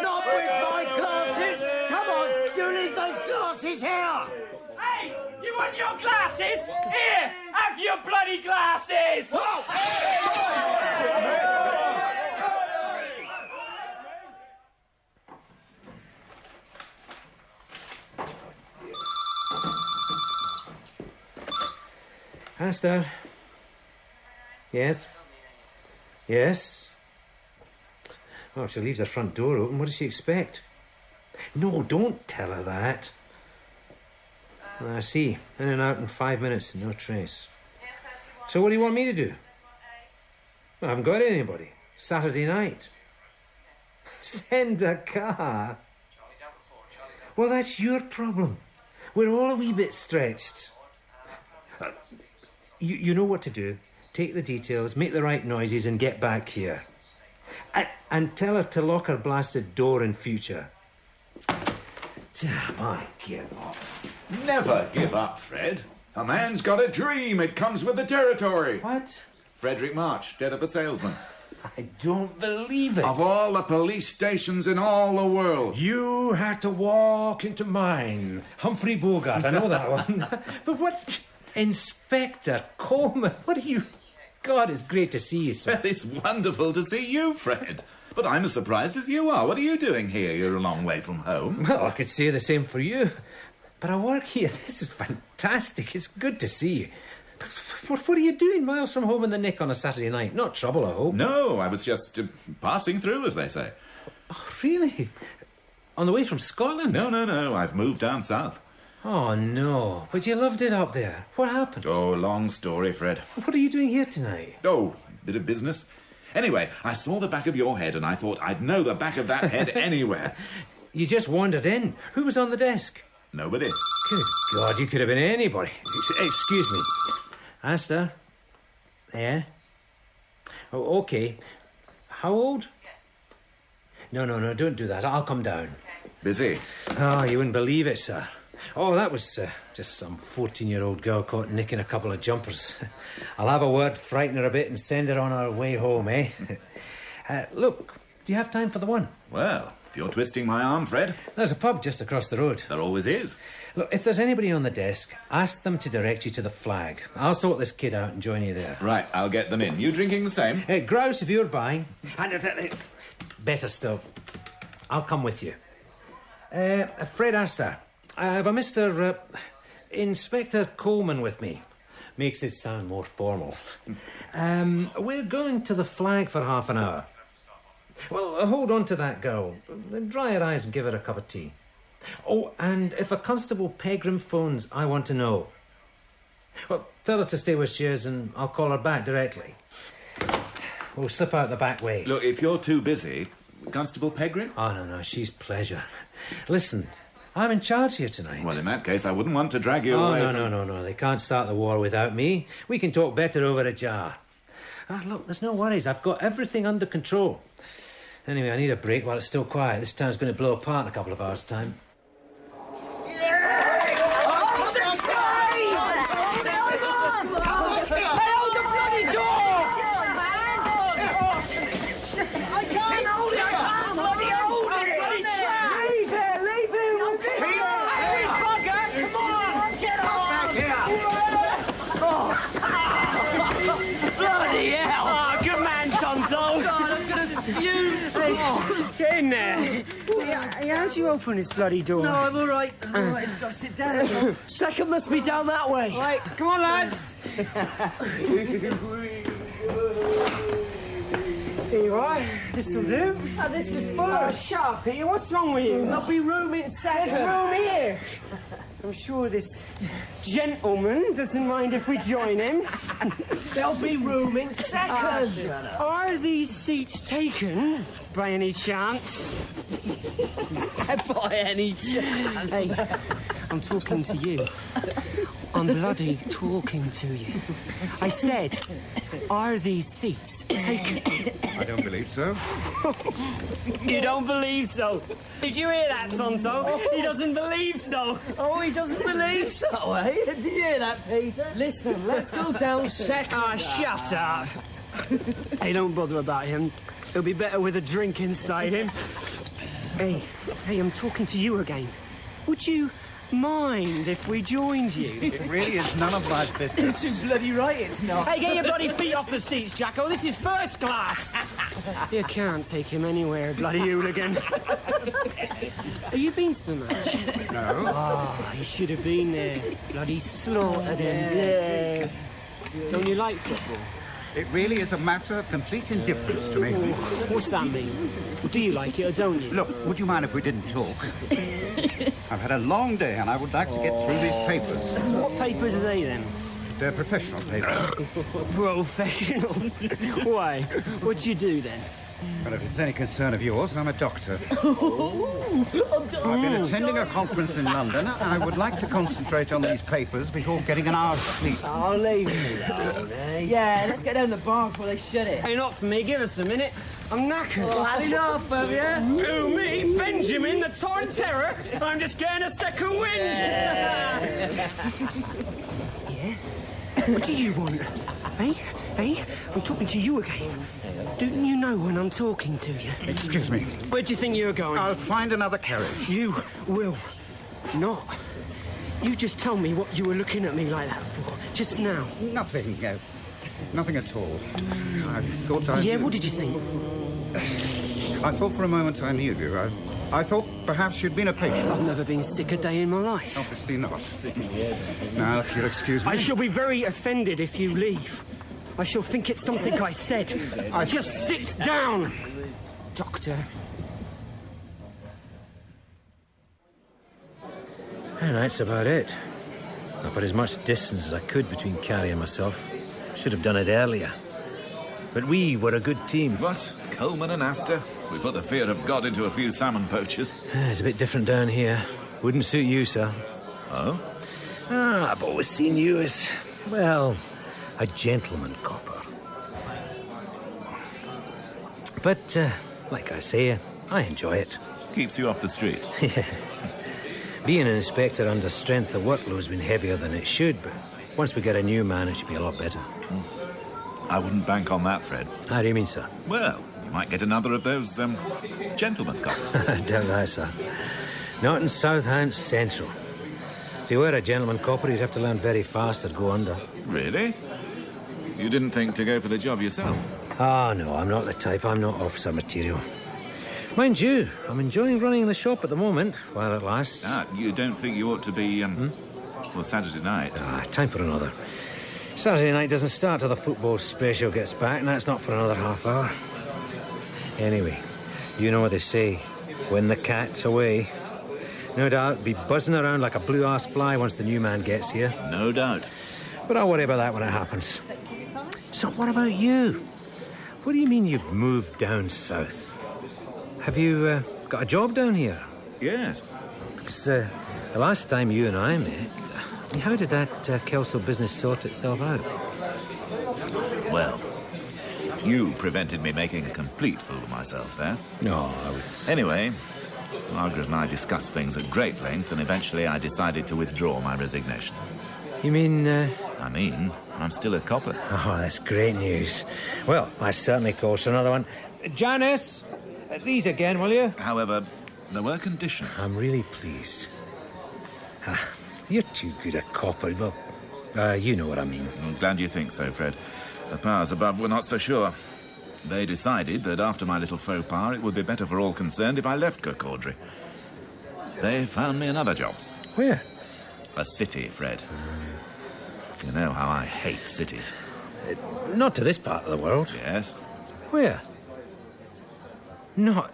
Not with my glasses. Come on, you leave those glasses here. Hey, you want your glasses? Here, have your bloody glasses. Asta? Yes? Yes? Oh, if she leaves her front door open, what does she expect? No, don't tell her that. I see. In and out in 5 minutes, no trace. So what do you want me to do? I haven't got anybody. Saturday night. Send a car? Well, that's your problem. We're all a wee bit stretched. You know what to do. Take the details, make the right noises and get back here. And tell her to lock her blasted door in future. Damn, I give up. Never give up, Fred. A man's got a dream. It comes with the territory. What? Frederick March, dead of a salesman. I don't believe it. Of all the police stations in all the world. You had to walk into mine. Humphrey Bogart, I know that one. But what... Inspector Coleman, what are you... God, it's great to see you, sir. Well, it's wonderful to see you, Fred. But I'm as surprised as you are. What are you doing here? You're a long way from home. Well, I could say the same for you. But I work here. This is fantastic. It's good to see you. But what are you doing miles from home in the nick on a Saturday night? Not trouble, I hope. No, I was just passing through, as they say. Oh, really? On the way from Scotland? No. I've moved down south. Oh, no. But you loved it up there. What happened? Oh, long story, Fred. What are you doing here tonight? Oh, bit of business. Anyway, I saw the back of your head and I thought I'd know the back of that head anywhere. You just wandered in. Who was on the desk? Nobody. Good God, you could have been anybody. Excuse me. Asta? Yeah? Oh, OK. How old? No, don't do that. I'll come down. Busy? Oh, you wouldn't believe it, sir. Oh, that was just some 14-year-old girl caught nicking a couple of jumpers. I'll have a word, frighten her a bit and send her on her way home, eh? Look, do you have time for the one? Well, if you're twisting my arm, Fred. There's a pub just across the road. There always is. Look, if there's anybody on the desk, ask them to direct you to the Flag. I'll sort this kid out and join you there. Right, I'll get them in. You drinking the same? Grouse if you're buying. And better still, I'll come with you. Fred Asta. I have a Mr. Inspector Coleman with me. Makes it sound more formal. We're going to the Flag for half an hour. Well, hold on to that girl. Dry her eyes and give her a cup of tea. Oh, and if a Constable Pegram phones, I want to know. Well, tell her to stay where she is and I'll call her back directly. We'll slip out the back way. Look, if you're too busy, Constable Pegram? Oh, no, she's pleasure. Listen... I'm in charge here tonight. Well, in that case, I wouldn't want to drag you away from... No. They can't start the war without me. We can talk better over a jar. Look, there's no worries. I've got everything under control. Anyway, I need a break while it's still quiet. This town's going to blow apart in a couple of hours' time. Get in there. How'd Would you open this bloody door? No, I'm all right. I've got to sit down. Second must be down that way. Right, come on, lads. Here you are. This'll do. Oh, this is fun. Shut up, Peter. What's wrong with you? There'll be room in second. There's room here. I'm sure this gentleman doesn't mind if we join him. There'll be room in second. Are these seats taken, by any chance? By any chance? Hey, I'm talking to you. I'm bloody talking to you. I said, are these seats taken? I don't believe so. You don't believe so? Did you hear that, Tonto? He doesn't believe so. Oh, he doesn't believe so, eh? Did you hear that, Peter? Listen, let's go down second. Ah, shut up. Hey, don't bother about him. He'll be better with a drink inside him. Hey, I'm talking to you again. Would you mind if we joined you? It really is none of my business. You're bloody right it's not. Hey, get your bloody feet off the seats, Jacko. This is first class. You can't take him anywhere, bloody hooligan. Have you been to the match? No. Oh, you should have been there. Bloody slaughtered him. Yeah. Don't you like football? It really is a matter of complete indifference to me. What's that mean? Do you like it or don't you? Look, would you mind if we didn't talk? I've had a long day and I would like to get through these papers. What papers are they then? They're professional papers. Professional? Why? What do you do then? Well, if it's any concern of yours, I'm a doctor. I've been attending a conference in London. I would like to concentrate on these papers before getting an hour's sleep. Oh, leave me alone, eh? Yeah, let's get down the bar before they shut it. Hey, not for me. Give us a minute. I'm knackered. Well, had enough, have you? Who, me? Benjamin, the Torn Terror? I'm just getting a second wind. Yeah? What do you want? Hey? I'm talking to you again. Don't you know when I'm talking to you? Excuse me. Where do you think you're going? I'll find another carriage. You will not. You just tell me what you were looking at me like that for, just now. Nothing. Nothing at all. I thought I... Yeah, what did you think? I thought for a moment I knew you. I thought perhaps you'd been a patient. I've never been sick a day in my life. Obviously not. Now, if you'll excuse me... I shall be very offended if you leave. I shall think it's something I said. Just sit down, Doctor. And that's about it. I put as much distance as I could between Carrie and myself. Should have done it earlier. But we were a good team. What? Coleman and Astor? We put the fear of God into a few salmon poachers. It's a bit different down here. Wouldn't suit you, sir. Oh? I've always seen you as, well, a gentleman copper. But, like I say, I enjoy it. Keeps you off the street. Yeah. Being an inspector under strength, the workload's been heavier than it should, but once we get a new man, it should be a lot better. I wouldn't bank on that, Fred. How do you mean, sir? Well, you might get another of those, gentlemen coppers. I doubt that, sir. Not in Southampton Central. If you were a gentleman copper, you'd have to learn very fast or go under. Really? You didn't think to go for the job yourself? Ah, no, I'm not the type. I'm not officer material. Mind you, I'm enjoying running the shop at the moment, while it lasts. You don't think you ought to be, well, Saturday night? Time for another. Saturday night doesn't start till the football special gets back, and that's not for another half hour. Anyway, you know what they say, when the cat's away. No doubt, be buzzing around like a blue-arsed fly once the new man gets here. No doubt. But I'll worry about that when it happens. So what about you? What do you mean you've moved down south? Have you got a job down here? Yes. Because the last time you and I met, how did that Kelso business sort itself out? Well, you prevented me making a complete fool of myself there. No, I was... Anyway, Margaret and I discussed things at great length, and eventually I decided to withdraw my resignation. You mean... I mean, I'm still a copper. Oh, that's great news. Well, I certainly calls for another one. Janice, these again, will you? However, there were conditions. I'm really pleased. You're too good a copper. Well, you know what I mean. I'm glad you think so, Fred. The powers above were not so sure. They decided that after my little faux pas, it would be better for all concerned if I left Kirkcordry. They found me another job. Where? A city, Fred. You know how I hate cities. Not to this part of the world. Yes. Where? Not...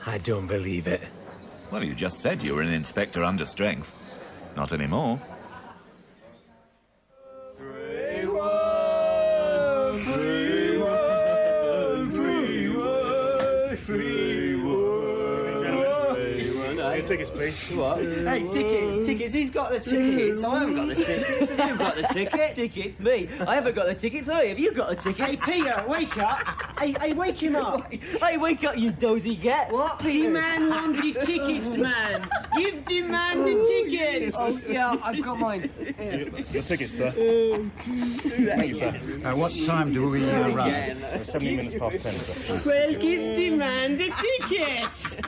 I don't believe it. Well, you just said you were an inspector under strength. Not anymore. Tickets, please. What? Hey, tickets. Who's got the tickets? I haven't got the tickets. Have you got the tickets? Tickets, me. I haven't got the tickets. Have you got the tickets? Hey, Peter, wake up. Hey, wake him up. Hey, wake up, you dozy get. What? Demand one of your tickets, man. You've demanded tickets. Oh, yeah, I've got mine. Your tickets, sir. Thank you, sir. What time do we arrive? 17 minutes past 10, sir. Well, give demand a ticket.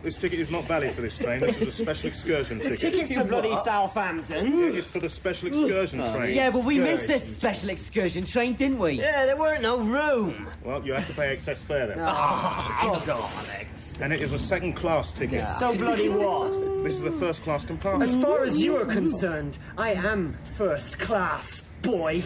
This ticket is not valid for this train. This is a special excursion ticket. Tickets for bloody Southampton. It's for the special excursion train. Yeah, but we missed this special excursion train, didn't we? Yeah, there weren't no room. Well, you have to pay excess fare then. Oh, God, Alex. And it is a second-class ticket. So bloody what? This is a first-class compartment. As far as you are concerned, I am first class, boy.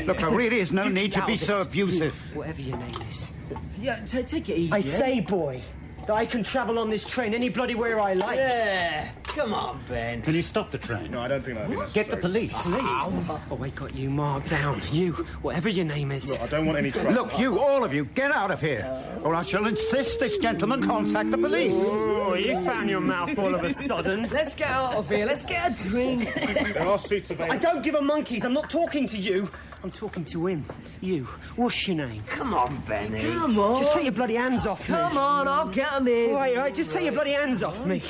Look, there really is no need to be so abusive. Whatever your name is. Yeah, take it easy. I say, boy, that I can travel on this train any bloody where I like. Yeah, come on, Ben. Can you stop the train? No, I don't think that'd be necessary. Get the police. Police? Oh, I got you marked down. You, whatever your name is. Look, I don't want any trouble. Look, you, all of you, get out of here, or I shall insist this gentleman contact the police. Oh, you found your mouth all of a sudden. Let's get out of here. Let's get a drink. There are seats available. I don't give a monkeys. I'm not talking to you. I'm talking to him. You. What's your name? Come on, Benny. Come on. Just take your bloody hands off me. Come on, I'll get them in. All right, just take your bloody hands off me.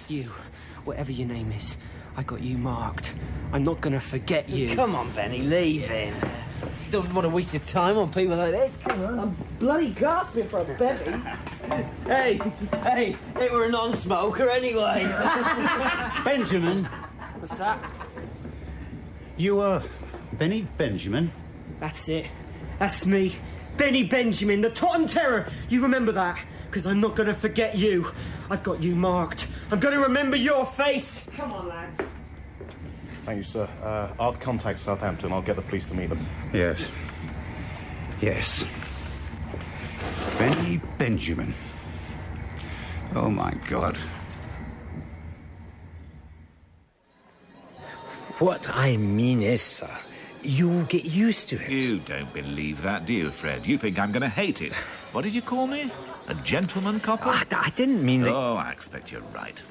You, whatever your name is, I got you marked. I'm not going to forget you. Come on, Benny, leave him. You don't want to waste your time on people like this. Come on. I'm bloody gasping for a bevy. Hey, ain't we're a non-smoker anyway. Benjamin. What's that? You are Benny Benjamin? That's it. That's me. Benny Benjamin, the Totten Terror. You remember that? Because I'm not going to forget you. I've got you marked. I'm going to remember your face. Come on, lads. Thank you, sir. I'll contact Southampton. I'll get the police to meet them. Yes. Yes. Benny Benjamin. Oh, my God. What I mean is, sir, you'll get used to it. You don't believe that, do you, Fred? You think I'm going to hate it. What did you call me? A gentleman copper? I didn't mean that... Oh, I expect you're right.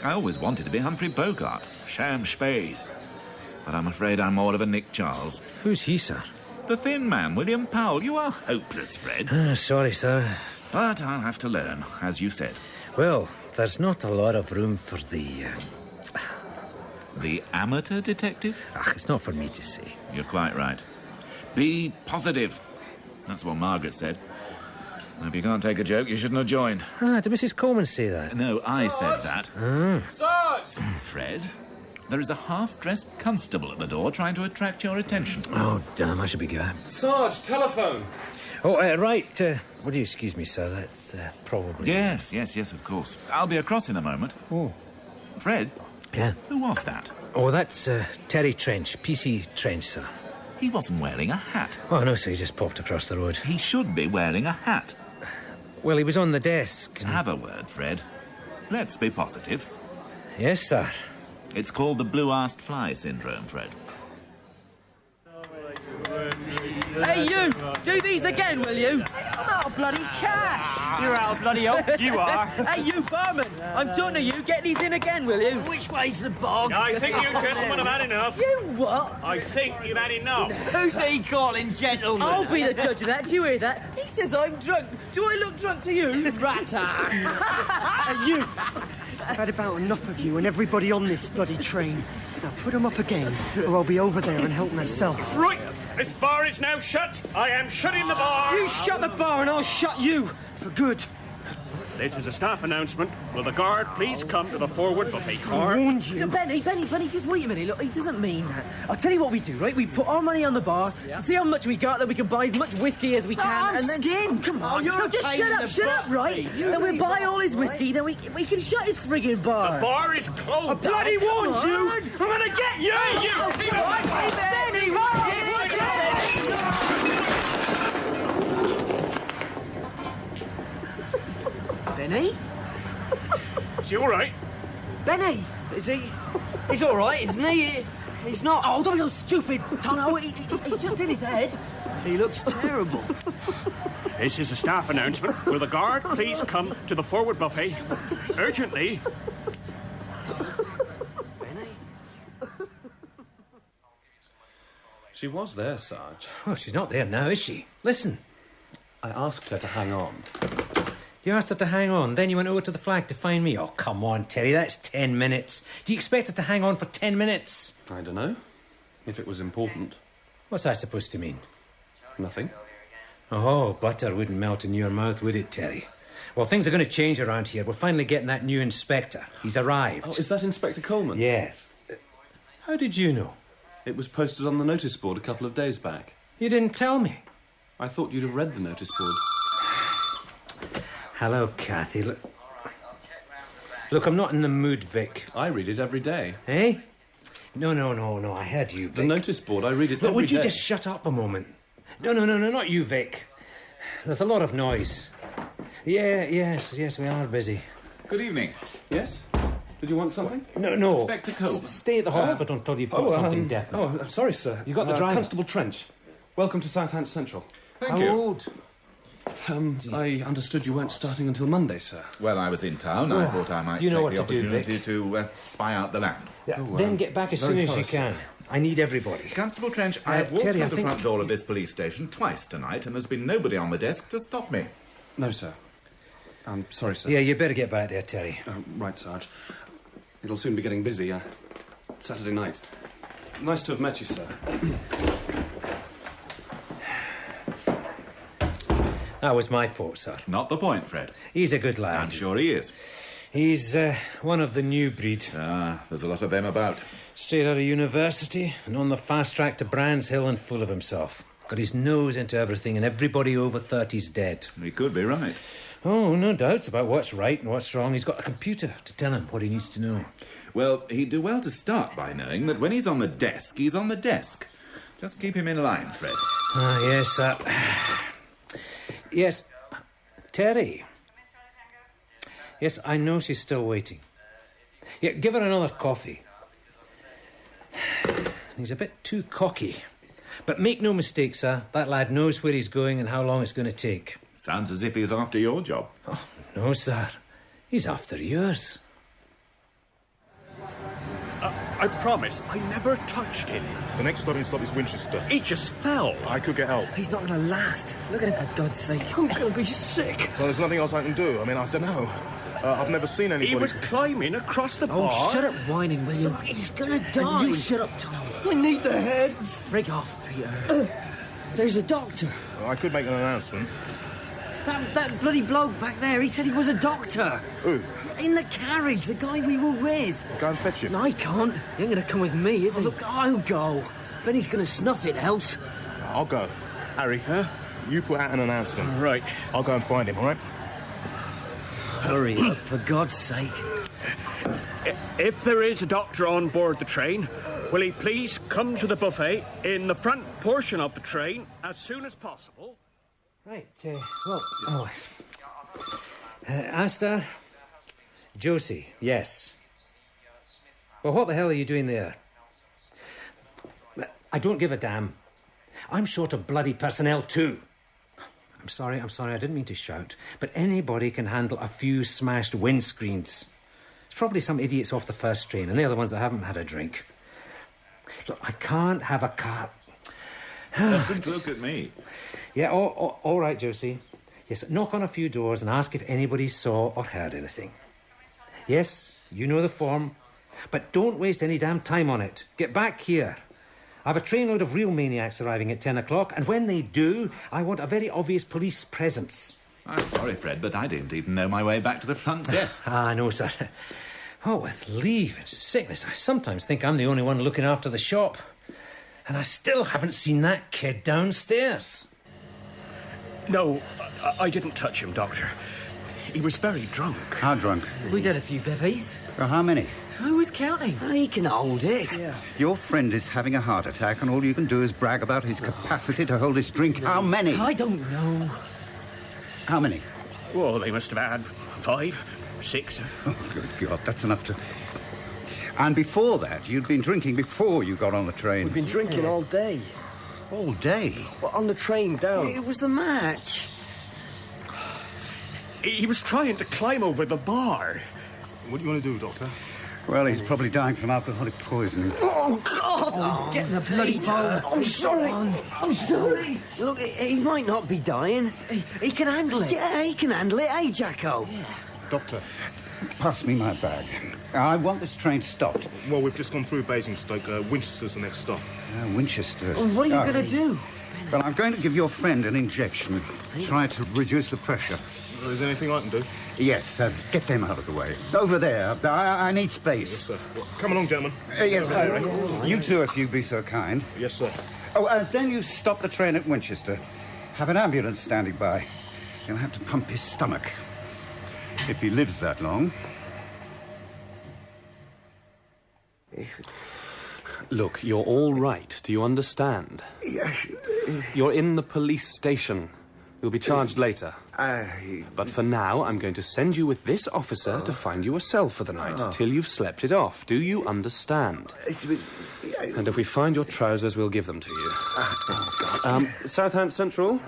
I always wanted to be Humphrey Bogart, Sham Spade. But I'm afraid I'm more of a Nick Charles. Who's he, sir? The thin man, William Powell. You are hopeless, Fred. Sorry, sir. But I'll have to learn, as you said. Well, there's not a lot of room for the... The amateur detective? It's not for me to say. You're quite right. Be positive. That's what Margaret said. If you can't take a joke, you shouldn't have joined. Did Mrs. Coleman say that? No, I said that. Sarge! Fred, there is a half-dressed constable at the door trying to attract your attention. Oh, damn, I should be going. Sarge, telephone. Oh, right. Would you excuse me, sir? That's probably... Yes, of course. I'll be across in a moment. Oh. Fred? Yeah? Who was that? Oh, that's Terry Trench, PC Trench, sir. He wasn't wearing a hat. Oh, no, sir, he just popped across the road. He should be wearing a hat. Well, he was on the desk. Have a word, Fred. Let's be positive. Yes, sir. It's called the blue-arsed fly syndrome, Fred. Hey, you! Do these again, will you? I'm out of bloody cash! You're out of bloody hope, you are. Hey, you barman! I'm talking to you. Get these in again, will you? Which way's the bog? I think you gentlemen have had enough. You what? I think you've had enough. Who's he calling gentleman? I'll be the judge of that. Do you hear that? He says I'm drunk. Do I look drunk to you? Rat ass! Hey, you! I've had about enough of you and everybody on this bloody train. Now put them up again, or I'll be over there and help myself. Right, this bar is now shut. I am shutting the bar. You shut the bar and I'll shut you. For good. This is a staff announcement. Will the guard please come to the forward buffet car? I warned you. Benny, just wait a minute. Look, he doesn't mean that. I'll tell you what we do, right? We put our money on the bar, see how much we got, then we can buy as much whiskey as we can, and then... Skin. Come on, you're just shut up, right? Then we'll buy all his whiskey, then we can shut his friggin' bar. The bar is closed. I bloody warned you! I'm gonna get you! Benny, Benny? Is he all right? Benny, is he? He's all right, isn't he? He's not. Oh, don't be so stupid, Tono. He's just in his head. He looks terrible. This is a staff announcement. Will the guard please come to the forward buffet urgently? She was there, Sarge. Oh, she's not there now, is she? Listen. I asked her to hang on. You asked her to hang on, then you went over to the flag to find me. Oh, come on, Terry, that's 10 minutes. Do you expect her to hang on for 10 minutes? I don't know. If it was important. What's that supposed to mean? Nothing. Oh, butter wouldn't melt in your mouth, would it, Terry? Well, things are going to change around here. We're finally getting that new inspector. He's arrived. Oh, is that Inspector Coleman? Yes. How did you know? It was posted on the notice board a couple of days back. You didn't tell me. I thought you'd have read the notice board. Hello, Kathy. Look, I'm not in the mood, Vic. I read it every day. Eh? No. I heard you, Vic. The notice board, I read it every day. Would you just shut up a moment? No, not you, Vic. There's a lot of noise. Yes, we are busy. Good evening. Yes? Did you want something? No. Inspector Coleman. Stay at the hospital until you've got something definite. Oh, I'm sorry, sir. You got the driver? Constable Trench. Welcome to Southampton Central. Thank you. How old? I understood you weren't starting until Monday, sir. Well, I was in town. I thought I might you know take what the to do, opportunity Vic. to spy out the land. Yeah. Then get back as soon as you can. I need everybody. Constable Trench, I have walked Terry, through the front door of this police station twice tonight, and there's been nobody on the desk to stop me. No, sir. I'm sorry, sir. Yeah, you better get back there, Terry. Right, Sarge. It'll soon be getting busy. Saturday night. Nice to have met you, sir. That was my fault, sir. Not the point, Fred. He's a good lad. I'm sure he is. He's one of the new breed. There's a lot of them about. Straight out of university and on the fast track to Brands Hill and full of himself. Got his nose into everything and everybody over 30's dead. He could be right. Oh, no doubts about what's right and what's wrong. He's got a computer to tell him what he needs to know. Well, he'd do well to start by knowing that when he's on the desk, he's on the desk. Just keep him in line, Fred. Yes, sir. Yes, Terry. Yes, I know she's still waiting. Yeah, give her another coffee. He's a bit too cocky. But make no mistake, sir, that lad knows where he's going and how long it's going to take. Sounds as if he's after your job. Oh, no, sir. He's after yours. I promise, I never touched him. The next starting stop is Winchester. He just fell. I could get help. He's not going to last. Look at him, for God's sake. I'm going to be sick. Well, there's nothing else I can do. I mean, I don't know. I've never seen anybody... He was climbing across the bar. Oh, shut up whining, will you? He's going to die. And you shut up, Tom. We need the heads. Frig off, Peter. There's a doctor. Well, I could make an announcement. That bloody bloke back there, he said he was a doctor. Who? In the carriage, the guy we were with. Go and fetch him. No, I can't. He ain't going to come with me, is he? Look, I'll go. Benny's going to snuff it else. I'll go. Harry, you put out an announcement. Right. I'll go and find him, all right? Hurry up, for God's sake. If there is a doctor on board the train, will he please come to the buffet in the front portion of the train as soon as possible? Right, Asta, Josie, yes. Well, what the hell are you doing there? I don't give a damn. I'm short of bloody personnel too. I'm sorry, I didn't mean to shout, but anybody can handle a few smashed windscreens. It's probably some idiots off the first train, and they're the ones that haven't had a drink. Look, I can't have a car... Look at me. Yeah, all right, Josie. Yes, knock on a few doors and ask if anybody saw or heard anything. Yes, you know the form, but don't waste any damn time on it. Get back here. I have a trainload of real maniacs arriving at 10 o'clock, and when they do, I want a very obvious police presence. I'm sorry, Fred, but I didn't even know my way back to the front desk. No, sir. Oh, with leave and sickness, I sometimes think I'm the only one looking after the shop. And I still haven't seen that kid downstairs. No, I didn't touch him, Doctor. He was very drunk. How drunk? We did a few bevies. How many? Who was counting? He can hold it. Yeah. Your friend is having a heart attack, and all you can do is brag about his capacity to hold his drink. How many? I don't know. How many? Well, they must have had 5, 6. Oh, good God, that's enough to... And before that, you'd been drinking before you got on the train. We've been drinking all day. All day? Well, on the train down. It was the match. He was trying to climb over the bar. What do you want to do, Doctor? Well, he's probably dying from alcoholic poisoning. Oh, God! Oh, get in the bloody bowl. I'm sorry. I'm sorry. Look, he might not be dying. He can handle it. Yeah, he can handle it, eh, Jacko? Yeah. Doctor. Pass me my bag. I want this train stopped. Well, we've just gone through Basingstoke. Winchester's the next stop. Winchester. Well, what are you going to do? Well, I'm going to give your friend an injection. Try to reduce the pressure. Is there anything I can do? Yes, get them out of the way. Over there. I need space. Yes, sir. Well, come along, gentlemen. Yes, you too, if you'd be so kind. Yes, sir. Oh, then you stop the train at Winchester. Have an ambulance standing by. You'll have to pump his stomach. If he lives that long. Look, you're all right. Do you understand? Yes. You're in the police station. You'll be charged later. But for now, I'm going to send you with this officer to find you a cell for the night, till you've slept it off. Do you understand? And if we find your trousers, we'll give them to you. Southampton Central?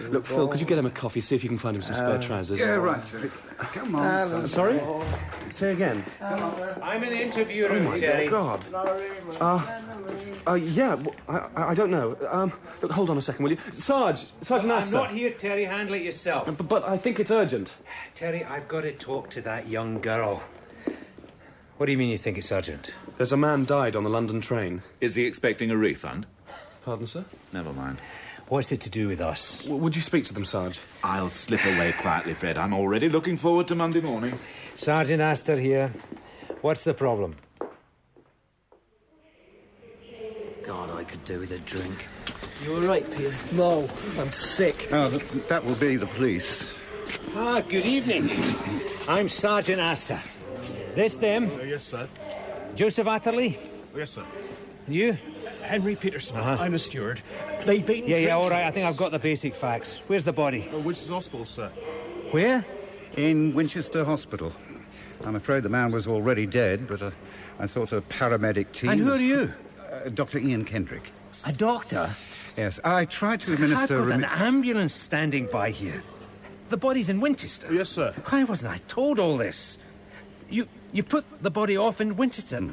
Look, Phil, could you get him a coffee, see if you can find him some spare trousers? Yeah, right. Come on. Sorry? Say again. I'm in the interview room, Terry. God. Yeah, I don't know. Look, hold on a second, will you? Sergeant I'm Astor. not here, Terry. Handle it yourself. But I think it's urgent. Terry, I've got to talk to that young girl. What do you mean you think it's urgent? There's a man died on the London train. Is he expecting a refund? Pardon, sir? Never mind. What's it to do with us? Would you speak to them, Sarge? I'll slip away quietly, Fred. I'm already looking forward to Monday morning. Sergeant Astor here. What's the problem? God, I could do with a drink. You all right, Peter? No, I'm sick. Oh, that will be the police. Good evening. I'm Sergeant Astor. This them? Yes, sir. Joseph Atterley? Yes, sir. And you? Henry Peterson. I'm a steward. They've been... Yeah, all right. I think I've got the basic facts. Where's the body? Winchester Hospital, sir. Where? In Winchester Hospital. I'm afraid the man was already dead, but I thought a paramedic team... And who are you? Dr. Ian Kendrick. A doctor? Yes, I tried to administer... I've got an ambulance standing by here. The body's in Winchester. Yes, sir. Why wasn't I told all this? You put the body off in Winchester.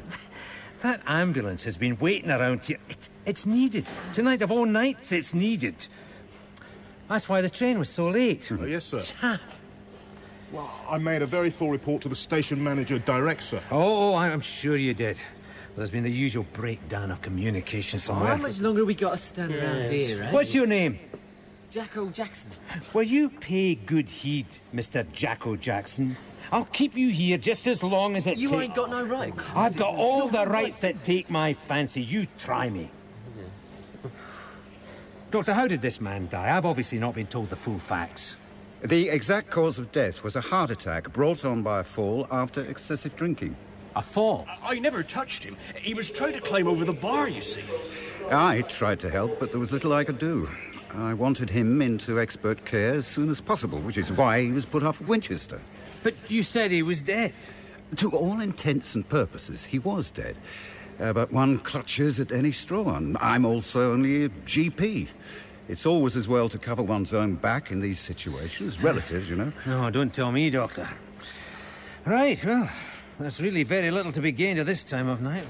That ambulance has been waiting around here. It's needed. Tonight of all nights, it's needed. That's why the train was so late. Yes, sir. Well, I made a very full report to the station manager direct, sir. Oh, I'm sure you did. There's been the usual breakdown of communication somewhere. How much longer we got to stand around here, eh? What's your name? Jacko Jackson. Will you pay good heed, Mr. Jacko Jackson? I'll keep you here just as long as it takes... You ain't got no right. I've got all the rights that take my fancy. You try me. Doctor, how did this man die? I've obviously not been told the full facts. The exact cause of death was a heart attack brought on by a fall after excessive drinking. A fall? I never touched him. He was trying to climb over the bar, you see. I tried to help, but there was little I could do. I wanted him into expert care as soon as possible, which is why he was put off at Winchester. But you said he was dead. To all intents and purposes, he was dead. But one clutches at any straw, and I'm also only a GP. It's always as well to cover one's own back in these situations. Relatives, you know. No, don't tell me, Doctor. Right, well, there's really very little to be gained at this time of night.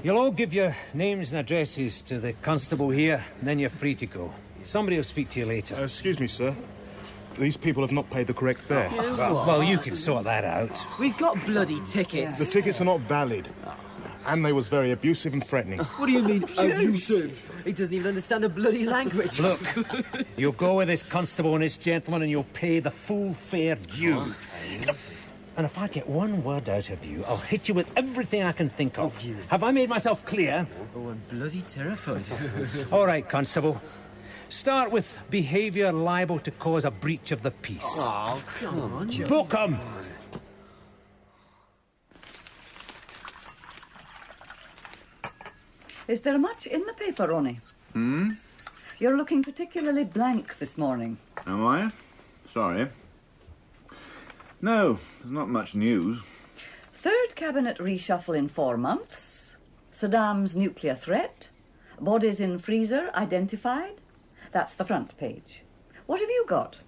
You'll all give your names and addresses to the constable here, and then you're free to go. Somebody will speak to you later. Excuse me, sir. These people have not paid the correct fare. Well, you can sort that out. We've got bloody tickets. The tickets are not valid. And they was very abusive and threatening. What do you mean, abusive? He doesn't even understand a bloody language. Look, you'll go with this constable and this gentleman and you'll pay the full fair due. And if I get one word out of you, I'll hit you with everything I can think of. Have I made myself clear? Oh, I'm bloody terrified. All right, constable. Start with behaviour liable to cause a breach of the peace. Oh, come on, Joe. Book 'em. Is there much in the paper, Ronnie? You're looking particularly blank this morning. Am I? Sorry. No, there's not much news. Third cabinet reshuffle in 4 months. Saddam's nuclear threat. Bodies in freezer identified. That's the front page. What have you got?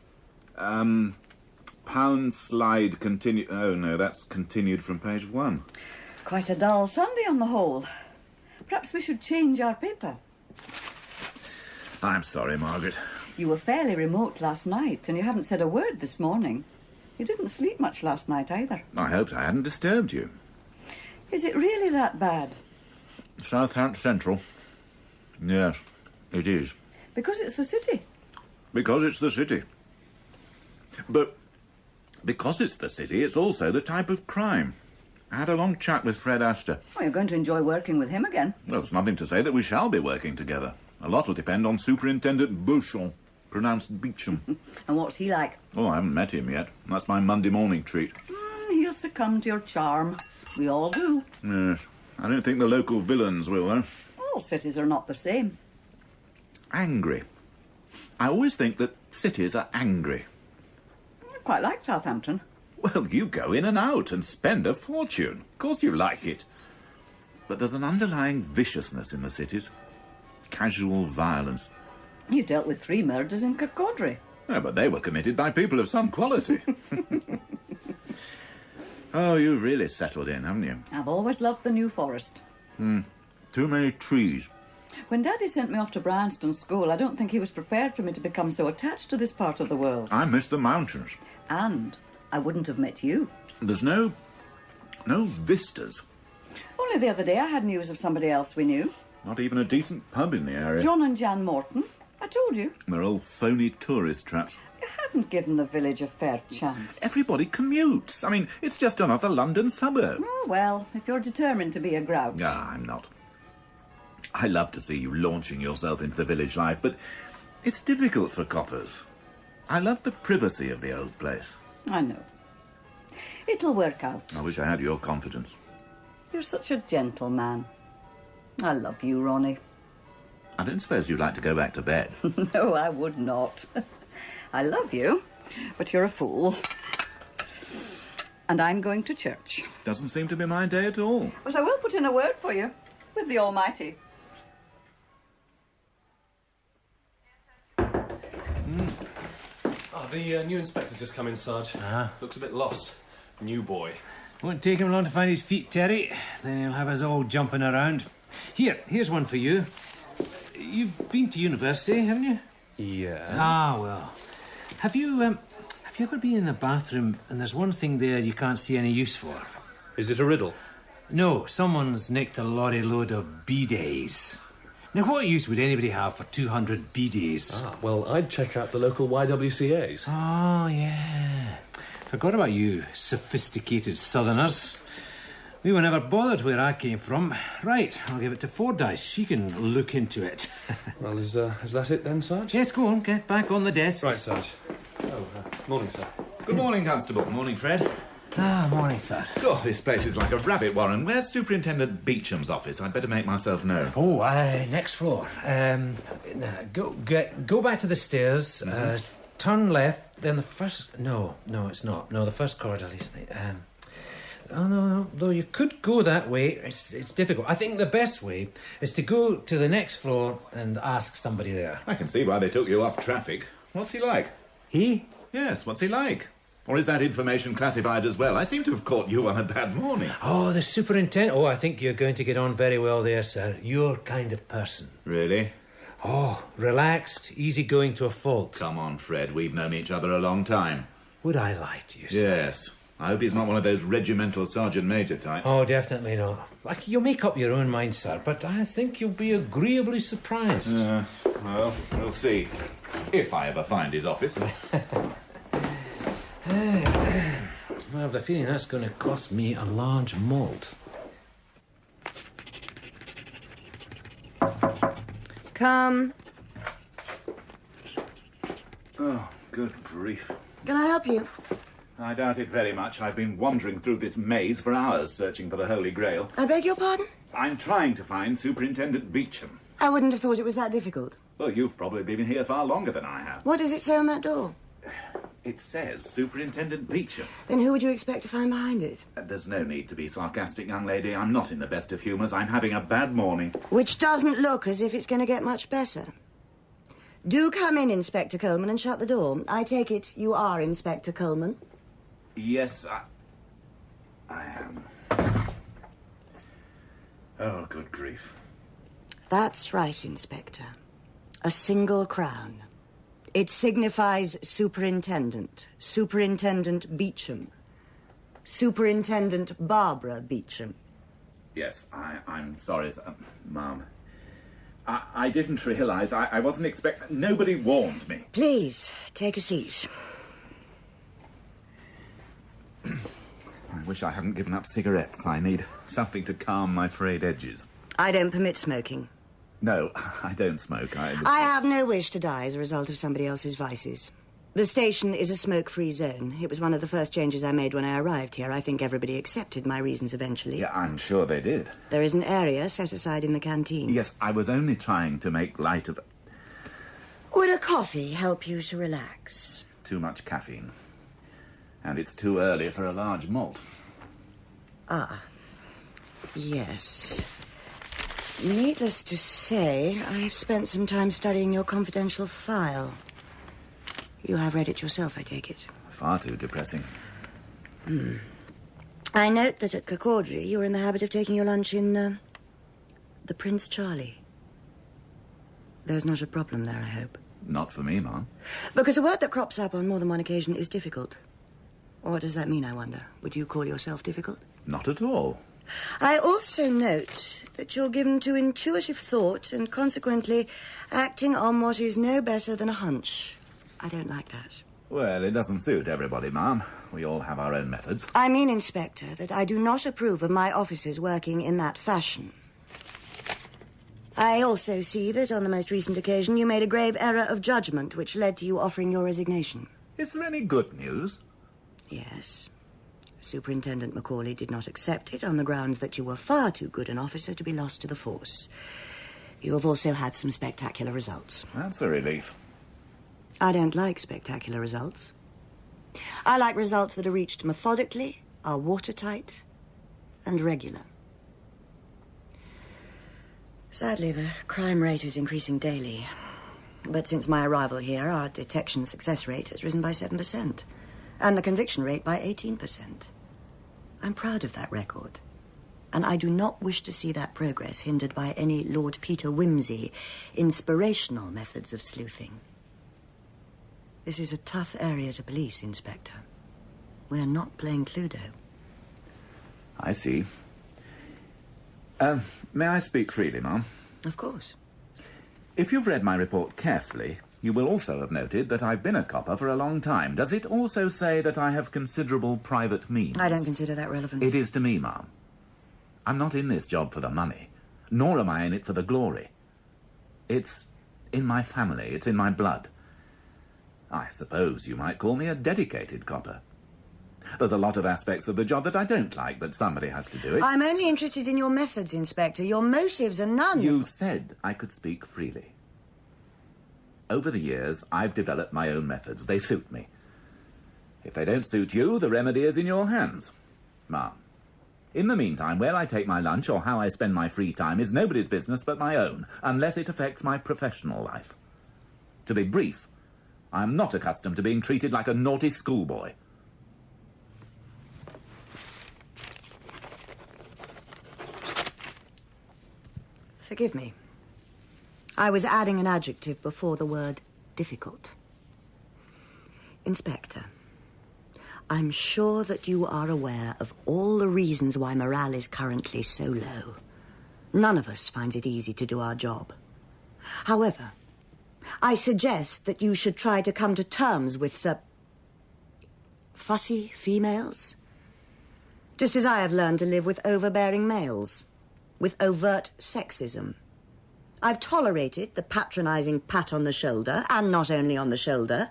Pound slide continue... Oh, no, that's continued from page 1. Quite a dull Sunday on the whole. Perhaps we should change our paper. I'm sorry, Margaret. You were fairly remote last night, and you haven't said a word this morning. You didn't sleep much last night either. I hoped I hadn't disturbed you. Is it really that bad? Southampton Central. Yes, it is. Because it's the city. Because it's the city. But because it's the city, it's also the type of crime. I had a long chat with Fred Astor. Oh, you're going to enjoy working with him again. Well, there's nothing to say that we shall be working together. A lot will depend on Superintendent Beauchamp, pronounced Beecham. And what's he like? Oh, I haven't met him yet. That's my Monday morning treat. He'll succumb to your charm. We all do. Yes. I don't think the local villains will, though. All cities are not the same. Angry. I always think that cities are angry. I quite like Southampton. Well, you go in and out and spend a fortune. Of course you like it. But there's an underlying viciousness in the cities. Casual violence. You dealt with 3 murders in Kirkcaldy. Yeah, but they were committed by people of some quality. Oh, you've really settled in, haven't you? I've always loved the New Forest. Too many trees. When Daddy sent me off to Bryanston School, I don't think he was prepared for me to become so attached to this part of the world. I miss the mountains. And I wouldn't have met you. There's no vistas. Only the other day I had news of somebody else we knew. Not even a decent pub in the area. John and Jan Morton. I told you. They're all phony tourist traps. You haven't given the village a fair chance. Everybody commutes. I mean, it's just another London suburb. Oh, well, if you're determined to be a grouch. Ah, I'm not. I love to see you launching yourself into the village life, but it's difficult for coppers. I love the privacy of the old place. I know. It'll work out. I wish I had your confidence. You're such a gentleman. I love you, Ronnie. I don't suppose you'd like to go back to bed. No, I would not. I love you, but you're a fool. And I'm going to church. Doesn't seem to be my day at all. But I will put in a word for you with the Almighty. Oh, the new inspector's just come in, Sarge. Looks a bit lost. New boy. Won't take him long to find his feet, Terry. Then he'll have us all jumping around. Here's one for you. You've been to university, haven't you? Yeah. Ah, well. Have you ever been in a bathroom and there's one thing there you can't see any use for? Is it a riddle? No, someone's nicked a lorry load of bidets. Now, what use would anybody have for 200 bidets? Ah, well, I'd check out the local YWCAs. Oh, yeah. Forgot about you, sophisticated southerners. We were never bothered where I came from. Right, I'll give it to Fordyce. She can look into it. Well, is that it then, Sarge? Yes, go on, get back on the desk. Right, Sarge. Morning, sir. Good morning, Constable. Morning, Fred. Ah, morning, sir. God, this place is like a rabbit warren. Where's Superintendent Beecham's office? I'd better make myself known. Oh, next floor. Go back to the stairs. Turn left. Then the first. No, it's not. No, the first corridor. At least. No. Though you could go that way. It's difficult. I think the best way is to go to the next floor and ask somebody there. I can see why they took you off traffic. What's he like? He? Yes. What's he like? Or is that information classified as well? I seem to have caught you on a bad morning. Oh, the superintendent. Oh, I think you're going to get on very well there, sir. Your kind of person. Really? Oh, relaxed, easygoing to a fault. Come on, Fred. We've known each other a long time. Would I lie to you, sir? Yes. I hope he's not one of those regimental sergeant major types. Oh, definitely not. Like, you'll make up your own mind, sir, but I think you'll be agreeably surprised. Well, we'll see. If I ever find his office. I have the feeling that's going to cost me a large malt. Come. Oh, good grief. Can I help you? I doubt it very much. I've been wandering through this maze for hours searching for the Holy Grail. I beg your pardon? I'm trying to find Superintendent Beecham. I wouldn't have thought it was that difficult. Well, you've probably been here far longer than I have. What does it say on that door? It says Superintendent Beecham. Then who would you expect to find behind it? There's no need to be sarcastic, young lady. I'm not in the best of humours. I'm having a bad morning. Which doesn't look as if it's going to get much better. Do come in, Inspector Coleman, and shut the door. I take it you are Inspector Coleman? Yes, I am. Oh, good grief. That's right, Inspector. A single crown. It signifies Superintendent. Superintendent Beecham. Superintendent Barbara Beecham. Yes, I'm sorry, Ma'am. I didn't realise. I wasn't expecting... Nobody warned me. Please, take a seat. I wish I hadn't given up cigarettes. I need something to calm my frayed edges. I don't permit smoking. No, I don't smoke. I have no wish to die as a result of somebody else's vices. The station is a smoke-free zone. It was one of the first changes I made when I arrived here. I think everybody accepted my reasons eventually. Yeah, I'm sure they did. There is an area set aside in the canteen. Yes, I was only trying to make light of... Would a coffee help you to relax? Too much caffeine. And it's too early for a large malt. Ah, yes. Needless to say, I've spent some time studying your confidential file. You have read it yourself, I take it. Far too depressing. I note that at Kirkcaldy you were in the habit of taking your lunch in, the Prince Charlie. There's not a problem there, I hope. Not for me, Ma'am. Because a word that crops up on more than one occasion is difficult. What does that mean, I wonder? Would you call yourself difficult? Not at all. I also note that you're given to intuitive thought and consequently acting on what is no better than a hunch. I don't like that. Well, it doesn't suit everybody, Ma'am. We all have our own methods. I mean, Inspector, that I do not approve of my officers working in that fashion. I also see that on the most recent occasion you made a grave error of judgment which led to you offering your resignation. Is there any good news? Yes. Superintendent Macaulay did not accept it on the grounds that you were far too good an officer to be lost to the force. You have also had some spectacular results. That's a relief. I don't like spectacular results. I like results that are reached methodically, are watertight, and regular. Sadly, the crime rate is increasing daily. But since my arrival here, our detection success rate has risen by 7%, and the conviction rate by 18%. I'm proud of that record, and I do not wish to see that progress hindered by any Lord Peter Wimsey inspirational methods of sleuthing. This is a tough area to police, Inspector. We're not playing Cluedo. I see. May I speak freely, Ma'am? Of course. If you've read my report carefully, you will also have noted that I've been a copper for a long time. Does it also say that I have considerable private means? I don't consider that relevant. It is to me, Ma'am. I'm not in this job for the money, nor am I in it for the glory. It's in my family, it's in my blood. I suppose you might call me a dedicated copper. There's a lot of aspects of the job that I don't like, but somebody has to do it. I'm only interested in your methods, Inspector. Your motives are none. You said I could speak freely. Over the years, I've developed my own methods. They suit me. If they don't suit you, the remedy is in your hands. Ma'am, in the meantime, where I take my lunch or how I spend my free time is nobody's business but my own, unless it affects my professional life. To be brief, I'm not accustomed to being treated like a naughty schoolboy. Forgive me. I was adding an adjective before the word difficult. Inspector, I'm sure that you are aware of all the reasons why morale is currently so low. None of us finds it easy to do our job. However, I suggest that you should try to come to terms with the fussy females, just as I have learned to live with overbearing males, with overt sexism. I've tolerated the patronizing pat on the shoulder, and not only on the shoulder,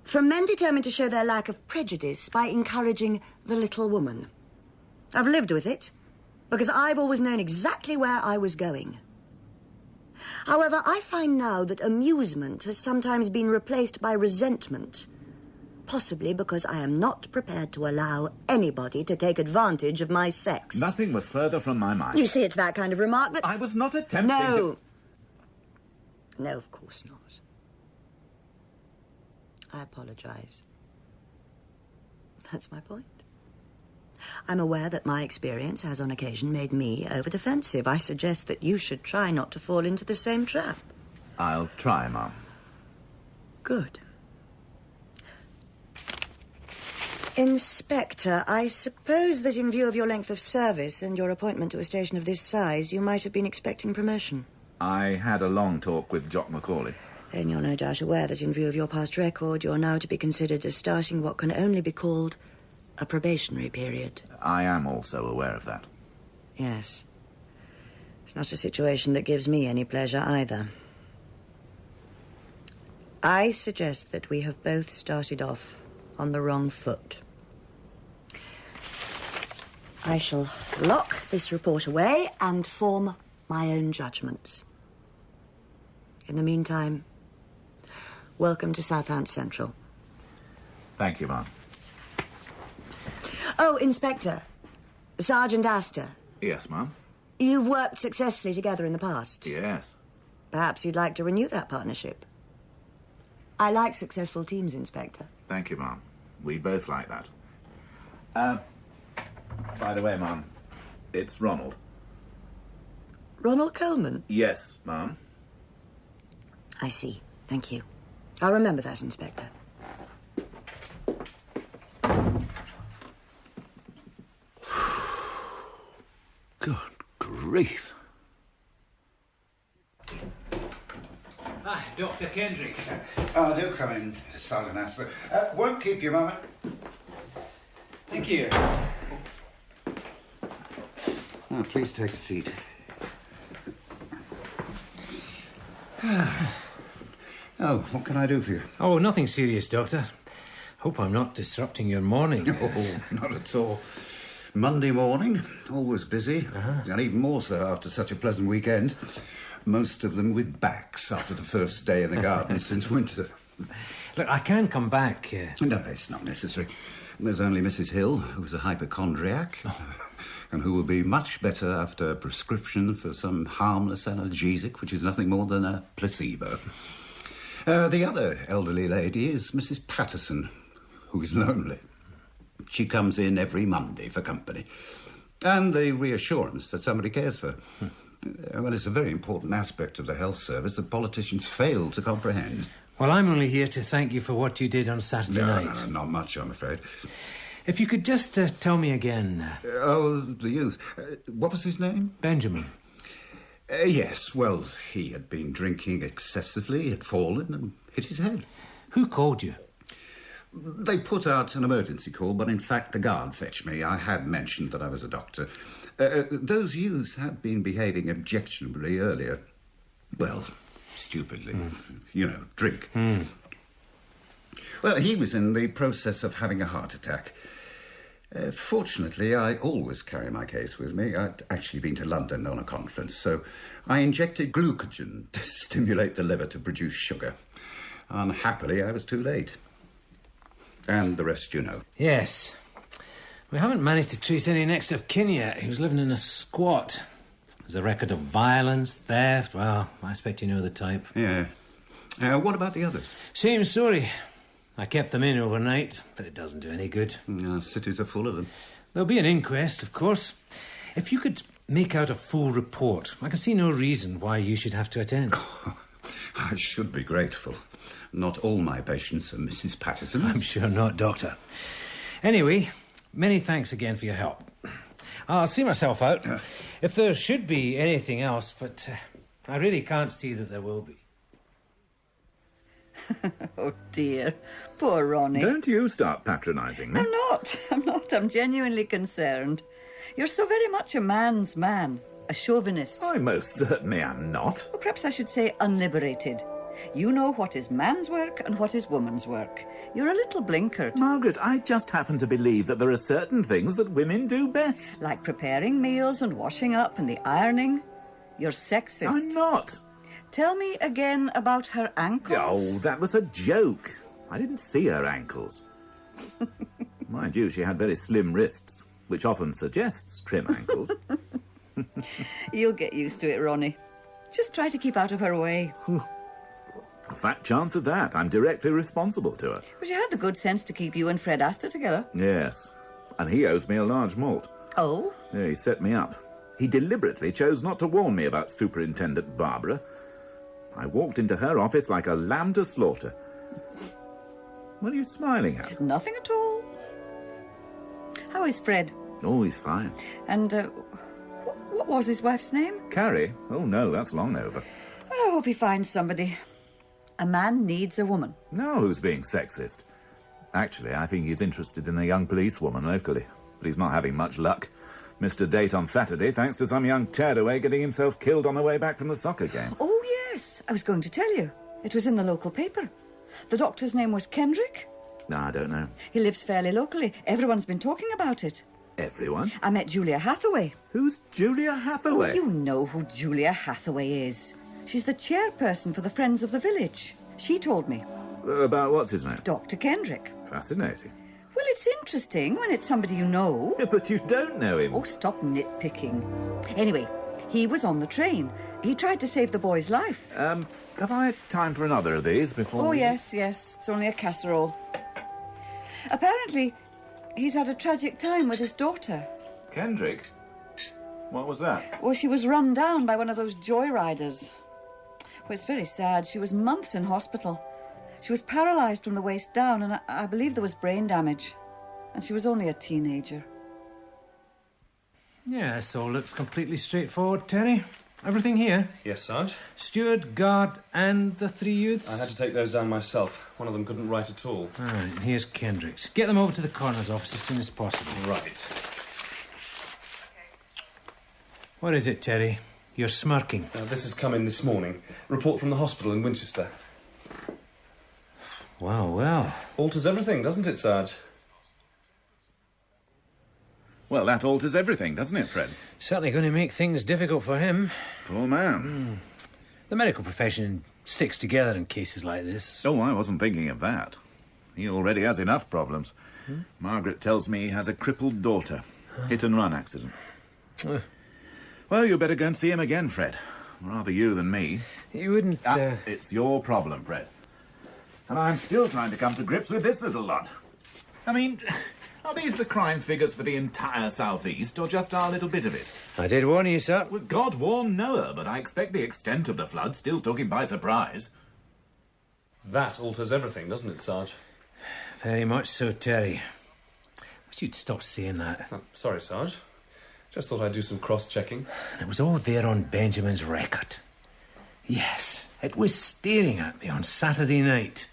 from men determined to show their lack of prejudice by encouraging the little woman. I've lived with it, because I've always known exactly where I was going. However, I find now that amusement has sometimes been replaced by resentment, possibly because I am not prepared to allow anybody to take advantage of my sex. Nothing was further from my mind. You see, it's that kind of remark that... I was not attempting to... No, of course not. I apologize. That's my point. I'm aware that my experience has on occasion made me over-defensive. I suggest that you should try not to fall into the same trap. I'll try, Mum. Good. Inspector, I suppose that in view of your length of service and your appointment to a station of this size, you might have been expecting promotion. I had a long talk with Jock Macaulay. Then you're no doubt aware that in view of your past record, you're now to be considered as starting what can only be called a probationary period. I am also aware of that. Yes. It's not a situation that gives me any pleasure either. I suggest that we have both started off on the wrong foot. I shall lock this report away and form my own judgments. In the meantime, welcome to Southampton Central. Thank you, Mum. Oh, Inspector. Sergeant Astor. Yes, Mum. You've worked successfully together in the past. Yes. Perhaps you'd like to renew that partnership. I like successful teams, Inspector. Thank you, Mum. We both like that. By the way, Mum, it's Ronald. Ronald Coleman? Yes, Mum. I see. Thank you. I'll remember that, Inspector. Good grief. Ah, Dr. Kendrick. Do come in, Sergeant Astor. Won't keep you a moment. Thank you. Oh, please take a seat. Oh, what can I do for you? Oh, nothing serious, Doctor. Hope I'm not disrupting your morning. Oh, not at all. Monday morning, always busy, and even more so after such a pleasant weekend. Most of them with backs after the first day in the garden since winter. Look, I can come back. No, it's not necessary. There's only Mrs. Hill, who's a hypochondriac, and who will be much better after a prescription for some harmless analgesic, which is nothing more than a placebo. The other elderly lady is Mrs. Patterson, who is lonely. She comes in every Monday for company. And the reassurance that somebody cares for her. Well, it's a very important aspect of the health service that politicians fail to comprehend. Well, I'm only here to thank you for what you did on Saturday night. No, not much, I'm afraid. If you could just tell me again... the youth. What was his name? Benjamin. Yes, well, he had been drinking excessively, had fallen and hit his head. Who called you? They put out an emergency call, but in fact the guard fetched me. I had mentioned that I was a doctor. Those youths had been behaving objectionably earlier. Well, stupidly. You know, drink. Well, he was in the process of having a heart attack. Fortunately, I always carry my case with me. I'd actually been to London on a conference, so I injected glucogen to stimulate the liver to produce sugar. Unhappily, I was too late. And the rest you know. Yes. We haven't managed to trace any next of kin yet. He was living in a squat. There's a record of violence, theft. Well, I expect you know the type. Yeah. What about the others? Same story. I kept them in overnight, but it doesn't do any good. Cities are full of them. There'll be an inquest, of course. If you could make out a full report, I can see no reason why you should have to attend. I should be grateful. Not all my patients are Mrs. Patterson. I'm sure not, Doctor. Anyway, many thanks again for your help. I'll see myself out. If there should be anything else, but I really can't see that there will be. Oh, dear. Poor Ronnie. Don't you start patronising me. I'm not. I'm genuinely concerned. You're so very much a man's man. A chauvinist. I most certainly am not. Or perhaps I should say unliberated. You know what is man's work and what is woman's work. You're a little blinkered. Margaret, I just happen to believe that there are certain things that women do best. Like preparing meals and washing up and the ironing. You're sexist. I'm not. Tell me again about her ankles. Oh, that was a joke. I didn't see her ankles. Mind you, she had very slim wrists, which often suggests trim ankles. You'll get used to it, Ronnie. Just try to keep out of her way. A fat chance of that. I'm directly responsible to her. But she had the good sense to keep you and Fred Astor together. Yes. And he owes me a large malt. Oh? Yeah, he set me up. He deliberately chose not to warn me about Superintendent Barbara. I walked into her office like a lamb to slaughter. What are you smiling at? Nothing at all. How is Fred? Oh, he's fine. And, what was his wife's name? Carrie? Oh, no, that's long over. I hope he finds somebody. A man needs a woman. No, who's being sexist? Actually, I think he's interested in a young policewoman locally, but he's not having much luck. Missed a date on Saturday thanks to some young tearaway getting himself killed on the way back from the soccer game. Oh, yes. I was going to tell you. It was in the local paper. The doctor's name was Kendrick. No, I don't know. He lives fairly locally. Everyone's been talking about it. Everyone? I met Julia Hathaway. Who's Julia Hathaway? Oh, you know who Julia Hathaway is. She's the chairperson for the Friends of the Village. She told me. About what's his name? Dr. Kendrick. Fascinating. Well, it's interesting when it's somebody you know. Yeah, but you don't know him. Oh, stop nitpicking. Anyway, he was on the train. He tried to save the boy's life. Have I time for another of these before... Oh, we... yes. It's only a casserole. Apparently, he's had a tragic time with his daughter. Kendrick? What was that? Well, she was run down by one of those joyriders. Well, it's very sad. She was months in hospital. She was paralysed from the waist down, and I believe there was brain damage. And she was only a teenager. Yeah, this all looks completely straightforward, Terry. Everything here? Yes, Sarge. Steward, guard, and the 3 youths? I had to take those down myself. One of them couldn't write at all. All right, here's Kendrick's. Get them over to the coroner's office as soon as possible. Right. What is it, Terry? You're smirking. This has come in this morning. Report from the hospital in Winchester. Well. Alters everything, doesn't it, Sarge? Well, that alters everything, doesn't it, Fred? Certainly going to make things difficult for him. Poor man. The medical profession sticks together in cases like this. Oh, I wasn't thinking of that. He already has enough problems. Margaret tells me he has a crippled daughter. Hit-and-run accident. Well, you better go and see him again, Fred. Rather you than me. You wouldn't... It's your problem, Fred. And I'm still trying to come to grips with this little lot. I mean... Are these the crime figures for the entire southeast, or just our little bit of it? I did warn you, sir. Well, God warn Noah, but I expect the extent of the flood still took him by surprise. That alters everything, doesn't it, Sarge? Very much so, Terry. Wish you'd stop saying that. Oh, sorry, Sarge. Just thought I'd do some cross-checking. It was all there on Benjamin's record. Yes, it was staring at me on Saturday night.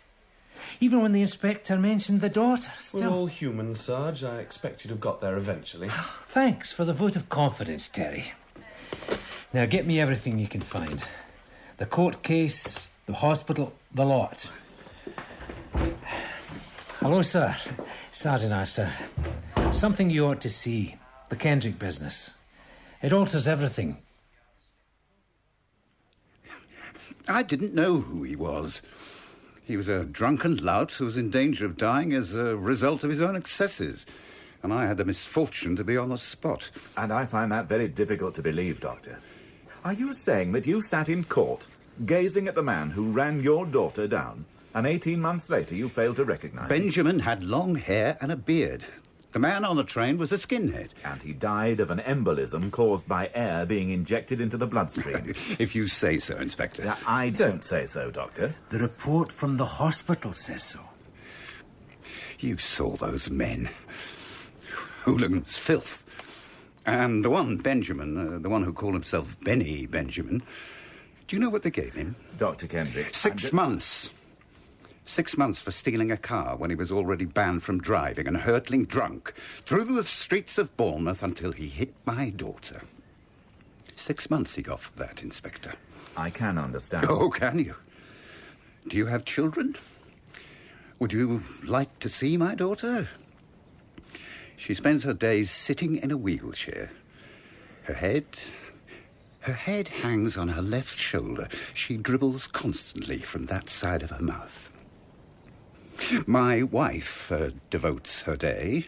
Even when the inspector mentioned the daughter, still... We're all human, Sarge. I expect you'd have got there eventually. Thanks for the vote of confidence, Terry. Now, get me everything you can find. The court case, the hospital, the lot. Hello, sir. Sergeant Astor. Something you ought to see. The Kendrick business. It alters everything. I didn't know who he was. He was a drunken lout who was in danger of dying as a result of his own excesses. And I had the misfortune to be on the spot. And I find that very difficult to believe, Doctor. Are you saying that you sat in court, gazing at the man who ran your daughter down, and 18 months later you failed to recognise him? Benjamin had long hair and a beard. The man on the train was a skinhead. And he died of an embolism caused by air being injected into the bloodstream. If you say so, Inspector. I don't say so, Doctor. The report from the hospital says so. You saw those men. Hooligans, filth. And the one, Benjamin, the one who called himself Benny Benjamin, do you know what they gave him? Dr. Kendrick. 6 months. 6 months for stealing a car when he was already banned from driving and hurtling drunk through the streets of Bournemouth until he hit my daughter. 6 months he got for that, Inspector. I can understand. Oh, can you? Do you have children? Would you like to see my daughter? She spends her days sitting in a wheelchair. Her head hangs on her left shoulder. She dribbles constantly from that side of her mouth. My wife devotes her day,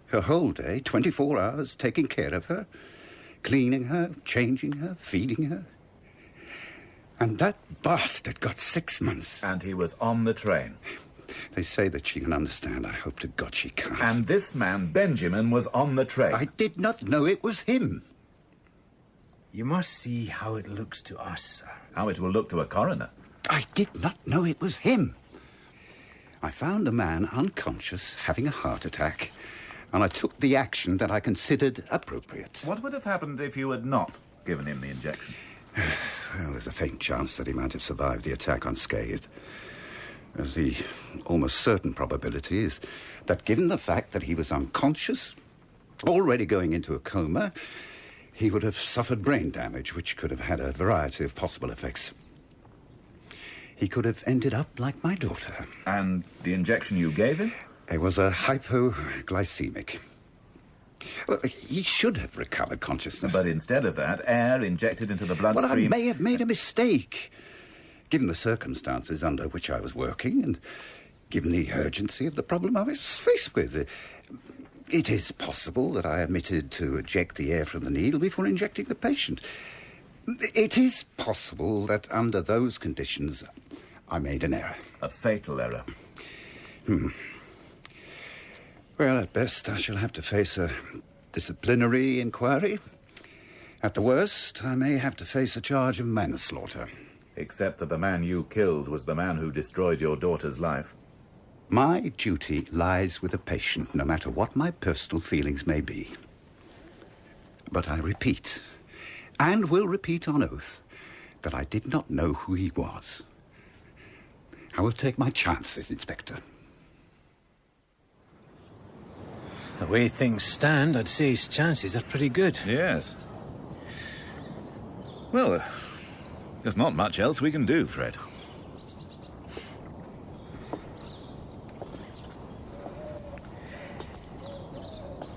her whole day, 24 hours, taking care of her, cleaning her, changing her, feeding her. And that bastard got 6 months. And he was on the train. They say that she can understand. I hope to God she can't. And this man, Benjamin, was on the train. I did not know it was him. You must see how it looks to us, sir. How it will look to a coroner. I did not know it was him. I found a man unconscious, having a heart attack, and I took the action that I considered appropriate. What would have happened if you had not given him the injection? Well, there's a faint chance that he might have survived the attack unscathed. The almost certain probability is that given the fact that he was unconscious, already going into a coma, he would have suffered brain damage, which could have had a variety of possible effects. He could have ended up like my daughter. And the injection you gave him? It was a hypoglycemic. Well, he should have recovered consciousness. But instead of that, air injected into the bloodstream... Well, I may have made a mistake. Given the circumstances under which I was working and given the urgency of the problem I was faced with, it is possible that I omitted to eject the air from the needle before injecting the patient. It is possible that under those conditions I made an error. A fatal error. Well, at best I shall have to face a disciplinary inquiry. At the worst, I may have to face a charge of manslaughter. Except that the man you killed was the man who destroyed your daughter's life. My duty lies with the patient, no matter what my personal feelings may be. But I repeat, and will repeat on oath, that I did not know who he was. I will take my chances, Inspector. The way things stand, I'd say his chances are pretty good. Yes. Well, there's not much else we can do, Fred.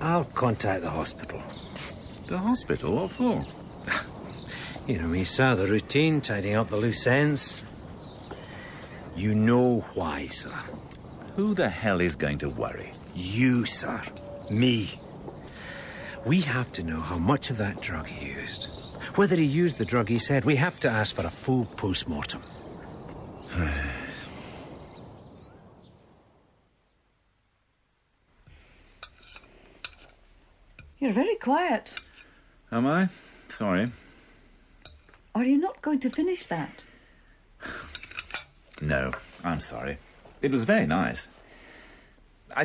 I'll contact the hospital. The hospital? What for? You know me, sir, the routine, tidying up the loose ends. You know why, sir. Who the hell is going to worry? You, sir. Me. We have to know how much of that drug he used. Whether he used the drug he said, we have to ask for a full post-mortem. You're very quiet. Am I? Sorry. Are you not going to finish that? No, I'm sorry. It was very nice. I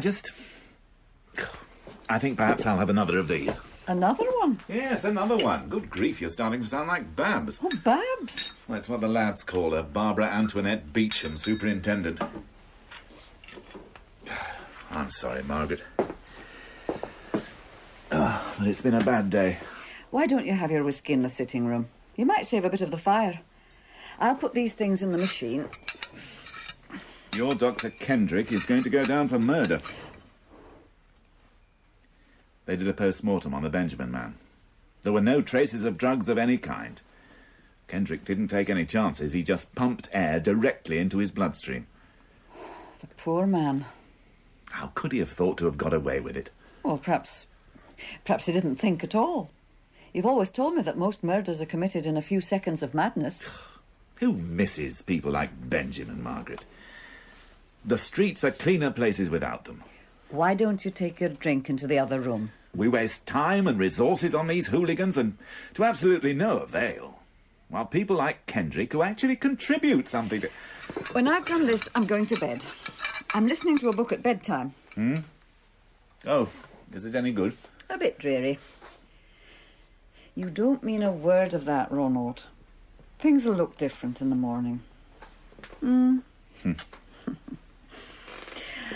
think perhaps I'll have another of these. Another one? Yes, another one. Good grief, you're starting to sound like Babs. Oh, Babs? That's what the lads call her. Barbara Antoinette Beecham, superintendent. I'm sorry, Margaret. But it's been a bad day. Why don't you have your whiskey in the sitting room? You might save a bit of the fire. I'll put these things in the machine. Your Dr. Kendrick is going to go down for murder. They did a post-mortem on the Benjamin man. There were no traces of drugs of any kind. Kendrick didn't take any chances. He just pumped air directly into his bloodstream. The poor man. How could he have thought to have got away with it? Well, perhaps he didn't think at all. You've always told me that most murders are committed in a few seconds of madness. Who misses people like Benjamin, Margaret? The streets are cleaner places without them. Why don't you take your drink into the other room? We waste time and resources on these hooligans and to absolutely no avail. While people like Kendrick, who actually contribute something to... When I've done this, I'm going to bed. I'm listening to a book at bedtime. Hmm? Oh, is it any good? A bit dreary. You don't mean a word of that, Ronald. Things will look different in the morning.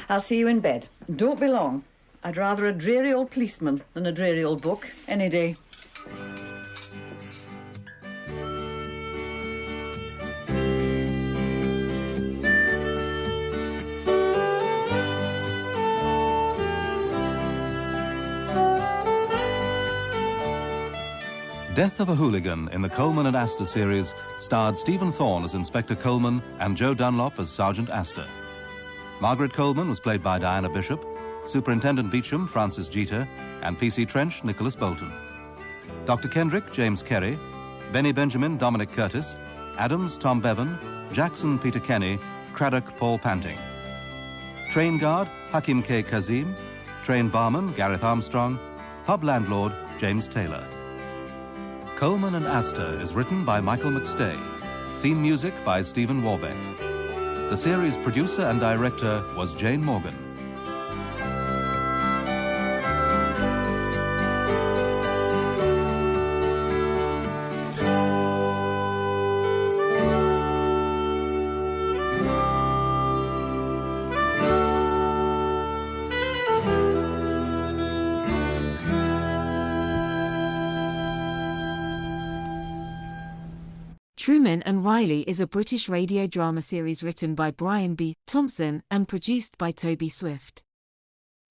I'll see you in bed. Don't be long. I'd rather a dreary old policeman than a dreary old book any day. Death of a Hooligan in the Coleman and Astor series starred Stephen Thorne as Inspector Coleman and Joe Dunlop as Sergeant Astor. Margaret Coleman was played by Diana Bishop, Superintendent Beecham, Francis Jeter, and P.C. Trench, Nicholas Bolton. Dr. Kendrick, James Kerry, Benny Benjamin, Dominic Curtis, Adams, Tom Bevan, Jackson, Peter Kenny, Craddock, Paul Panting. Train guard, Hakim K. Kazim, train barman, Gareth Armstrong, pub landlord, James Taylor. Coleman and Astor is written by Michael McStay. Theme music by Stephen Warbeck. The series producer and director was Jane Morgan. Truman and Riley is a British radio drama series written by Brian B. Thompson and produced by Toby Swift.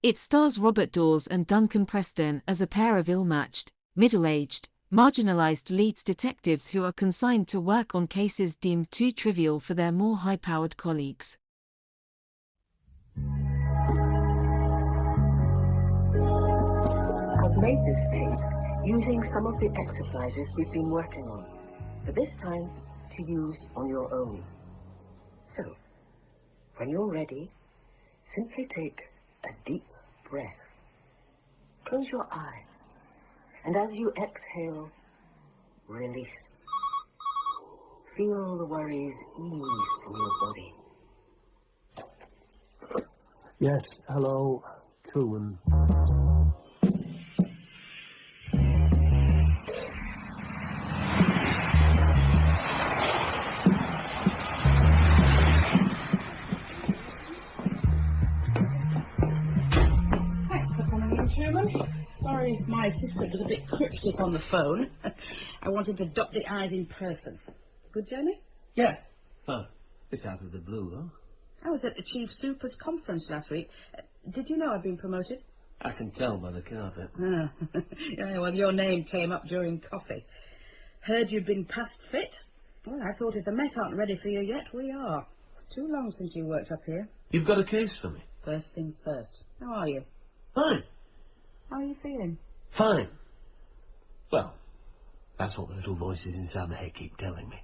It stars Robert Dawes and Duncan Preston as a pair of ill-matched, middle-aged, marginalized Leeds detectives who are consigned to work on cases deemed too trivial for their more high-powered colleagues. I've made this tape using some of the exercises we've been working on, but this time to use on your own. So, when you're ready, simply take a deep breath. Close your eye, and as you exhale, release. Feel the worries ease from your body. Yes, hello, Truman. Sorry, my assistant was a bit cryptic on the phone. I wanted to dot the I's in person. Good journey? Yeah. Oh, it's out of the blue, though. I was at the Chief Super's conference last week. Did you know I've been promoted? I can tell by the carpet. Ah. Yeah, well, your name came up during coffee. Heard you'd been past fit? Well, I thought if the Met aren't ready for you yet, we are. Too long since you worked up here. You've got a case for me? First things first. How are you? Fine. How are you feeling? Fine. Well, that's what the little voices inside my head keep telling me.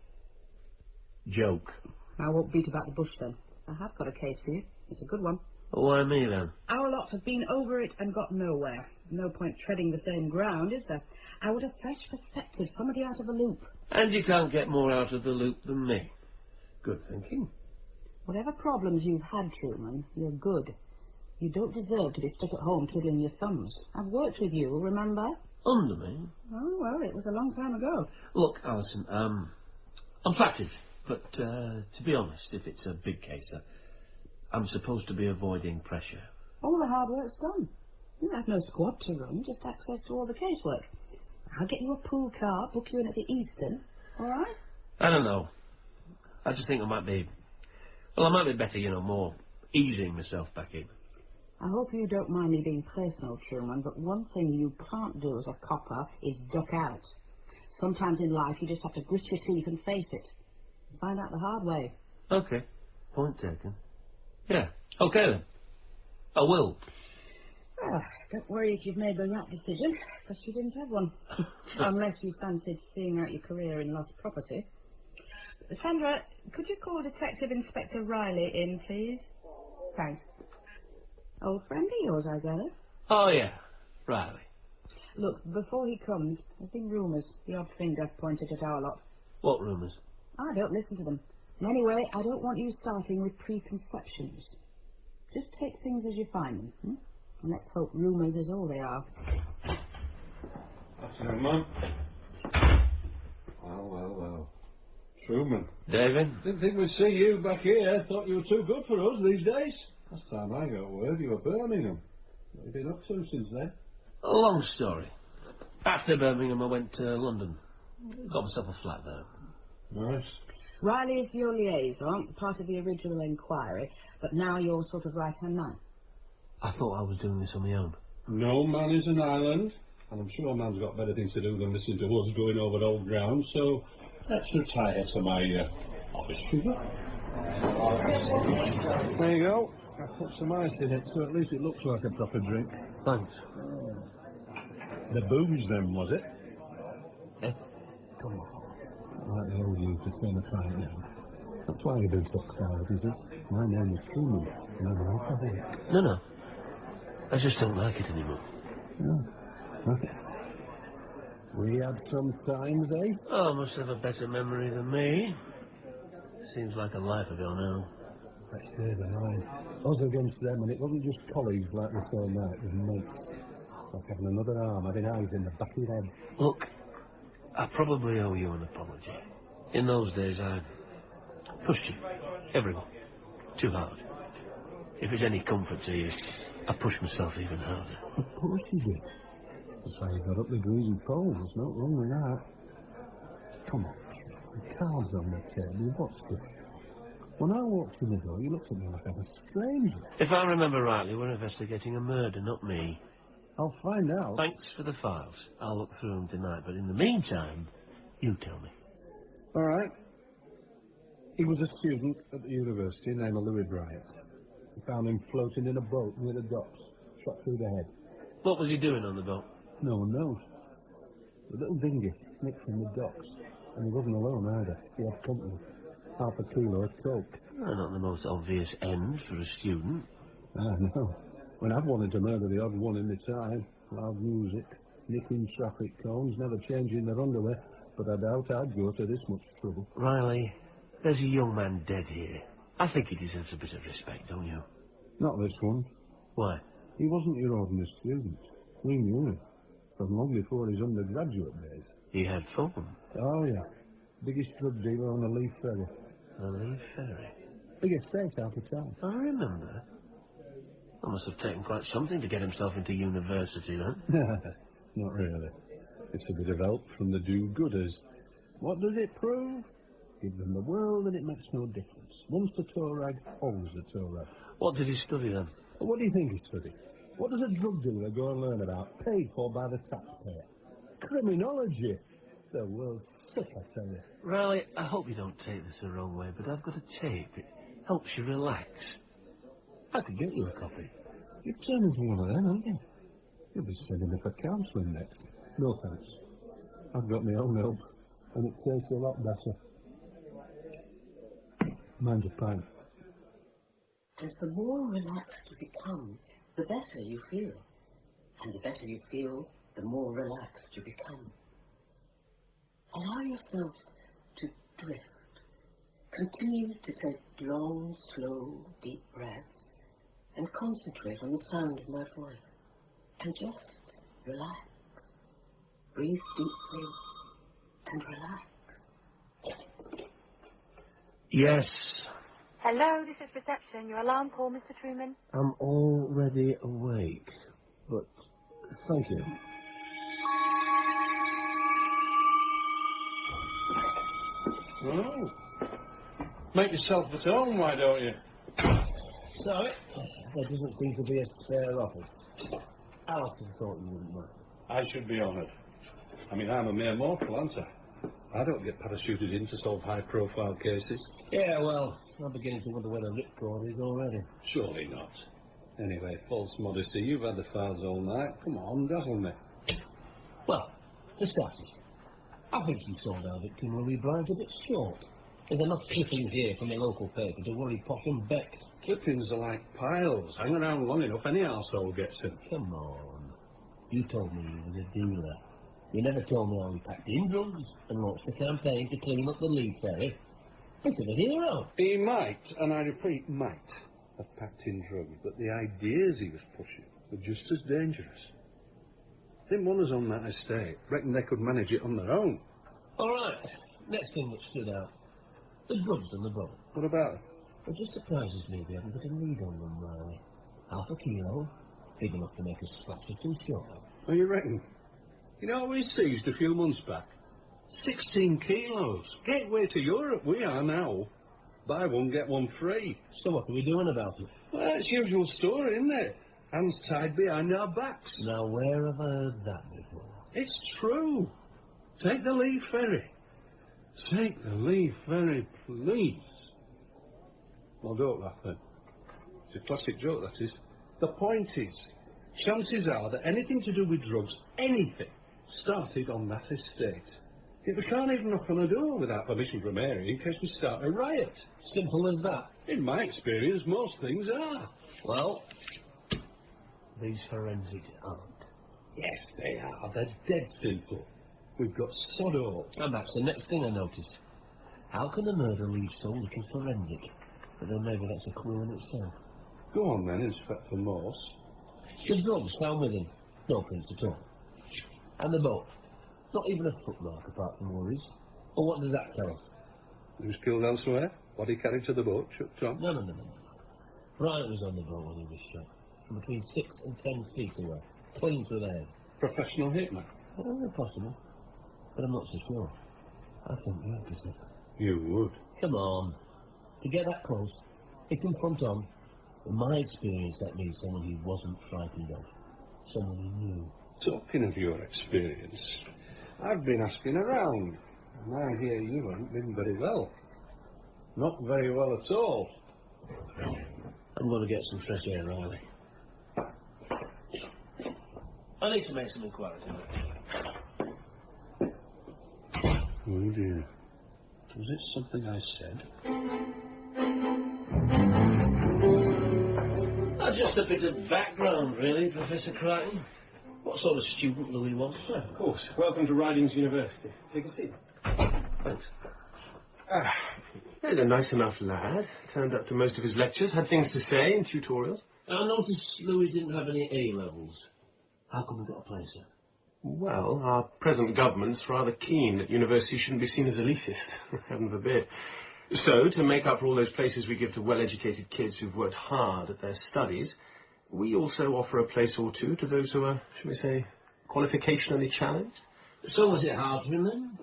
Joke. I won't beat about the bush then. I have got a case for you. It's a good one. Why me then? Our lot have been over it and got nowhere. No point treading the same ground, is there? I want a fresh perspective, somebody out of the loop. And you can't get more out of the loop than me. Good thinking. Whatever problems you've had, Truman, you're good. You don't deserve to be stuck at home twiddling your thumbs. I've worked with you, remember? Under me? Oh, well, it was a long time ago. Look, Alison, I'm flattered, but to be honest, if it's a big case, I'm supposed to be avoiding pressure. All the hard work's done. You have no squad to run, just access to all the casework. I'll get you a pool car, book you in at the Eastern, all right? I don't know. I just think I might be better, more easing myself back in. I hope you don't mind me being personal, Truman, but one thing you can't do as a copper is duck out. Sometimes in life you just have to grit your teeth and face it. Find out the hard way. Okay. Point taken. Yeah. Okay then. I will. Well, don't worry if you've made the right decision, because you didn't have one. Unless you fancied seeing out your career in lost property. Sandra, could you call Detective Inspector Riley in, please? Thanks. Old friend of yours, I gather. Oh, yeah. Riley. Look, before he comes, there's been rumours. The odd finger pointed at our lot. What rumours? I don't listen to them. And anyway, I don't want you starting with preconceptions. Just take things as you find them, hmm? And let's hope rumours is all they are. Afternoon, Mum. Well. Truman. David? Didn't think we'd see you back here. Thought you were too good for us these days. Last time I got word, you were Birmingham. What have you been up to since then? A long story. After Birmingham, I went to London. Got myself a flat there. Nice. Riley is your liaison, part of the original inquiry, but now you're sort of right-hand man. I thought I was doing this on my own. No man is an island, and I'm sure a man's got better things to do than listen to us going over old ground, so let's retire to my office sugar. There you go. I put some ice in it, so at least it looks like a proper drink. Thanks. The booze, then, was it? Eh? Come on. Like the old you to turn a fight down. That's why you've been so quiet, is it? My name is Truman, and I'm an alcoholic. No. I just don't like it anymore. Yeah. Okay. We had some times, eh? Oh, must have a better memory than me. Seems like a life ago now. Let's say the line. Us against them, and it wasn't just colleagues like we saw now, it was mates. Like having another arm, having eyes in the back of your head. Look, I probably owe you an apology. In those days, I pushed you. Everyone. Too hard. If it's any comfort to you, I pushed myself even harder. Of course you did. That's how you got up the greasy pole. There's no wrong with that. Come on. The cards on the table. What's this? When I walked in the door, you looked at me like I was a stranger. If I remember rightly, we're investigating a murder, not me. I'll find out. Thanks for the files. I'll look through them tonight, but in the meantime, you tell me. All right. He was a student at the university named Louis Bryant. We found him floating in a boat near the docks, shot through the head. What was he doing on the boat? No one knows. The little dinghy nicked from the docks, and he wasn't alone either. He had company. Half a kilo of coke. Well, not the most obvious end for a student. I know. When I've wanted to murder the odd one in my time, loud music, nicking traffic cones, never changing their underwear, but I doubt I'd go to this much trouble. Riley, there's a young man dead here. I think he deserves a bit of respect, don't you? Not this one. Why? He wasn't your ordinary student. We knew him from long before his undergraduate days. He had fun. Oh, yeah. Biggest drug dealer on the Lee Ferry. The Lee Ferry? Biggest estate out of town. I remember. I must have taken quite something to get himself into university, then. Not really. It's a bit of help from the do-gooders. What does it prove? Give them the world and it makes no difference. Once the toe rag, always the toe rag. What did he study, then? What do you think he studied? What does a drug dealer go and learn about, paid for by the taxpayer? Criminology. The world's sick, I tell you. Riley, I hope you don't take this the wrong way, but I've got a tape. It helps you relax. I could get you a copy. You've turned into one of them, haven't you? You'll be sending me for counselling next. No thanks. I've got my own help, and it tastes a lot better. Mine's a pint. And the more relaxed you become, the better you feel. And the better you feel, the more relaxed you become. Allow yourself to drift. Continue to take long, slow, deep breaths and concentrate on the sound of my voice. And just relax. Breathe deeply and relax. Yes. Hello, this is reception. Your alarm call, Mr. Truman. I'm already awake, but thank you. Oh. Make yourself at home, why don't you? Sorry, there doesn't seem to be a spare office. Alison thought you wouldn't mind. I should be honoured. I mean, I'm a mere mortal, aren't I? I don't get parachuted in to solve high-profile cases. Yeah, well, I'm beginning to wonder where the ripcord is already. Surely not. Anyway, false modesty, you've had the files all night. Come on, dazzle me. Well, for starters, I think you sold our victim Louis Bryant a bit short. There's enough clippings here from the local paper to worry Posh and Bex. Clippings are like piles. Hang around long enough, any arsehole gets them. Come on. You told me he was a dealer. You never told me how he packed in drugs and launched a campaign to clean up the Lee Ferry. He's a hero. He might, and I repeat, might, have packed in drugs, but the ideas he was pushing were just as dangerous. Them ones on that estate reckoned they could manage it on their own. All right. Next thing that stood out. The drugs and the brother. What about it? It just surprises me they haven't got a lead on them, Riley. Half a kilo, big enough to make a splash or two short. Oh, you reckon? You know, we seized a few months back. 16 kilos. Gateway to Europe we are now. Buy one, get one free. So what are we doing about it? Well, it's usual story, isn't it? Hands tied behind our backs. Now, where have I heard that before? It's true. Take the Lee Ferry. Take the Lee Ferry, please. Well, don't laugh then. It's a classic joke, that is. The point is, chances are that anything to do with drugs, anything, started on that estate. Yet we can't even knock on a door without permission from Mary in case we start a riot. Simple as that. In my experience, most things are. Well, these forensics aren't. Yes, they are. They're dead simple. We've got sod all. And that's the next thing I noticed. How can a murder leave so little forensic? But then maybe that's a clue in itself. Go on then, Inspector Morse. The drugs found with him. No prints at all. And the boat. Not even a footmark apart from worries. Well, what does that tell us? He was killed elsewhere? Body carried to the boat, chucked on? No. Bryant was on the boat when he was shot. From between 6 and 10 feet away. Clean through the head. Professional hitman? Well, possible. But I'm not so sure. I think the opposite. You would? Come on. To get that close, it's him front on. In my experience, that means someone he wasn't frightened of. Someone he knew. Talking of your experience, I've been asking around, and I hear you haven't been very well. Not very well at all. I'm going to get some fresh air, Riley. I need to make some inquiries. Oh dear. Was it something I said? Just a bit of background, really, Professor Crichton. What sort of student Louis was? Of course. Welcome to Ridings University. Take a seat. Thanks. He's a nice enough lad. Turned up to most of his lectures, had things to say in tutorials. I noticed Louis didn't have any A-levels. How come we got a place there? Well, our present government's rather keen that universities shouldn't be seen as elitist. Heaven forbid. So, to make up for all those places we give to well-educated kids who've worked hard at their studies, we also offer a place or two to those who are, shall we say, qualificationally challenged. So was it hard for him then?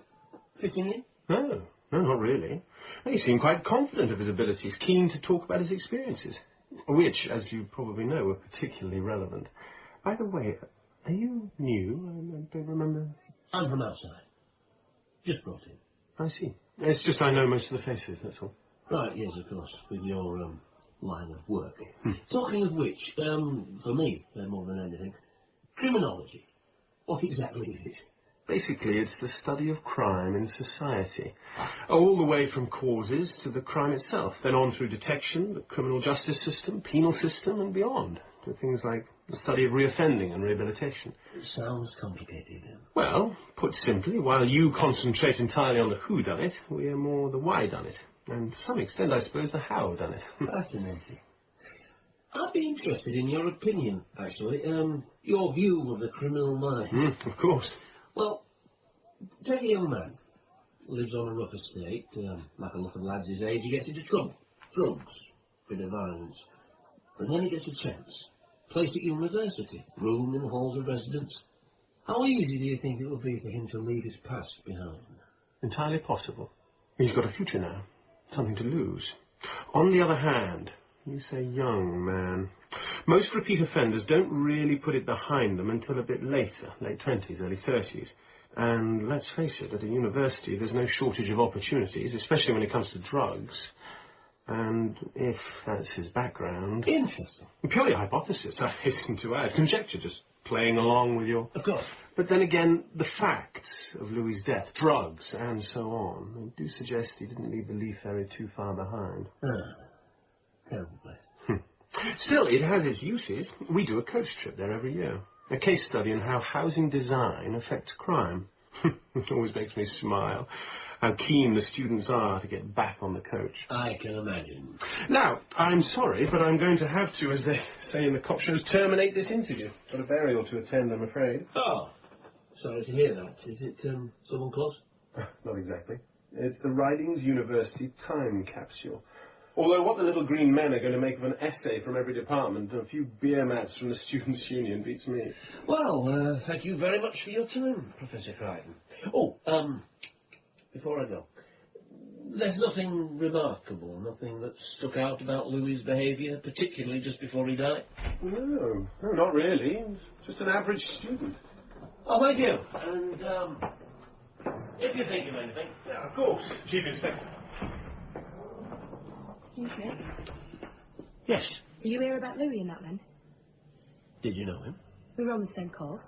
Fitting in? No, not really. He seemed quite confident of his abilities, keen to talk about his experiences, which, as you probably know, were particularly relevant. By the way, are you new? I don't remember. I'm from outside. Just brought in. I see. It's just I know most of the faces, that's all. Right, yes, of course, with your line of work. Talking of which, for me, more than anything, criminology. What exactly is it? Basically, it's the study of crime in society. All the way from causes to the crime itself, then on through detection, the criminal justice system, penal system, and beyond, to things like the study of reoffending and rehabilitation. It sounds complicated. Well, put simply, while you concentrate entirely on the who done it, we are more the why done it. And to some extent, I suppose, the how done it. Fascinating. I'd be interested in your opinion, actually. Your view of the criminal mind. Of course. Well, take a young man. Lives on a rough estate. Like a lot of lads his age, he gets into trouble. Drugs. Bit of violence. And then he gets a chance. Place at university. Room in the halls of residence. How easy do you think it would be for him to leave his past behind? Entirely possible. He's got a future now. Something to lose. On the other hand, you say young man. Most repeat offenders don't really put it behind them until a bit later, late 20s, early 30s. And let's face it, at a university there's no shortage of opportunities, especially when it comes to drugs. And if that's his background... Interesting. Purely hypothesis, I hasten to add. Conjecture, just playing along with your... Of course. But then again, the facts of Louis' death, drugs, and so on, do suggest he didn't leave the Lee Ferry too far behind. Terrible place. Still, it has its uses. We do a coach trip there every year. A case study on how housing design affects crime. It always makes me smile. how keen the students are to get back on the coach. I can imagine. Now, I'm sorry, but I'm going to have to, as they say in the cop shows, terminate this interview. Got a burial to attend, I'm afraid. Oh, sorry to hear that. Is it someone close? Not exactly. It's the Ridings University time capsule. Although what the little green men are going to make of an essay from every department and a few beer mats from the Students' Union beats me. Well, thank you very much for your time, Professor Crichton. Oh, before I go, there's nothing remarkable, nothing that stuck out about Louis' behaviour, particularly just before he died? No, not really. Just an average student. Oh, thank you. And, if you think of anything... Yeah, of course, Chief Inspector. Excuse me. Yes. Are you here about Louis and that then? Did you know him? We were on the same course.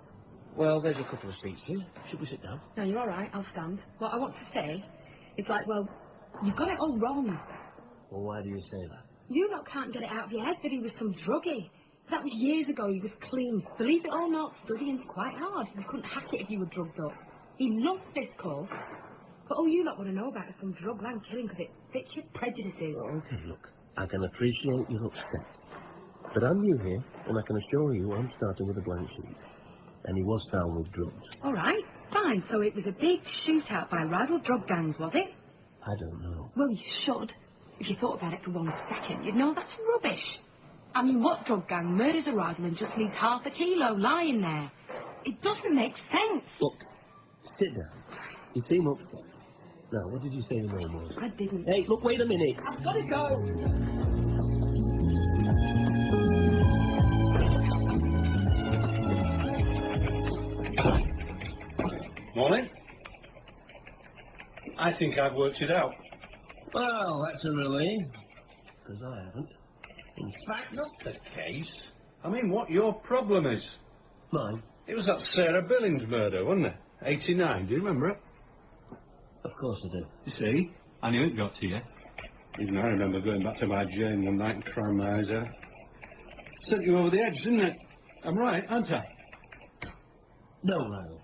Well, there's a couple of seats here. Should we sit down? No, you're all right. I'll stand. What I want to say is like, well, you've got it all wrong. Well, why do you say that? You lot can't get it out of your head that he was some druggie. That was years ago. He was clean. Believe it or not, studying's quite hard. You couldn't hack it if you were drugged up. He loved this course. But all you lot want to know about is some drug land killing because it fits your prejudices. Oh, okay, look. I can appreciate your upset. But I'm new here, and I can assure you I'm starting with a blank sheet. And he was found with drugs. All right, fine. So it was a big shootout by rival drug gangs, was it? I don't know. Well, you should. If you thought about it for 1 second, you'd know that's rubbish. I mean, what drug gang murders a rival and just leaves half a kilo lying there? It doesn't make sense. Look, sit down. You seem upset. Now, what did you say your name was? I didn't. Hey, look, wait a minute. I've got to go. Morning. I think I've worked it out. Well, that's a relief. Because I haven't. In fact, Not the case. I mean, what your problem is. Mine? It was that Sarah Billings murder, wasn't it? 89, do you remember it? Of course I do. You see, I knew it got to you. Even I remember going back to my jail one night and crying my eyes out. Sent you over the edge, didn't it? I'm right, aren't I? No, Riley.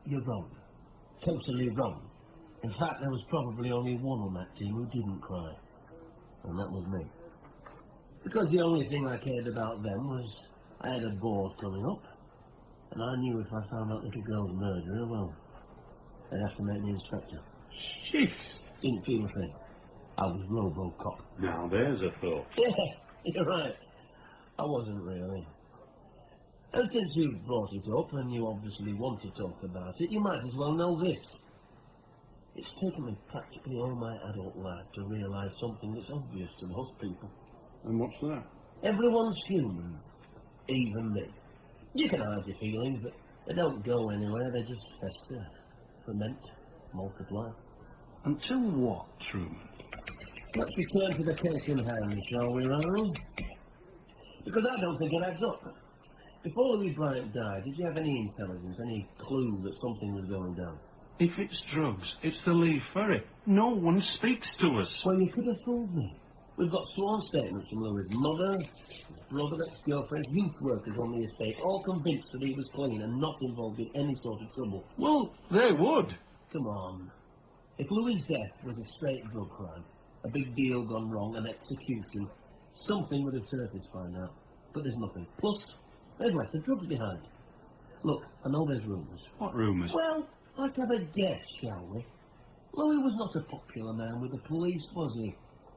You're wrong. Totally wrong. In fact, there was probably only one on that team who didn't cry. And that was me. Because the only thing I cared about then was I had a board coming up. And I knew if I found that little girl's murderer, well, they'd have to make me inspector. Jeez. Didn't feel a thing. I was Robocop. Now there's a thought. Yeah, you're right. I wasn't really. And since you've brought it up, and you obviously want to talk about it, you might as well know this. It's taken me practically all my adult life to realise something that's obvious to most people. And what's that? Everyone's human. Even me. You can hide your feelings, but they don't go anywhere. They just fester, ferment, multiply. Until what, Truman? Let's return to the case in hand, shall we, Riley? Because I don't think it adds up. Before Louis Bryant died, did you have any intelligence, any clue that something was going down? If it's drugs, it's the Lee Ferry. No one speaks to us. Well, you could have fooled me. We've got sworn statements from Louis' mother, his brother, ex-girlfriend, youth workers on the estate, all convinced that he was clean and not involved in any sort of trouble. Well, they would. Come on. If Louis' death was a straight drug crime, a big deal gone wrong, an execution, something would have surfaced by now. But there's nothing. Plus, they've left the drugs behind. Look, I know there's rumours. What rumours? Well, let's have a guess, shall we? Louis was not a popular man with the police, was he?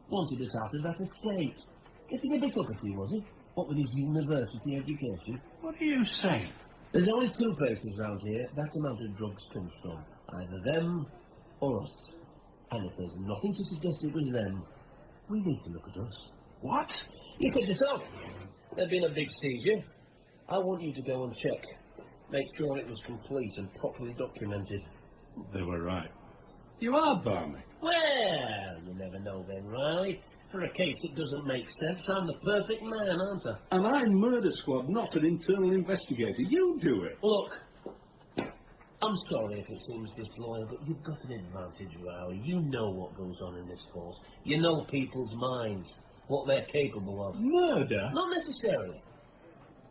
Wanted us out of that estate. Getting a bit uppity, was he? What with his university education? What are you saying? There's only two places round here that amount of drugs comes from. Either them or us. And if there's nothing to suggest it was them, we need to look at us. What? You said yourself. There'd been a big seizure. I want you to go and check. Make sure it was complete and properly documented. They were right. You are balmy. Well, you never know then, Riley. For a case that doesn't make sense, I'm the perfect man, aren't I? And I'm Murder Squad, not an internal investigator. You do it. Look, I'm sorry if it seems disloyal, but you've got an advantage, Riley. You know what goes on in this force. You know people's minds, what they're capable of. Murder? Not necessarily.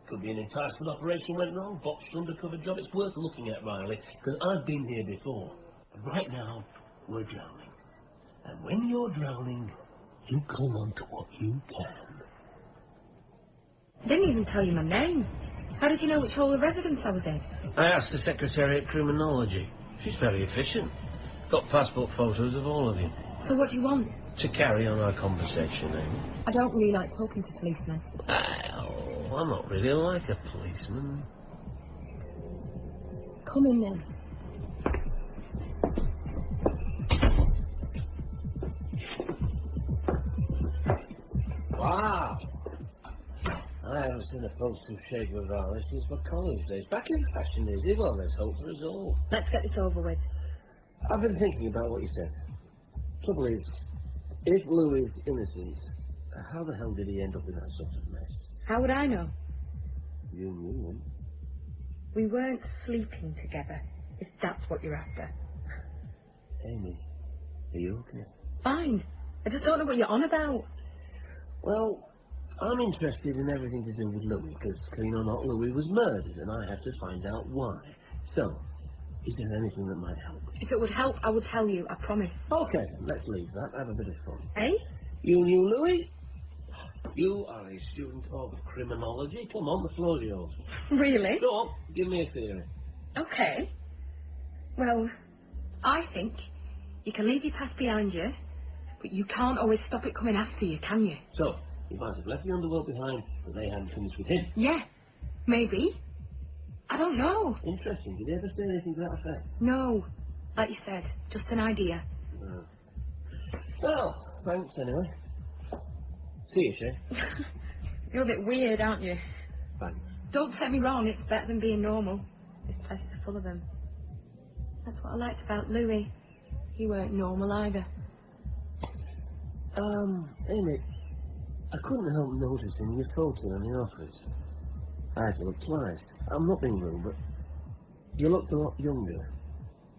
Could be an enticement operation went wrong, botched undercover job. It's worth looking at, Riley, because I've been here before. And right now, we're drowning. And when you're drowning, you cling on to what you can. I didn't even tell you my name. How did you know which hall of residence I was in? I asked the secretary at criminology. She's very efficient. Got passport photos of all of you. So what do you want? To carry on our conversation, Amy. I don't really like talking to policemen. Well, I'm not really like a policeman. Come in then. Wow! I haven't seen a postal shape of Riley since my college days. Back in fashion, is it? Well, there's hope for us all. Let's get this over with. I've been thinking about what you said. Trouble is, if Louis is innocent, how the hell did he end up in that sort of mess? How would I know? You knew him. We weren't sleeping together, if that's what you're after. Amy, are you okay? Fine. I just don't know what you're on about. Well, I'm interested in everything to do with Louis, because, clean or not, Louis was murdered, and I have to find out why. So, is there anything that might help? If it would help, I would tell you, I promise. Okay, let's leave that. Have a bit of fun. Eh? You knew Louis? You are a student of criminology. Come on, the floor's yours. Really? Go on, give me a theory. Okay. Well, I think you can leave your past behind you, but you can't always stop it coming after you, can you? So, you might have left the underworld behind, but they hadn't finished with him. Yeah, maybe. I don't know. Interesting. Did he ever say anything to that effect? No. Like you said, just an idea. No. Well, thanks anyway. See you, Shay. You're a bit weird, aren't you? Thanks. Don't get me wrong, it's better than being normal. This place is full of them. That's what I liked about Louis. He weren't normal either. Amy, I couldn't help noticing your photo in the office. I had to look twice. I'm not being rude, but you looked a lot younger.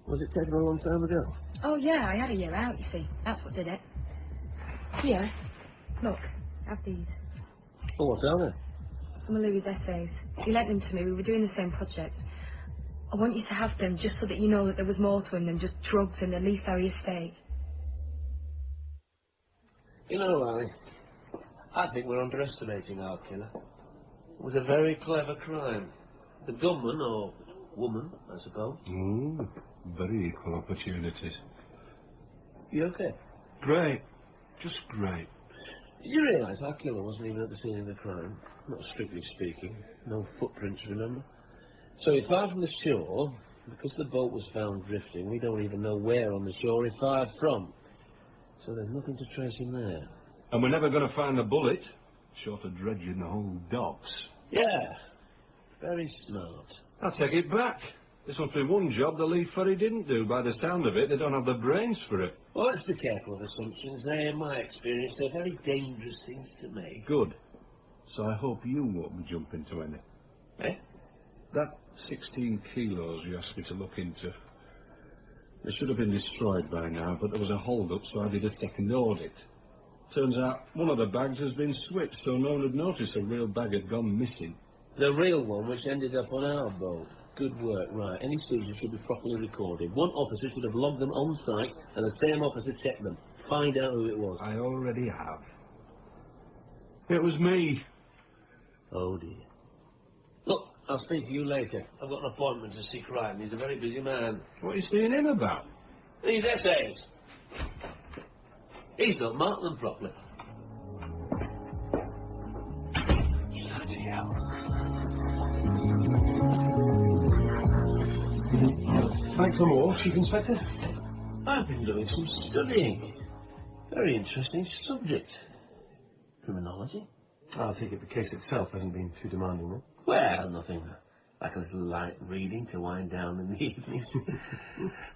Was it taken a long time ago? Oh, yeah, I had a year out, you see. That's what did it. Here, look, have these. Oh, what are they? Some of Louis' essays. He lent them to me. We were doing the same project. I want you to have them just so that you know that there was more to him than just drugs and the Lee Ferry estate. You know, Riley, I think we're underestimating our killer. It was a very clever crime. The gunman, or woman, I suppose. Very equal opportunities. You okay? Great. Just great. Did you realise our killer wasn't even at the scene of the crime? Not strictly speaking. No footprints, remember? So he fired from the shore. Because the boat was found drifting, we don't even know where on the shore he fired from. So there's nothing to trace him there. And we're never going to find the bullet, short of dredging the whole docks. Yeah. Very smart. I'll take it back. This must be one job the Lee Ferry didn't do. By the sound of it, they don't have the brains for it. Well, let's be careful of assumptions. They, in my experience, are very dangerous things to make. Good. So I hope you won't jump into any. Eh? That 16 kilos you asked me to look into. They should have been destroyed by now, but there was a hold-up, so I did a second audit. Turns out one of the bags has been switched, so no one had noticed a real bag had gone missing. The real one, which ended up on our boat. Good work, right. Any seizures should be properly recorded. One officer should have logged them on site, and the same officer checked them. Find out who it was. I already have. It was me. Oh, dear. Look, I'll speak to you later. I've got an appointment to see Crichton. He's a very busy man. What are you seeing him about? These essays. He's not marked them properly. Bloody hell. Thanks for more, Chief Inspector. I've been doing some studying. Very interesting subject. Criminology. I take it the case itself hasn't been too demanding, then? Well, nothing like a little light reading to wind down in the evenings.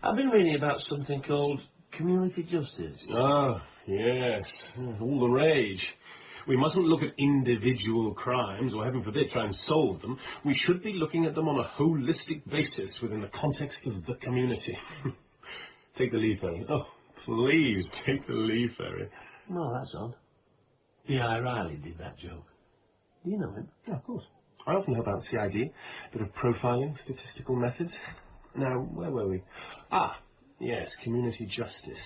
I've been reading about something called community justice. Ah, yes. All the rage. We mustn't look at individual crimes, or heaven forbid, try and solve them. We should be looking at them on a holistic basis within the context of the community. Take the Lee Ferry. Oh, please, take the Lee Ferry. No, that's odd. D.I. Riley did that joke. Do you know him? Yeah, of course. I often help out CID. Bit of profiling, statistical methods. Now, where were we? Ah, Yes, community justice.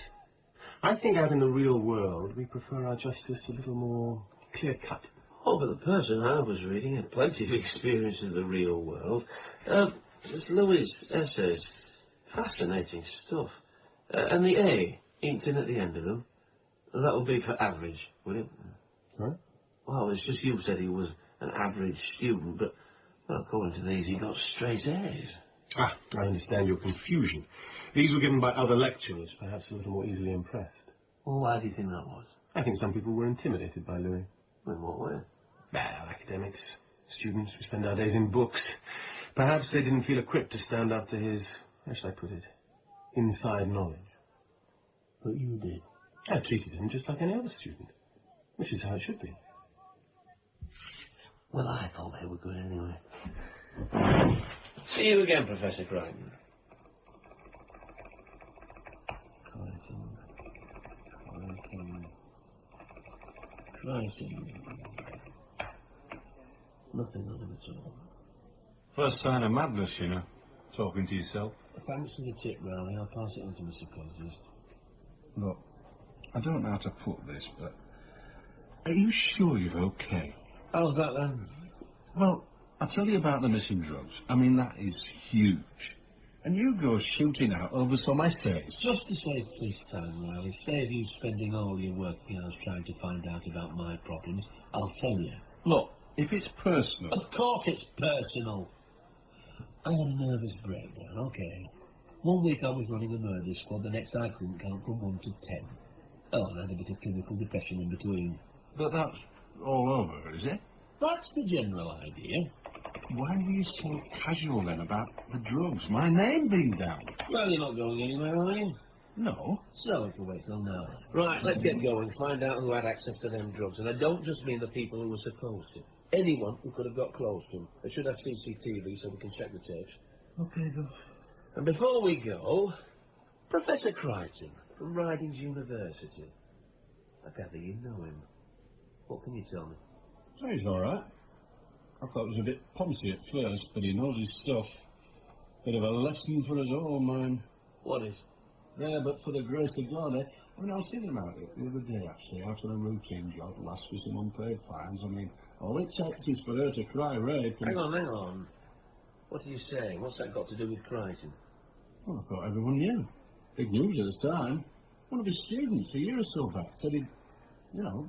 I think out in the real world we prefer our justice a little more clear-cut. Oh, but the person I was reading had plenty of experience in the real world. It's Louis' essays. Fascinating stuff. And the A inked in at the end of them. That'll be for average, will it? Huh? Well, it's just you said he was an average student, but well, according to these, he got straight A's. Ah, I understand your confusion. These were given by other lecturers, perhaps a little more easily impressed. Well, why do you think that was? I think some people were intimidated by Louis. In what way? Well, academics, students who spend our days in books. Perhaps they didn't feel equipped to stand up to his, how shall I put it, inside knowledge. But you did. I treated him just like any other student, which is how it should be. Well, I thought they were good anyway. See you again, Professor Crichton. Crichton. Nothing on him at all. First sign of madness, you know, talking to yourself. Thanks for the tip, Riley. I'll pass it on to the psychologist. Look, I don't know how to put this, but are you sure you're okay? How's that then? Well, I'll tell you about the missing drugs. I mean, that is huge. And you go shooting out over some essays. Just to save police time, Riley, save you spending all your working hours trying to find out about my problems, I'll tell you. Look, if it's personal... Of course it's personal. I had a nervous breakdown, okay. 1 week I was running a murder squad, the next I couldn't count from 1 to 10. Oh, and I had a bit of clinical depression in between. But that's all over, is it? That's the general idea. Why were you so casual then about the drugs? My name being down. Well, you're not going anywhere, are you? No. So we can wait till now. Right, let's get going. Find out who had access to them drugs. And I don't just mean the people who were supposed to. Anyone who could have got close to them. They should have CCTV so we can check the tapes. Okay, go. And before we go, Professor Crichton from Ridings University. I gather you know him. What can you tell me? Oh, he's all right. I thought it was a bit poncy at first, but he knows his stuff. Bit of a lesson for us all, man. What is? Yeah, but for the grace of God, eh? I mean, I was thinking about it the other day, actually, after a routine job, last with some unpaid fines. I mean, all it takes is for her to cry rape and... Hang on. What are you saying? What's that got to do with Crichton? Well, I thought everyone knew. Big news at the time. One of his students, a year or so back, said he'd, you know,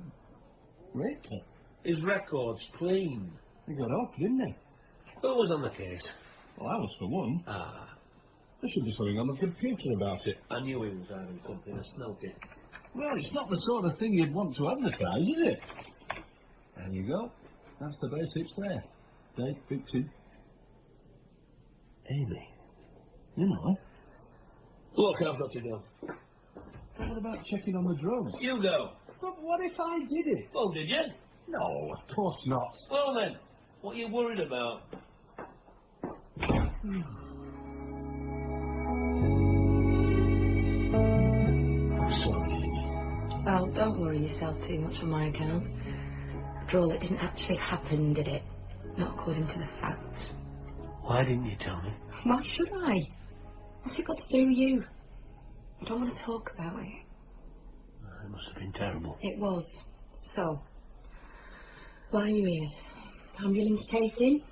raped her. His record's clean. He got off, didn't he? Who was on the case? Well, I was for one. Ah. There should be something on the computer about it. I knew he was hiding something. I smelt it. Well, it's not the sort of thing you'd want to advertise, is it? There you go. That's the basics there. Date, victim. Amy. You know. Look, I've got to go. What about checking on the drugs? You go. But what if I did it? Oh, did you? No, of course not. Well then, what are you worried about? Sorry, Amy. Well, don't worry yourself too much on my account. After all, it didn't actually happen, did it? Not according to the facts. Why didn't you tell me? Why should I? What's it got to do with you? I don't want to talk about it. It must have been terrible. It was. So, why are you here? Ambulance chasing?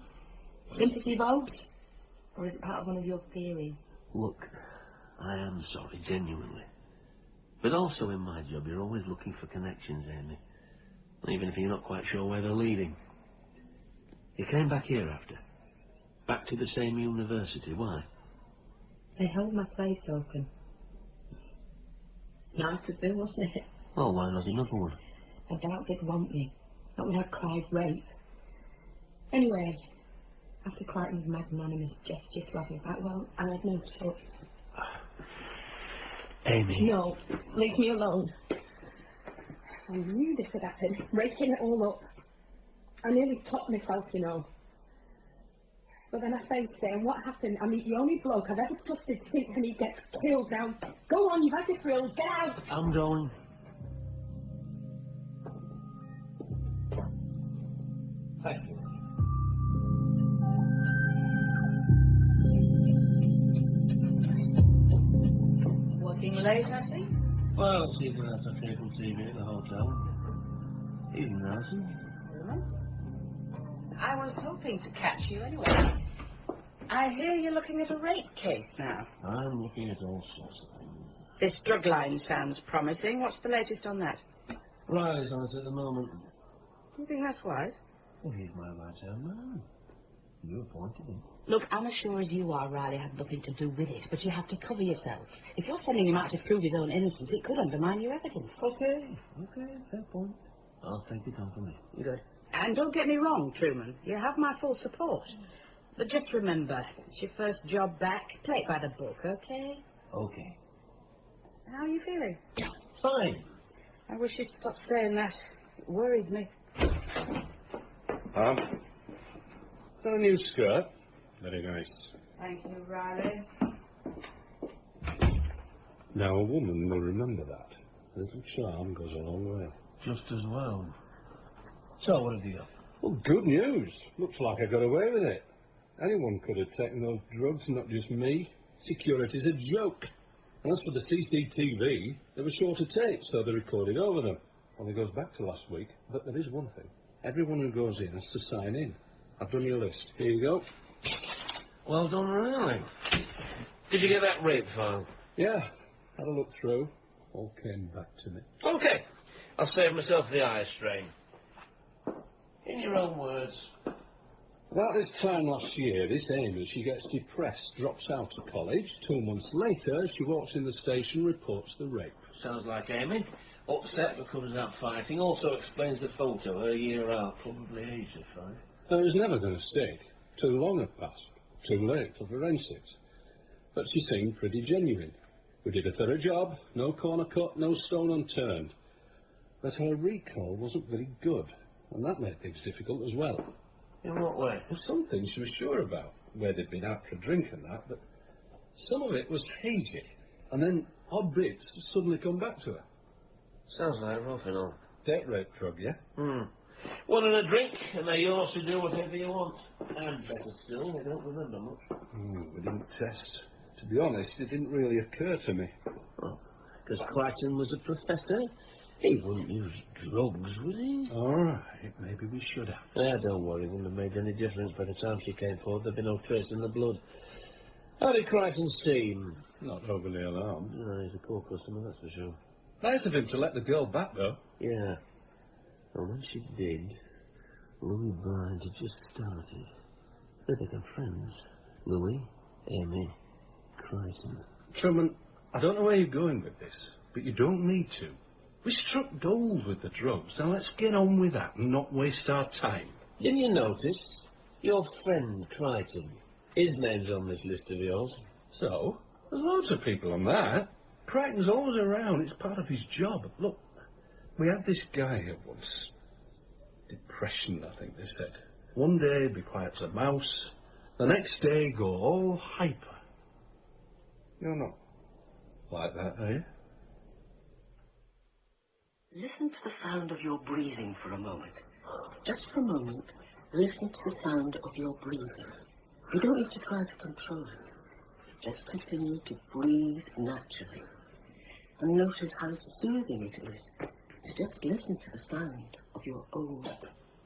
Sympathy votes? Or is it part of one of your theories? Look, I am sorry, genuinely. But also in my job, you're always looking for connections, Amy. Even if you're not quite sure where they're leading. You came back here after. Back to the same university. Why? They held my place open. Nice of them, wasn't it? Well, why not another one? I doubt they'd want me. Not when I cried rape. Anyway, after Crichton's magnanimous gesture to have me back, well, I had no choice. Amy. No, leave me alone. I knew this would happen, raking it all up. I nearly topped myself, you know. But then I faced it, and what happened? I mean, the only bloke I've ever trusted to think when he gets killed. Now, go on, you've had your thrill, get out! I'm going. Thank you. late, I see. Well, see if that's on cable TV at the hotel. Evening, Alison. I was hoping to catch you anyway. I hear you're looking at a rape case now. I'm looking at all sorts of things. This drug line sounds promising. What's the latest on that? Riley's on it at the moment. Do you think that's wise? Well, he's my right-hand man. You appointed him. Look, I'm as sure as you are Riley had nothing to do with it, but you have to cover yourself. If you're sending him out to prove his own innocence, it could undermine your evidence. Okay, fair point. I'll take it on from me. Good. And don't get me wrong, Truman. You have my full support. But just remember, it's your first job back. Play it by the book, okay? Okay. How are you feeling? Fine. I wish you'd stop saying that. It worries me. Got a new skirt. Very nice. Thank you, Riley. Now, a woman will remember that. A little charm goes a long way. Just as well. So, what have you got? Well, good news. Looks like I got away with it. Anyone could have taken those drugs, not just me. Security's a joke. And as for the CCTV, they were short of tape, so they recorded over them. Only goes back to last week. But there is one thing. Everyone who goes in has to sign in. I've done your list. Here you go. Well done, really. Did you get that rape file? Yeah. Had a look through. All came back to me. Okay. I'll save myself the eye strain. In your own words. About this time last year, this Amy, she gets depressed, drops out of college. 2 months later, she walks in the station, reports the rape. Sounds like Amy. Upset but comes out fighting. Also explains the photo, her year out, probably aged at 5. It was never going to stick. Too long had passed. Too late for forensics. But she seemed pretty genuine. We did a thorough job, no corner cut, no stone unturned. But her recall wasn't very good, and that made things difficult as well. In what way? Well, some things she was sure about, where they'd been out for a drink and that, but some of it was hazy, and then odd bits suddenly come back to her. Sounds like rough and all. Date rape drug, yeah? One and a drink, and they're yours to do whatever you want. And better still, they don't remember much. We didn't test. To be honest, it didn't really occur to me. Oh, because Crichton was a professor. He wouldn't use drugs, would he? All right, maybe we should have. Yeah, don't worry, it wouldn't have made any difference by the time she came forward. There'd be no trace in the blood. How did Crichton seem? Not overly alarmed. No, he's a poor customer, that's for sure. Nice of him to let the girl back, though. Yeah. And when she did, Louis Bryant had just started. They became friends. Louis, Amy, Crichton. Truman, I don't know where you're going with this, but you don't need to. We struck gold with the drugs. Now let's get on with that and not waste our time. Didn't you notice? Your friend Crichton. His name's on this list of yours. So? There's loads of people on that. Crichton's always around. It's part of his job. Look, we had this guy here once. Depression, I think they said. One day, be quiet as a mouse. The next day, go all hyper. You're not like that, are you? Listen to the sound of your breathing for a moment. Just for a moment, listen to the sound of your breathing. You don't need to try to control it. Just continue to breathe naturally. And notice how soothing it is to just listen to the sound of your own.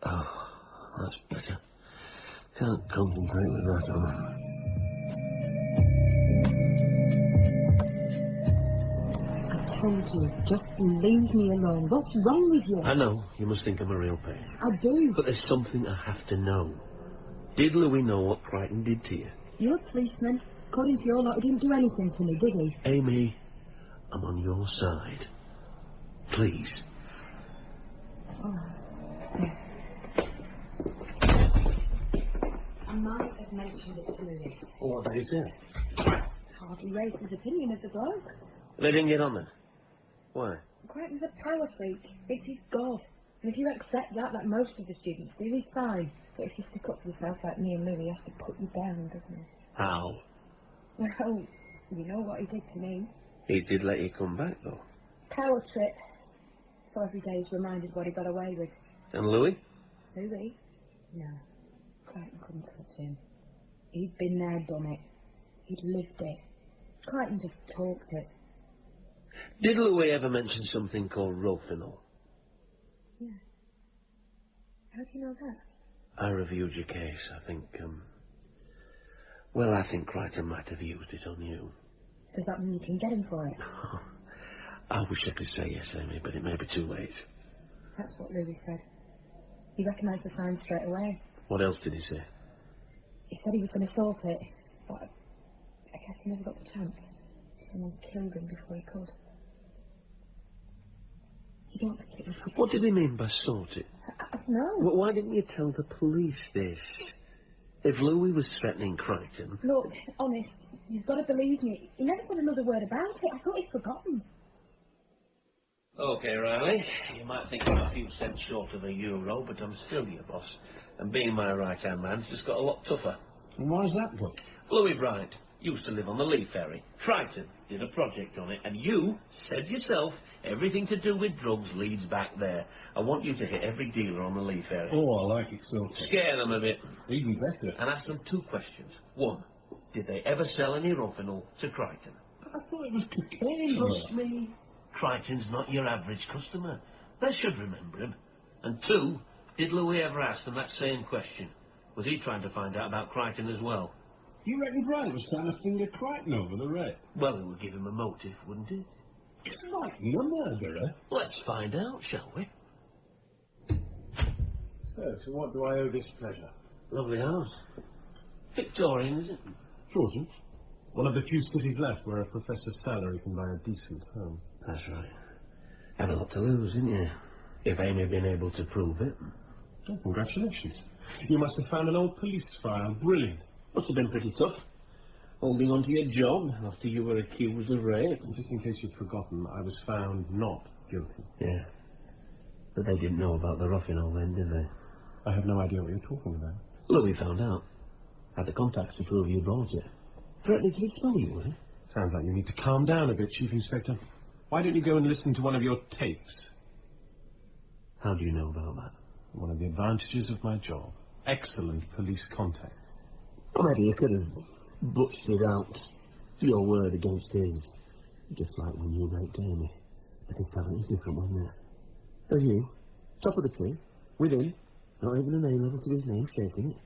Oh, that's better. Can't concentrate with that on. I told you, just leave me alone. What's wrong with you? I know, you must think I'm a real pain. I do. But there's something I have to know. Did Louis know what Crichton did to you? You're a policeman. According to your lot, he didn't do anything to me, did he? Amy, I'm on your side. Please. Oh. I might have mentioned it to Louis. What did he say? Hardly raised his opinion of the bloke. They didn't get on then? Why? Crichton's a power freak. It's his god. And if you accept that, like most of the students do, he's fine. But if you stick up for yourself like me and Louis, he has to put you down, doesn't he? How? Well, you know what he did to me. He did let you come back, though. Power trip. So every day he's reminded what he got away with. And Louis? Louis? No. Crichton couldn't touch him. He'd been there, done it. He'd lived it. Crichton just talked it. Did Louis ever mention something called Rofinol? Yeah. How do you know that? I reviewed your case. I think, well, I think Crichton might have used it on you. Does that mean you can get him for it? I wish I could say yes, Amy, but it may be too late. That's what Louis said. He recognised the sign straight away. What else did he say? He said he was going to sort it, but I guess he never got the chance. Someone killed him before he could. You don't think it was... What did he mean by sort it? I don't know. Well, why didn't you tell the police this? If Louis was threatening Crichton... Look, honest, you've got to believe me. He never said another word about it. I thought he'd forgotten. OK, Riley. You might think I'm a few cents short of €1, but I'm still your boss. And being my right-hand man's just got a lot tougher. And why's that, look? Louis Bryant used to live on the Lee Ferry. Crichton did a project on it, and you said yourself everything to do with drugs leads back there. I want you to hit every dealer on the Lee Ferry. Oh, I like it so. Scare them a bit. Even better. And ask them 2 questions. 1, did they ever sell any Rofinol to Crichton? I thought it was cocaine. Trust me, Crichton's not your average customer. They should remember him. And 2, did Louis ever ask them that same question? Was he trying to find out about Crichton as well? You reckon Bryant was trying to finger Crichton over the rape? Well, it would give him a motive, wouldn't it? It's Crichton a murderer. Let's find out, shall we? So what do I owe this pleasure? Lovely house. Victorian, is it? Georgian. One of the few cities left where a professor's salary can buy a decent home. That's right. Had a lot to lose, didn't you? If Amy had been able to prove it. Oh, congratulations. You must have found an old police file. Brilliant. Must have been pretty tough. Holding on to your job after you were accused of rape. Just in case you'd forgotten, I was found not guilty. Yeah. But they didn't know about the Rofinol then, did they? I have no idea what you're talking about. Louis found out. Had the contacts to prove you brought it. Threatening to expel you, was it? Sounds like you need to calm down a bit, Chief Inspector. Why don't you go and listen to one of your tapes? How do you know about that? One of the advantages of my job. Excellent police contact. Well, maybe you could have butched it out. Your word against his. Just like when you raped Amy. But this time it was different, wasn't it? There's you. Top of the tree. With him. Not even an A-level to his name, shaking it.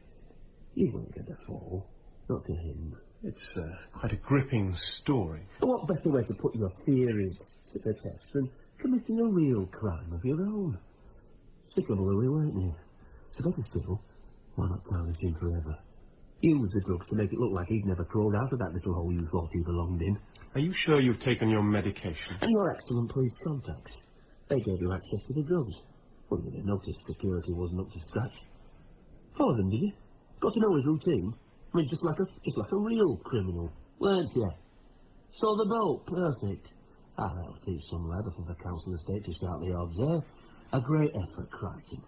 You won't get the fall. Not to him. It's quite a gripping story. And what better way to put your theories to the test than committing a real crime of your own? Stick of Louis, weren't you? So better still, why not tarnish him forever? Use the drugs to make it look like he'd never crawled out of that little hole you thought he belonged in. Are you sure you've taken your medication? And your excellent police contacts. They gave you access to the drugs. Well, you didn't notice security wasn't up to scratch. Follow them, did you? Got to know his routine. I mean, just like a real criminal, weren't you? Saw the boat, perfect. That'll teach some leather for the council estate to start the odds there. A great effort, Crichton.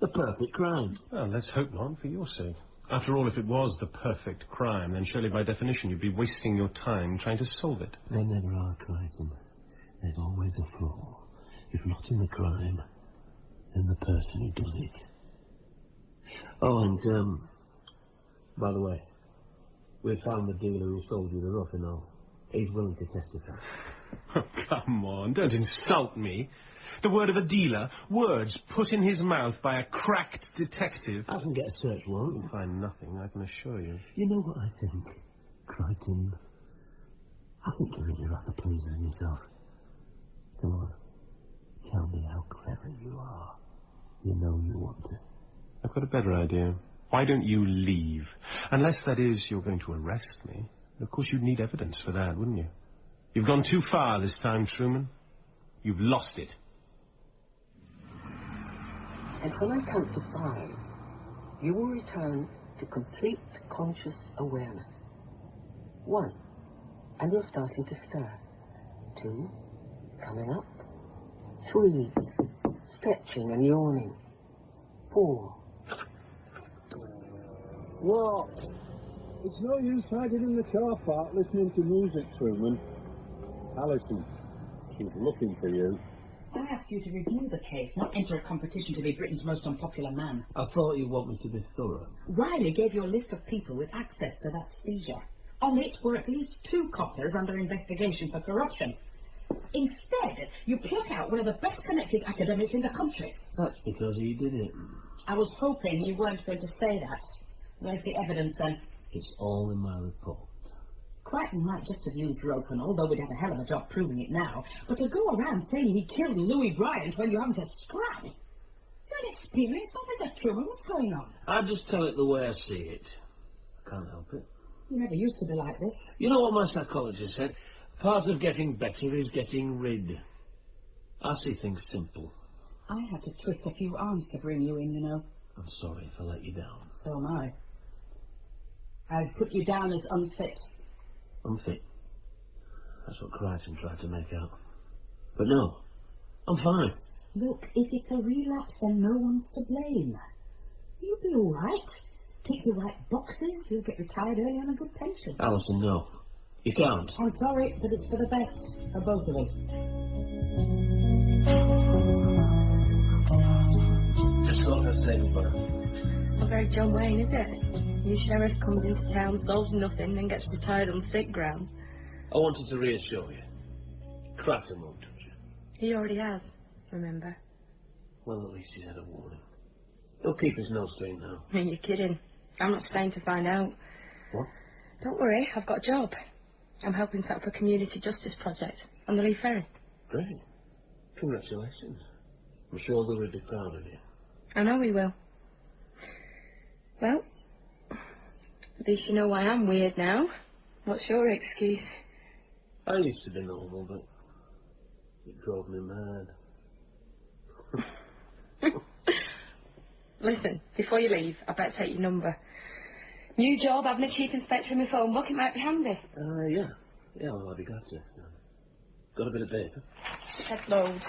The perfect crime. Well, let's hope not, for your sake. After all, if it was the perfect crime, then surely by definition you'd be wasting your time trying to solve it. There never are, Crichton. There's always a flaw. If not in the crime, then the person who does it. Oh, and, by the way, we found the dealer who sold you the Rofinol. He's willing to testify. Oh, come on, don't insult me. The word of a dealer, words put in his mouth by a cracked detective. I can get a search warrant. You'll find nothing, I can assure you. You know what I think, Crichton? I think you're really rather pleased with yourself. Come on, tell me how clever you are. You know you want to. I've got a better idea. Why don't you leave? Unless, that is, you're going to arrest me. Of course, you'd need evidence for that, wouldn't you? You've gone too far this time, Truman. You've lost it. And when I count to 5, you will return to complete conscious awareness. 1, and you're starting to stir. 2, coming up. 3, stretching and yawning. 4. What? It's no use hiding in the car park listening to music, Truman. Alison, she's looking for you. I asked you to review the case, not enter a competition to be Britain's most unpopular man. I thought you want me to be thorough. Riley gave you a list of people with access to that seizure. On it were at least 2 coppers under investigation for corruption. Instead, you pluck out one of the best connected academics in the country. That's because he did it. I was hoping you weren't going to say that. Where's the evidence, then? It's all in my report. Crichton might just have used rope and all, though we'd have a hell of a job proving it now. But to go around saying he killed Louis Bryant when you haven't a scrap... You're an experienced officer, Truman. What's going on? I just tell it the way I see it. I can't help it. You never used to be like this. You know what my psychologist said? Part of getting better is getting rid. I see things simple. I had to twist a few arms to bring you in, you know. I'm sorry if I let you down. So am I. I've put you down as unfit. Unfit? That's what Crichton tried to make out. But no, I'm fine. Look, if it's a relapse, then no one's to blame. You'll be all right. Take the right boxes, you'll get retired early on a good pension. Alison, no. You can't. I'm sorry, but it's for the best, for both of us. Just thought I'd say goodbye. Not very John Wayne, is it? New sheriff comes into town, solves nothing, then gets retired on sick grounds. I wanted to reassure you. Crichton won't touch you. He already has, remember? Well, at least he's had a warning. He'll keep his nose clean now. You're kidding. I'm not staying to find out. What? Don't worry, I've got a job. I'm helping set up a community justice project on the Lee Ferry. Great. Congratulations. I'm sure they'll be proud of you. I know he will. Well, at least you know why I'm weird now. What's your excuse? I used to be normal, but it drove me mad. Listen, before you leave, I better take your number. New job, having a chief inspector in my phone book, it might be handy. Yeah. Yeah, well, I'd be glad to. Got a bit of paper? Had loads.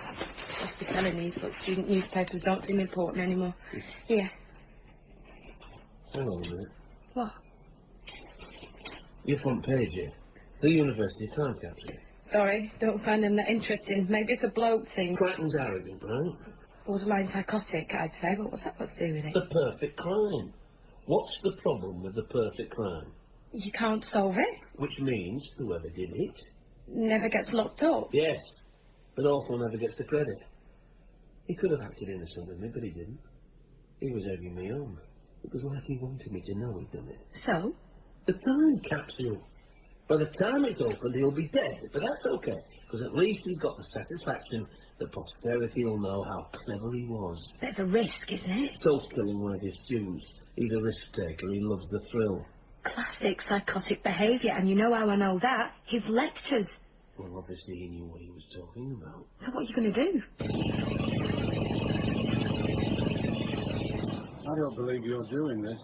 Must be selling these, but student newspapers don't seem important anymore. Here. Hang on a minute. What? Your front page here. The University time capsule. Sorry, don't find them that interesting. Maybe it's a bloke thing. Crichton's arrogant, right? Borderline psychotic, I'd say, but what's that got to do with it? The perfect crime. What's the problem with the perfect crime? You can't solve it. Which means whoever did it... never gets locked up. Yes, but also never gets the credit. He could have acted innocent with me, but he didn't. He was egging me on. It was like he wanted me to know he'd done it. So? The time capsule. By the time it's opened, he'll be dead, but that's okay, because at least he's got the satisfaction that posterity will know how clever he was. Bit of a risk, isn't it? So killing one of his students. He's a risk-taker. He loves the thrill. Classic psychotic behaviour, and you know how I know that? His lectures. Well, obviously he knew what he was talking about. So what are you going to do? I don't believe you're doing this.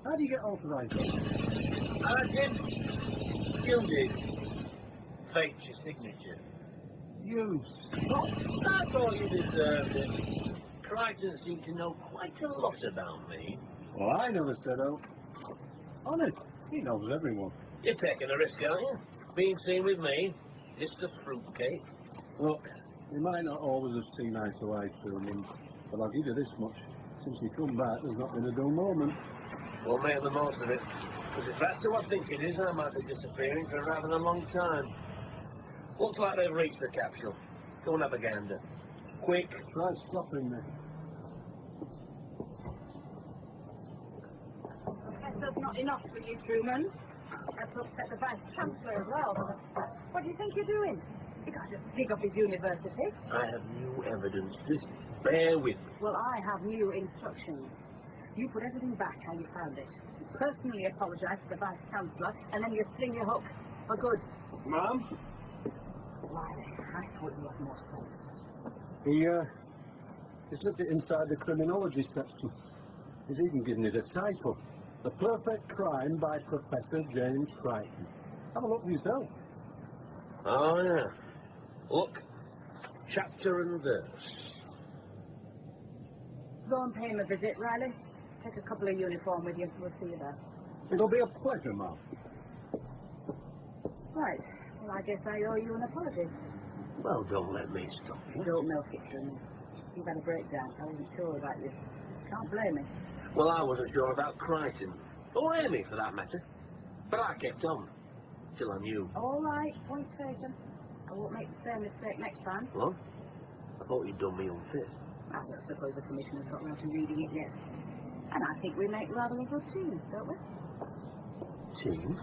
How do you get authorised? I reckon you did. Faked your signature. You I thought you deserved it. Crichton seemed to know quite a lot about me. Well, I never said oh. Honest, he knows everyone. You're taking a risk, aren't you? Being seen with me, just a fruitcake. Look, we might not always have seen eye to eye, Truman, but I'll give you this much. Since you come back, there's not been a dull moment. We'll make the most of it. Because if that's who I think it is, I might be disappearing for rather a long time. Looks like they've reached the capsule. Go and have a gander. Quick. Try stopping me. Professor's not enough for you, Truman. That's upset the Vice-Chancellor as well. What do you think you're doing? You can't just dig up his university. I have new evidence. Just bear with me. Well, I have new instructions. You put everything back how you found it. You personally apologise to the Vice-Chancellor, and then you sling your hook for good. Ma'am? Riley, I thought you had more sense. He slipped it inside the criminology section. He's even given it a title. The Perfect Crime by Professor James Crichton. Have a look for yourself. Oh, yeah. Look. Chapter and verse. Go and pay him a visit, Riley. Take a couple of uniform with you. We'll see you there. It'll be a pleasure, ma'am. Right. Well, I guess I owe you an apology. Well, don't let me stop you. Don't milk it, Truman. You've had a breakdown. I wasn't sure about you. Can't blame me. Well, I wasn't sure about Crichton. Or Amy, for that matter. But I kept on. still on you. All right, point taken. I won't make the same mistake next time. What? I thought you'd done me unfit. I don't suppose the Commissioner's got round to reading it yet. And I think we make rather a good team, don't we? Team?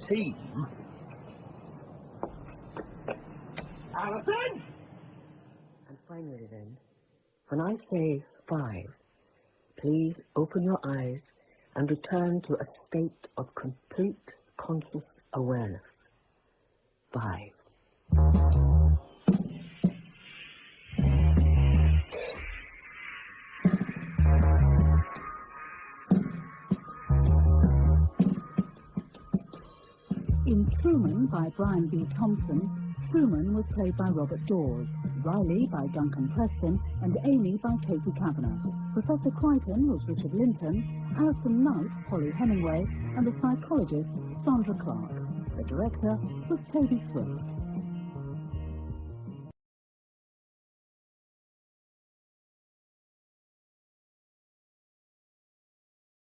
Team? Alison! And finally then, when I say 5, please open your eyes and return to a state of complete conscious awareness. 5. In Truman by Brian B. Thompson, Truman was played by Robert Dawes, Riley by Duncan Preston, and Amy by Katie Kavanagh. Professor Crichton was Richard Linton, Alison Knight, Holly Hemingway, and the psychologist, Sandra Clark. The director was Toby Swift.